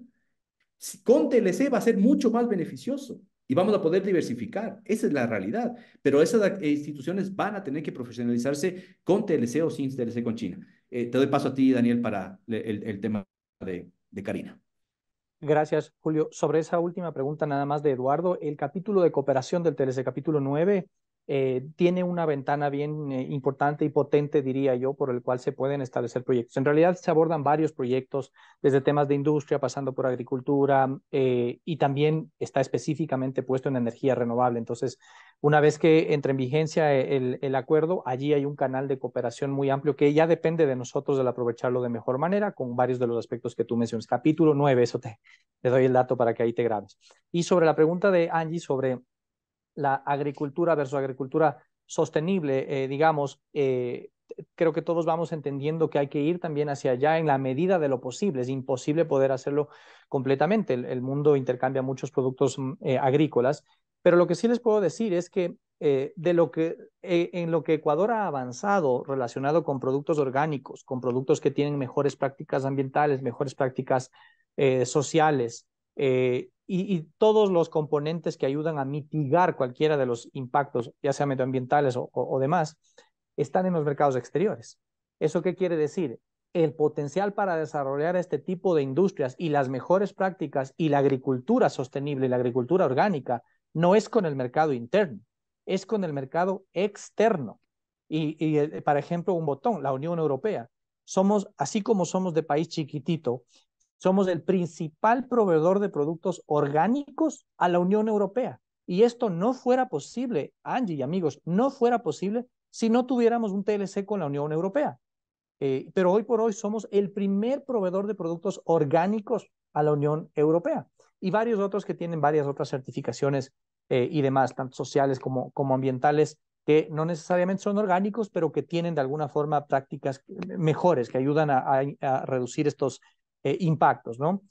Con TLC va a ser mucho más beneficioso y vamos a poder diversificar. Esa es la realidad. Pero esas instituciones van a tener que profesionalizarse con TLC o sin TLC con China. Te doy paso a ti, Daniel, para el tema de Karina. Gracias, Julio. Sobre esa última pregunta nada más de Eduardo, el capítulo de cooperación del TLC, capítulo 9, tiene una ventana bien importante y potente, diría yo, por el cual se pueden establecer proyectos. En realidad se abordan varios proyectos, desde temas de industria, pasando por agricultura, y también está específicamente puesto en energía renovable. Entonces, una vez que entre en vigencia el acuerdo, allí hay un canal de cooperación muy amplio que ya depende de nosotros del aprovecharlo de mejor manera, con varios de los aspectos que tú mencionas. Capítulo 9, eso te doy el dato para que ahí te grabes. Y sobre la pregunta de Angie sobre la agricultura versus agricultura sostenible, digamos, creo que todos vamos entendiendo que hay que ir también hacia allá en la medida de lo posible. Es imposible poder hacerlo completamente. El mundo intercambia muchos productos agrícolas, pero lo que sí les puedo decir es que en lo que Ecuador ha avanzado relacionado con productos orgánicos, con productos que tienen mejores prácticas ambientales, mejores prácticas sociales, y todos los componentes que ayudan a mitigar cualquiera de los impactos, ya sea medioambientales o demás, están en los mercados exteriores. ¿Eso qué quiere decir? El potencial para desarrollar este tipo de industrias y las mejores prácticas y la agricultura sostenible y la agricultura orgánica no es con el mercado interno, es con el mercado externo. Por ejemplo, un botón, la Unión Europea. Somos, así como somos de país chiquitito, somos el principal proveedor de productos orgánicos a la Unión Europea. Y esto no fuera posible, Angie y amigos, no fuera posible si no tuviéramos un TLC con la Unión Europea. Pero hoy por hoy somos el primer proveedor de productos orgánicos a la Unión Europea. Y varios otros que tienen varias otras certificaciones y demás, tanto sociales como ambientales, que no necesariamente son orgánicos, pero que tienen de alguna forma prácticas mejores, que ayudan a reducir estos impactos, ¿no?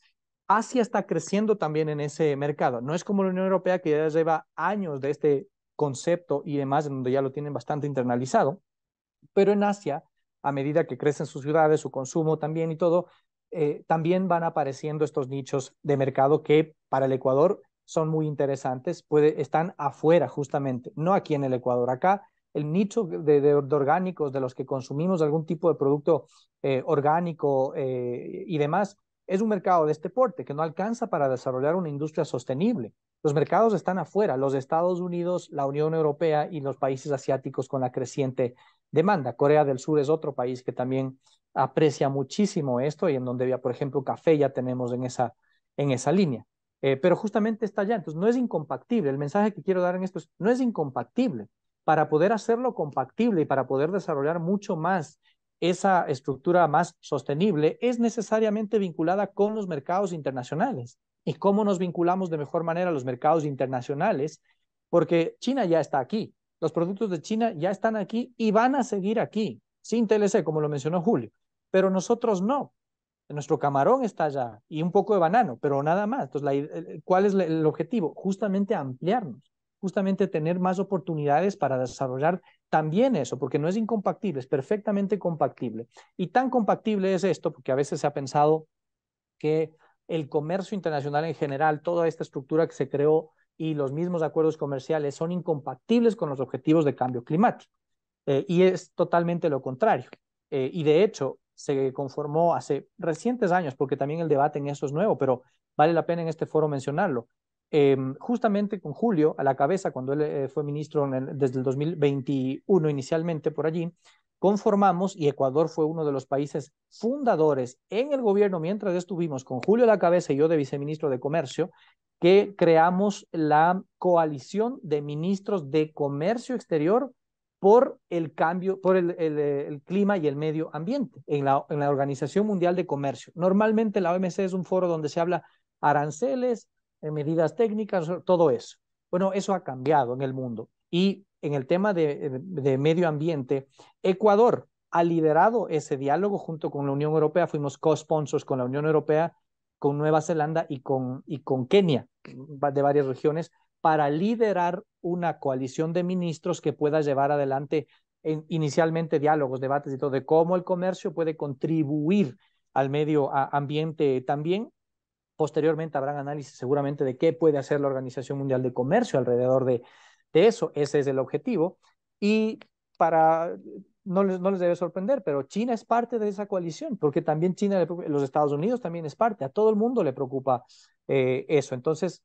Asia está creciendo también en ese mercado. No es como la Unión Europea, que ya lleva años de este concepto y demás, en donde ya lo tienen bastante internalizado, pero en Asia, a medida que crecen sus ciudades, su consumo también y todo, también van apareciendo estos nichos de mercado que para el Ecuador son muy interesantes, están afuera justamente, no aquí en el Ecuador. Acá el nicho de orgánicos, de los que consumimos algún tipo de producto orgánico y demás, es un mercado de este porte que no alcanza para desarrollar una industria sostenible. Los mercados están afuera, los Estados Unidos, la Unión Europea y los países asiáticos con la creciente demanda. Corea del Sur es otro país que también aprecia muchísimo esto y en donde, por ejemplo, café ya tenemos en esa línea. Pero justamente está allá, entonces no es incompatible. El mensaje que quiero dar en esto es, no es incompatible. Para poder hacerlo compatible y para poder desarrollar mucho más esa estructura más sostenible, es necesariamente vinculada con los mercados internacionales. ¿Y cómo nos vinculamos de mejor manera a los mercados internacionales? Porque China ya está aquí, los productos de China ya están aquí y van a seguir aquí. sin TLC, como lo mencionó Julio, pero nosotros no. Nuestro camarón está allá y un poco de banano, pero nada más. Entonces, ¿cuál es el objetivo? Justamente ampliarnos, justamente tener más oportunidades para desarrollar también eso, porque no es incompatible, es perfectamente compatible. Y tan compatible es esto, porque a veces se ha pensado que el comercio internacional en general, toda esta estructura que se creó y los mismos acuerdos comerciales son incompatibles con los objetivos de cambio climático. Y es totalmente lo contrario. Y de hecho, se conformó hace recientes años, porque también el debate en eso es nuevo, pero vale la pena en este foro mencionarlo. Justamente con Julio a la cabeza, cuando él fue ministro desde el 2021 inicialmente por allí, conformamos, y Ecuador fue uno de los países fundadores en el gobierno mientras estuvimos con Julio a la cabeza y yo de viceministro de Comercio, que creamos la coalición de ministros de comercio exterior por el cambio, por el clima y el medio ambiente en la Organización Mundial de Comercio. Normalmente la OMC es un foro donde se habla aranceles, medidas técnicas, todo eso. Bueno, eso ha cambiado en el mundo. Y en el tema de medio ambiente, Ecuador ha liderado ese diálogo junto con la Unión Europea. Fuimos co-sponsors con la Unión Europea, con Nueva Zelanda y con Kenia, de varias regiones, para liderar una coalición de ministros que pueda llevar adelante inicialmente diálogos, debates y todo, de cómo el comercio puede contribuir al medio ambiente también. Posteriormente habrán análisis seguramente de qué puede hacer la Organización Mundial de Comercio alrededor de eso. Ese es el objetivo. Y para, no les debe sorprender, pero China es parte de esa coalición, porque también China, los Estados Unidos también es parte, a todo el mundo le preocupa eso. Entonces,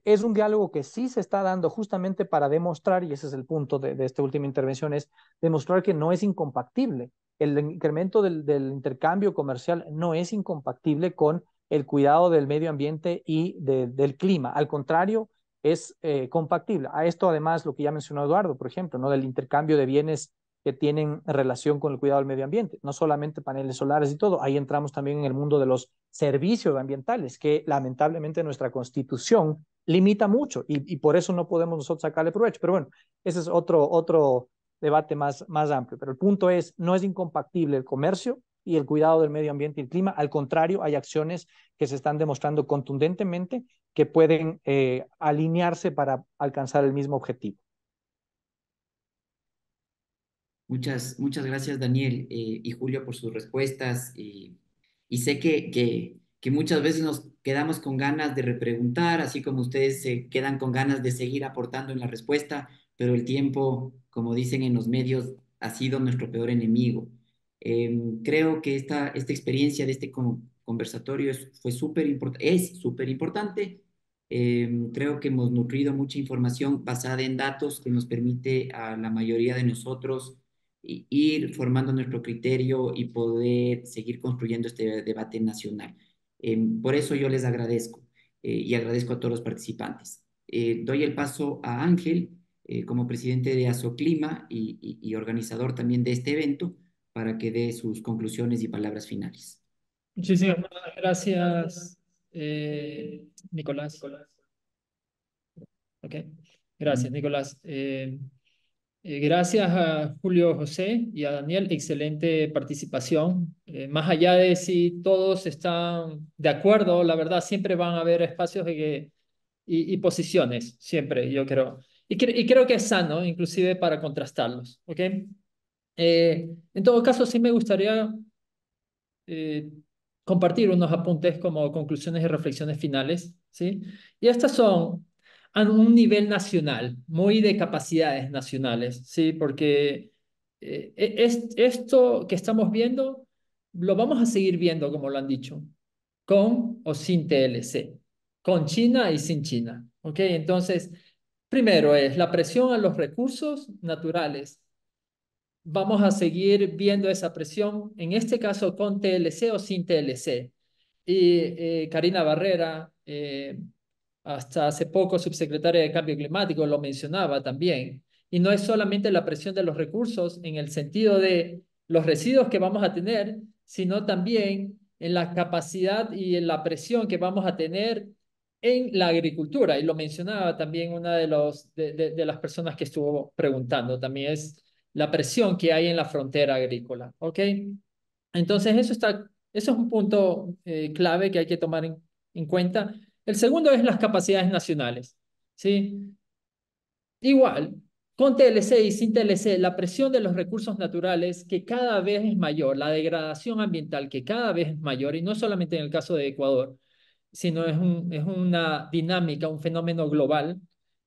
es un diálogo que sí se está dando justamente para demostrar, y ese es el punto de esta última intervención, es demostrar que no es incompatible. El incremento del intercambio comercial no es incompatible con el cuidado del medio ambiente y del clima. Al contrario, es compatible. A esto además lo que ya mencionó Eduardo, por ejemplo, ¿no? Del intercambio de bienes que tienen relación con el cuidado del medio ambiente, no solamente paneles solares y todo, ahí entramos también en el mundo de los servicios ambientales, que lamentablemente nuestra constitución limita mucho y por eso no podemos nosotros sacarle provecho. Pero bueno, ese es otro debate más amplio. Pero el punto es, no es incompatible el comercio y el cuidado del medio ambiente y el clima. Al contrario, hay acciones que se están demostrando contundentemente que pueden alinearse para alcanzar el mismo objetivo. Muchas gracias, Daniel y Julio, por sus respuestas. Y sé que muchas veces nos quedamos con ganas de repreguntar, así como ustedes se quedan con ganas de seguir aportando en la respuesta, pero el tiempo, como dicen en los medios, ha sido nuestro peor enemigo. Creo que esta experiencia de este conversatorio fue es súper importante. Creo que hemos nutrido mucha información basada en datos que nos permite a la mayoría de nosotros ir formando nuestro criterio y poder seguir construyendo este debate nacional. Por eso yo les agradezco y agradezco a todos los participantes. Doy el paso a Ángel como presidente de Asoclima y organizador también de este evento para que dé sus conclusiones y palabras finales. Muchísimas gracias, Nicolás. Ok, gracias, Nicolás. Gracias a Julio José y a Daniel, excelente participación. Más allá de si todos están de acuerdo, la verdad, siempre van a haber espacios y posiciones, siempre, yo creo. Y creo que es sano, inclusive para contrastarlos. ¿Ok? En todo caso, sí me gustaría eh, compartir unos apuntes como conclusiones y reflexiones finales, ¿sí? Y estas son a un nivel nacional, muy de capacidades nacionales, ¿sí? Porque esto que estamos viendo lo vamos a seguir viendo, como lo han dicho, con o sin TLC, con China y sin China, ¿ok? Entonces, primero es la presión a los recursos naturales. Vamos a seguir viendo esa presión, en este caso con TLC o sin TLC. Y Karina Barrera, hasta hace poco subsecretaria de Cambio Climático, lo mencionaba también. Y no es solamente la presión de los recursos en el sentido de los residuos que vamos a tener, sino también en la capacidad y en la presión que vamos a tener en la agricultura. Y lo mencionaba también una de las personas que estuvo preguntando. También es la presión que hay en la frontera agrícola, ¿ok? Entonces, eso es un punto clave que hay que tomar en cuenta. El segundo es las capacidades nacionales, ¿sí? Igual, con TLC y sin TLC, la presión de los recursos naturales que cada vez es mayor, la degradación ambiental que cada vez es mayor, y no solamente en el caso de Ecuador, sino es una dinámica, un fenómeno global,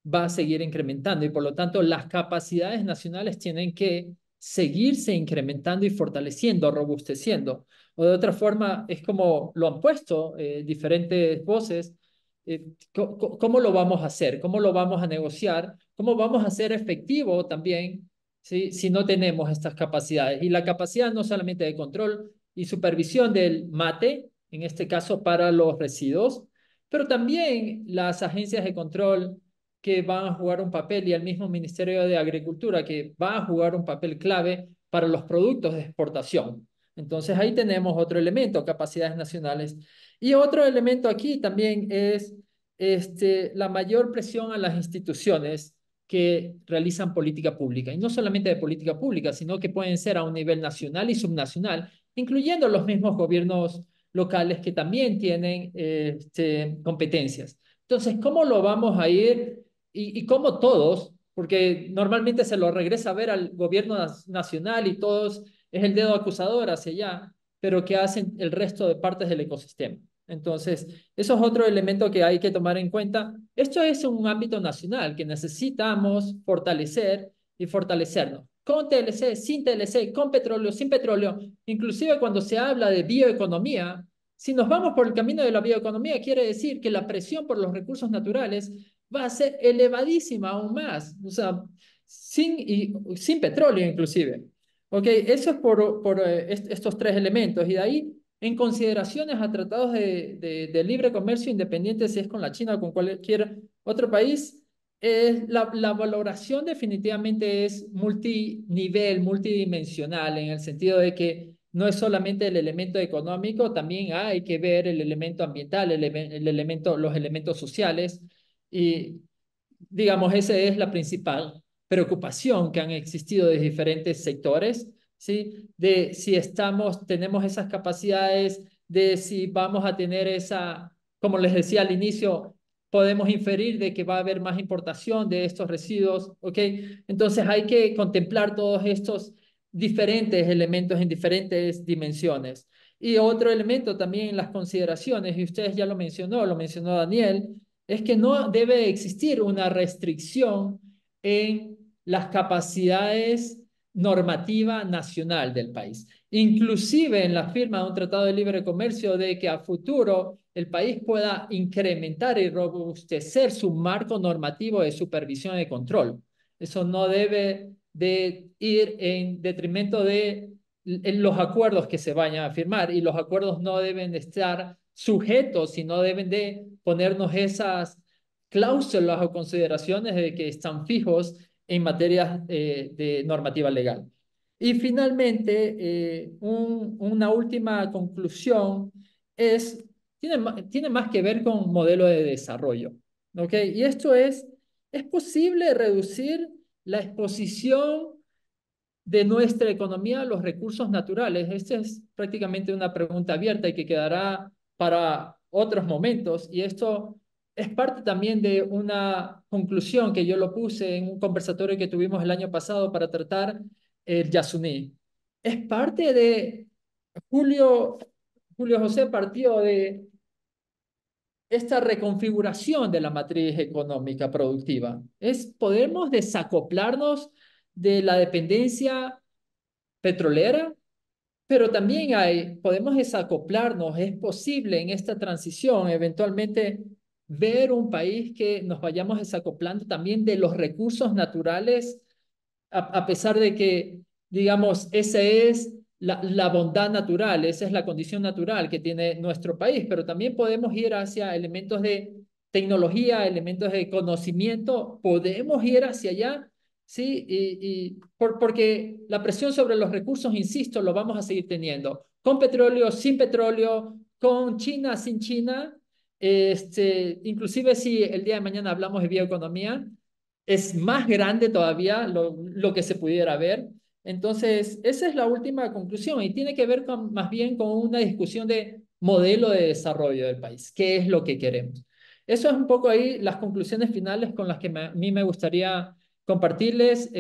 va a seguir incrementando y por lo tanto las capacidades nacionales tienen que seguirse incrementando y fortaleciendo, robusteciendo. O de otra forma, es como lo han puesto diferentes voces, ¿cómo lo vamos a hacer? ¿Cómo lo vamos a negociar? ¿Cómo vamos a hacer efectivo también si no tenemos estas capacidades? Y la capacidad no solamente de control y supervisión del mate, en este caso para los residuos, pero también las agencias de control que van a jugar un papel y el mismo Ministerio de Agricultura que va a jugar un papel clave para los productos de exportación. Entonces ahí tenemos otro elemento, capacidades nacionales. Y otro elemento aquí también es la mayor presión a las instituciones que realizan política pública. Y no solamente de política pública, sino que pueden ser a un nivel nacional y subnacional, incluyendo los mismos gobiernos locales que también tienen competencias. Entonces, ¿cómo lo vamos a ir? Y cómo todos, porque normalmente se lo regresa a ver al gobierno nacional y todos es el dedo acusador hacia allá, pero ¿qué hacen el resto de partes del ecosistema? Entonces, eso es otro elemento que hay que tomar en cuenta. Esto es un ámbito nacional que necesitamos fortalecer y fortalecernos. Con TLC, sin TLC, con petróleo, sin petróleo. Inclusive cuando se habla de bioeconomía, si nos vamos por el camino de la bioeconomía, quiere decir que la presión por los recursos naturales va a ser elevadísima aún más. O sea, sin petróleo inclusive. Ok, eso es por estos tres elementos. Y de ahí en consideraciones a tratados de libre comercio independiente, si es con la China o con cualquier otro país, la valoración definitivamente es multinivel, multidimensional, en el sentido de que no es solamente el elemento económico, también hay que ver el elemento ambiental, los elementos sociales, y digamos, esa es la principal preocupación que han existido de diferentes sectores, ¿sí? De si tenemos esas capacidades, de si vamos a tener como les decía al inicio, podemos inferir de que va a haber más importación de estos residuos, ¿ok? Entonces hay que contemplar todos estos diferentes elementos en diferentes dimensiones. Y otro elemento también en las consideraciones, y ustedes ya lo mencionó Daniel, es que no debe existir una restricción en las capacidades normativa nacional del país. Inclusive en la firma de un tratado de libre comercio de que a futuro el país pueda incrementar y robustecer su marco normativo de supervisión y control. Eso no debe de ir en detrimento de los acuerdos que se vayan a firmar, y los acuerdos no deben de estar sujetos, sino deben de ponernos esas cláusulas o consideraciones de que están fijos en materia de normativa legal. Y finalmente, una última conclusión tiene más que ver con modelo de desarrollo, ¿ok? Y esto ¿es posible reducir la exposición de nuestra economía a los recursos naturales? Esta es prácticamente una pregunta abierta y que quedará para otros momentos. Y esto es parte también de una conclusión que yo lo puse en un conversatorio que tuvimos el año pasado para tratar el Yasuní. Es parte de Julio José partió de esta reconfiguración de la matriz económica productiva. Podemos desacoplarnos de la dependencia petrolera, pero también podemos desacoplarnos, es posible en esta transición eventualmente ver un país que nos vayamos desacoplando también de los recursos naturales, a pesar de que, digamos, esa es la bondad natural, esa es la condición natural que tiene nuestro país, pero también podemos ir hacia elementos de tecnología, elementos de conocimiento, podemos ir hacia allá, ¿sí? Porque la presión sobre los recursos, insisto, lo vamos a seguir teniendo, con petróleo, sin petróleo, con China, sin China, inclusive si el día de mañana hablamos de bioeconomía, es más grande todavía lo que se pudiera ver. Entonces, esa es la última conclusión y tiene que ver más bien con una discusión de modelo de desarrollo del país. ¿Qué es lo que queremos? Eso es un poco ahí las conclusiones finales con las que a mí me gustaría compartirles,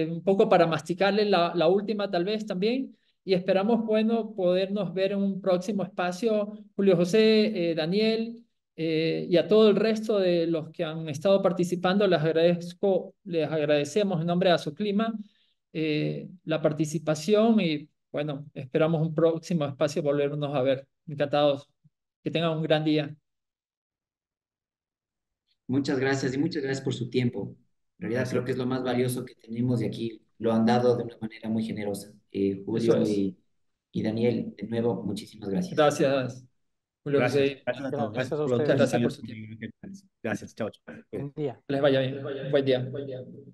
un poco para masticarles la última tal vez también. Y esperamos, bueno, podernos ver en un próximo espacio. Julio José, Daniel, y a todo el resto de los que han estado participando, les agradecemos en nombre de Azoclima la participación y bueno, esperamos un próximo espacio volvernos a ver. Encantados. Que tengan un gran día. Muchas gracias y muchas gracias por su tiempo. En realidad creo Gracias. que es lo más valioso que tenemos y aquí lo han dado de una manera muy generosa. Eso Julio es. y Daniel, de nuevo, muchísimas gracias. Gracias, Julio Gracias. José. Gracias a todos. Gracias Gracias a por los Muchas ustedes. gracias por comentarios. su tiempo. Gracias. Chao, chao. Buen día. Que les vaya bien. Buen día.